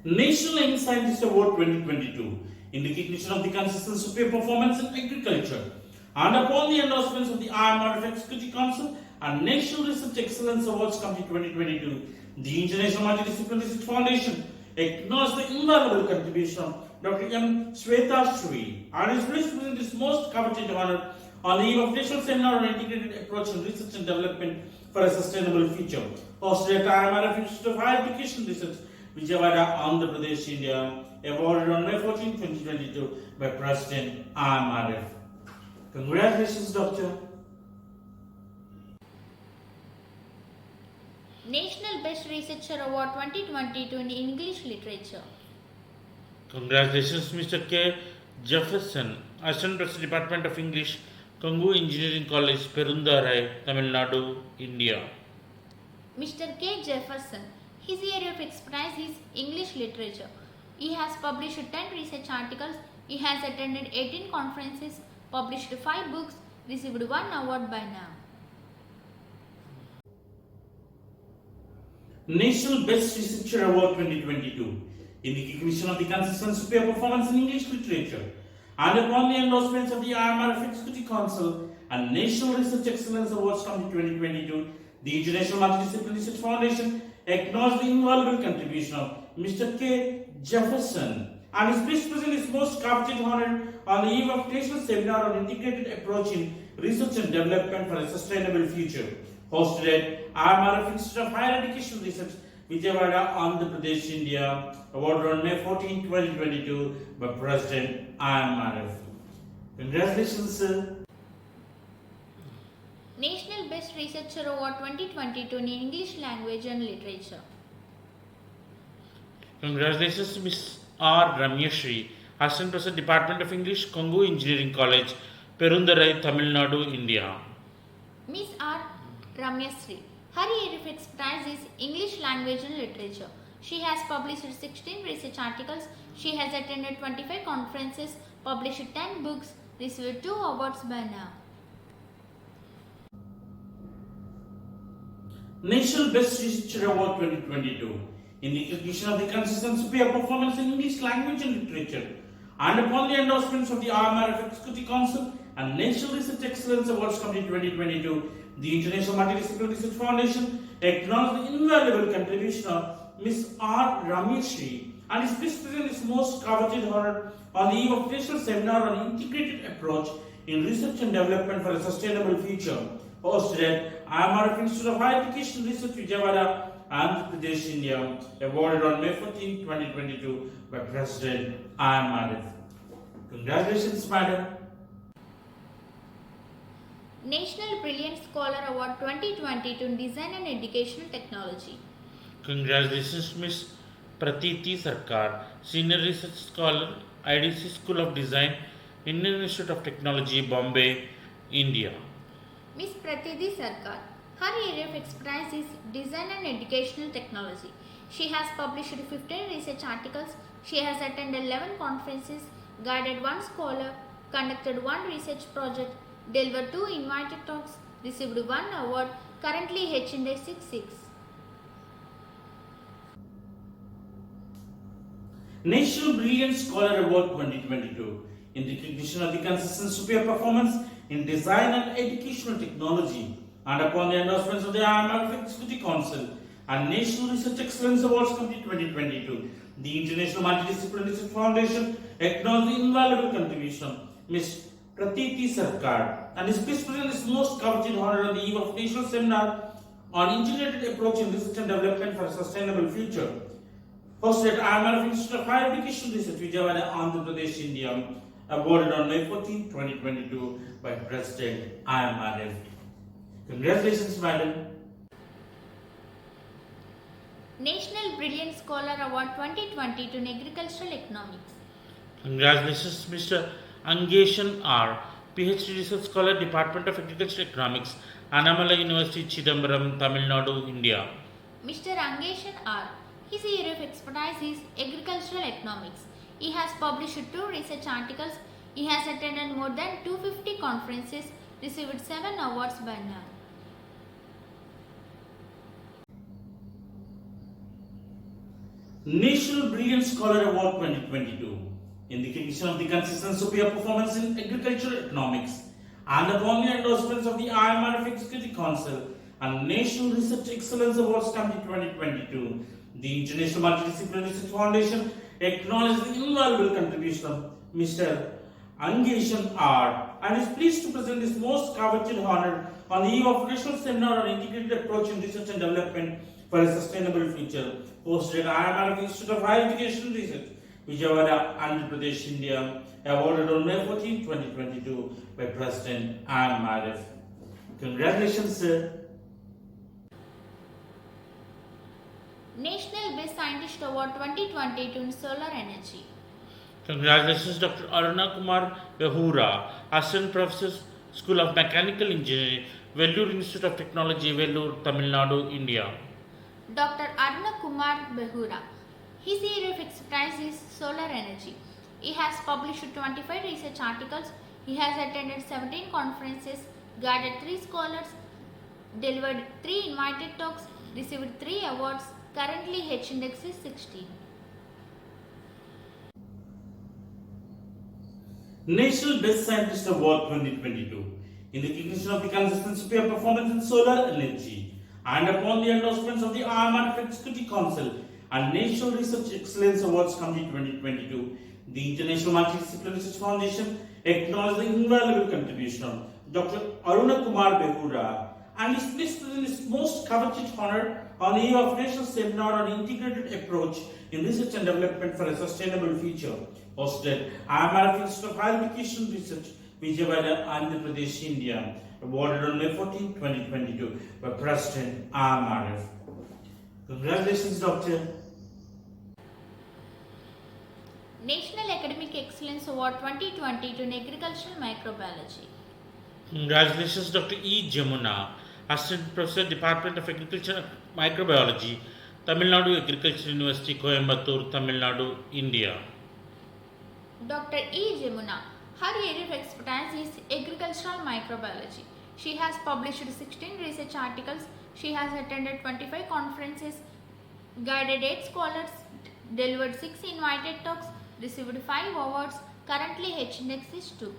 National Young Scientist Award 2022 in recognition of the consistent superior performance in agriculture and upon the endorsements of the IMRF Executive Council and National Research Excellence Awards Committee 2022, the International Multidisciplinary Research Foundation acknowledges the invaluable contribution of Dr. M. Sweta Shri and is pleased to present this most coveted honor on the eve of National Seminar on Integrated Approach in Research and Development for a Sustainable Future, hosted at IMRF Institute of Higher Education Research, Vijayawada, Andhra Pradesh, India, awarded on May 14, 2022 by President IMRF. Congratulations, Doctor. National Best Researcher Award 2022 in English Literature. Congratulations, Mr. K. Jefferson, Assistant Professor, Department of English, Kongu Engineering College, Perundarai, Tamil Nadu, India. Mr. K. Jefferson. His area of expertise is English Literature. He has published 10 research articles. He has attended 18 conferences, published 5 books, received 1 award by now. National Best Researcher Award 2022 in recognition of the consistent superior performance in English literature and upon the endorsements of the IMRF Executive Council and National Research Excellence Awards Committee 2022, the International Multidisciplinary Research Foundation acknowledges the invaluable contribution of Mr. K. Jefferson and is pleased to present his most coveted honor on the eve of National Seminar on Integrated Approach in Research and Development for a Sustainable Future, hosted at IMRF Institute of Higher Education Research, Vijayawada, Andhra Pradesh, India, awarded on May 14, 2022 by President IMRF. Congratulations, sir. National Best Researcher Award 2022 in English Language and Literature. Congratulations to Ms. R. Ramyashri, Assistant Professor, Department of English, Kongu Engineering College, Perundarai, Tamil Nadu, India. Ms. R. Ramyasri. Her area of expertise is English Language and Literature. She has published 16 research articles. She has attended 25 conferences, published 10 books, received 2 awards by now. National Best Researcher Award 2022 in recognition of the consistent superior performance in English language and literature and upon the endorsements of the IMRF Executive Council and National Research Excellence Awards Committee 2022, the International Multidisciplinary Research Foundation acknowledged the invaluable contribution of Ms. R. Rameshri and is pleased to present its most coveted honor on the eve of National Seminar on Integrated Approach in Research and Development for a Sustainable Future, hosted at IMRF Institute of Higher Education Research, Vijayawada, Andhra Pradesh, India, awarded on May 14, 2022 by President IMRF. Congratulations, Madam. National Brilliant Scholar Award 2022 in Design and Educational Technology. Congratulations, Ms. Pratiti Sarkar, Senior Research Scholar, IDC School of Design, Indian Institute of Technology, Bombay, India. Ms. Pratiti Sarkar. Her area of expertise is Design and Educational Technology. She has published 15 research articles. She has attended 11 conferences, guided 1 scholar, conducted 1 research project, delivered 2 invited talks, received 1 award, currently H-Index 66. National Brilliant Scholar Award 2022 in recognition of the consistent superior performance in design and educational technology, and upon the endorsements of the IMRF Executive Council and National Research Excellence Awards Committee 2022, the International Multidisciplinary Research Foundation acknowledged the invaluable contribution of Ms. Pratiti Sarkar and is pleased to present its most coveted honor on the eve of National Seminar on Integrated Approach in Research and Development for a Sustainable Future, hosted at IMRF Institute of Higher Education Research, Vijayawada, Andhra Pradesh, India, awarded on May 14, 2022 by President IMRF. Congratulations, Madam. National Brilliant Scholar Award 2022 in Agricultural Economics. Congratulations, Mr. Angeshan R., PhD Research Scholar, Department of Agricultural Economics, Annamala University, Chidambaram, Tamil Nadu, India. Mr. Angeshan R. His area of expertise is Agricultural Economics. He has published 2 research articles. He has attended more than 250 conferences, received 7 awards by now. National Brilliant Scholar Award 2022 in the recognition of the consistent superior performance in agricultural economics and upon the endorsements of the IMRF Executive Council and National Research Excellence Awards Committee 2022, the International Multidisciplinary Research Foundation acknowledged the invaluable contribution of Mr. Angeshan R. and is pleased to present his most coveted honor on the eve of National Seminar on Integrated Approach in Research and Development for a Sustainable Future, hosted at IMRF Institute of Higher Education Research, Vijayawada, Andhra Pradesh, India, awarded on May 14, 2022 by President IMRF. Congratulations, sir. National Best Scientist Award 2022 in Solar Energy. Congratulations, Dr. Ratnakar Behura, Assistant Professor, School of Mechanical Engineering, Vellore Institute of Technology, Vellore, Tamil Nadu, India. Dr. Ratnakar Behura. His area of expertise is solar energy. He has published 25 research articles. He has attended 17 conferences, guided 3 scholars, delivered 3 invited talks, received 3 awards. Currently, H-Index is 16. National Best Scientist Award 2022 in the recognition of the consistent superior performance in solar energy and upon the endorsements of the IMRF Executive Council and National Research Excellence Awards Committee 2022, the International Multidisciplinary Research Foundation acknowledged the invaluable contribution of Dr. Ratnakar Behura and is pleased to present its most coveted honor on the eve of National Seminar on Integrated Approach in Research and Development for a Sustainable Future, hosted IMRF Institute of Higher Education Research, Vijayawada, Andhra Pradesh, India, awarded on May 14, 2022 by President IMRF. Congratulations, Doctor. National Academic Excellence Award 2022 in Agricultural Microbiology. Congratulations, Dr. E. Jamuna, Assistant Professor, Department of Agriculture and Microbiology, Tamil Nadu Agriculture University, Coimbatore, Tamil Nadu, India. Dr. E. Jamuna. Her area of expertise is agricultural microbiology. She has published 16 research articles. She has attended 25 conferences, guided 8 scholars, delivered 6 invited talks, received 5 awards. Currently, H-Index is 2.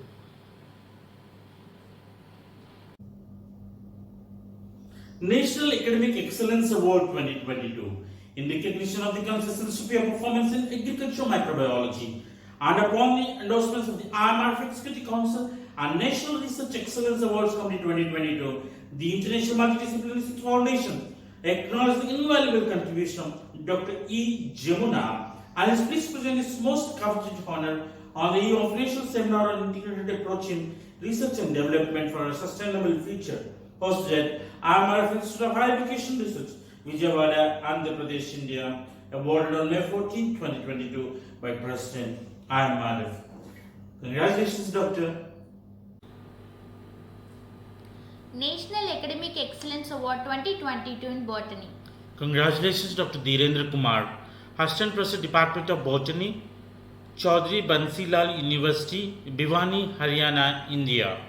National Academic Excellence Award 2022 in recognition of the consistent superior performance in agricultural microbiology and upon the endorsements of the IMRF Executive Council and National Research Excellence Awards Committee 2022, the International Multidisciplinary Research Foundation acknowledges the invaluable contribution of Dr. E. Jamuna and is pleased to present its most coveted honor on the eve of National Seminar on Integrated Approach in Research and Development for a Sustainable Future, hosted at IMRF Institute of Higher Education Research, Vijayawada, Andhra Pradesh, India, awarded on May 14, 2022 by President IMRF. Congratulations, Doctor. National Academic Excellence Award 2022 in Botany. Congratulations, Dr. Dhirendra Kumar, Assistant Professor, Department of Botany, Chaudhry Bansilal University, Bhiwani, Haryana, India.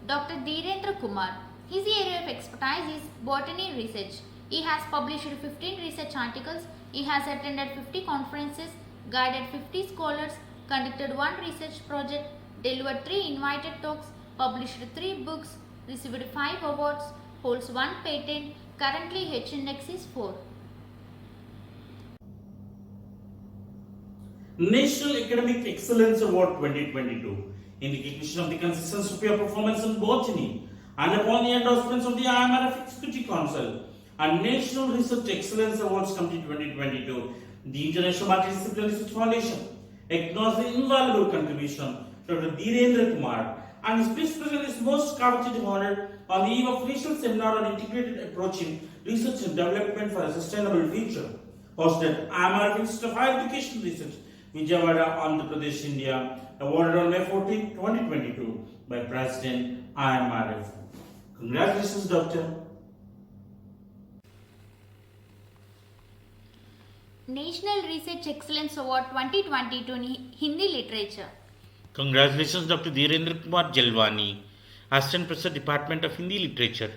Dr. Dhirendra Kumar. His area of expertise is botany research. He has published 15 research articles. He has attended 50 conferences, guided 50 scholars, conducted 1 research project, delivered 3 invited talks, published 3 books, received 5 awards, holds 1 patent. Currently H index is 4. National Academic Excellence Award 2022 in recognition of the consistent superior performance in botany and upon the endorsements of the IMRF Executive Council and National Research Excellence Awards Committee 2022, the International Multidisciplinary Research Foundation acknowledges the invaluable contribution of Dr. Dhirendra Kumar and is pleased to present his most coveted honor on the eve of National Seminar on Integrated Approach in Research and Development for a Sustainable Future, hosted at IMRF Institute of Higher Education Research, Vijayawada, Andhra Pradesh, India, awarded on May 14, 2022 by President IMRF. Congratulations, Doctor. National Research Excellence Award 2022 in Hindi Literature. Congratulations, Dr. Dhirendra Kumar Jalwani, Assistant Professor, Department of Hindi Literature,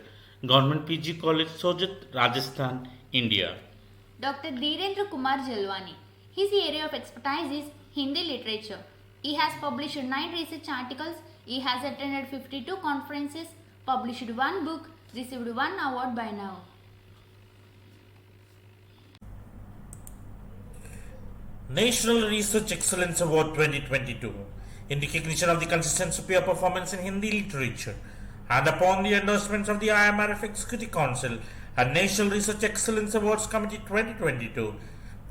Government PG College, Sojat, Rajasthan, India. Dr. Dhirendra Kumar Jalwani. His area of expertise is Hindi literature. He has published 9 research articles. He has attended 52 conferences, published 1 book, received 1 award by now. National Research Excellence Award 2022 in recognition of the consistent superior performance in Hindi literature and upon the endorsements of the IMRF Executive Council and National Research Excellence Awards Committee 2022,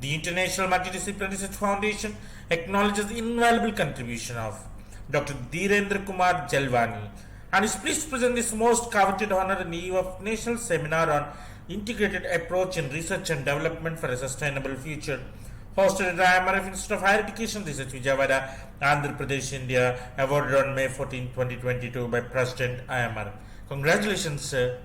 the International Multidisciplinary Research Foundation acknowledges the invaluable contribution of Dr. Dhirendra Kumar Jalwani and is pleased to present this most coveted honor in the eve of National Seminar on Integrated Approach in Research and Development for a Sustainable Future, hosted at IMRF Institute of Higher Education Research, Vijayawada, Andhra Pradesh, India, awarded on May 14, 2022 by President IMRF. Congratulations, sir.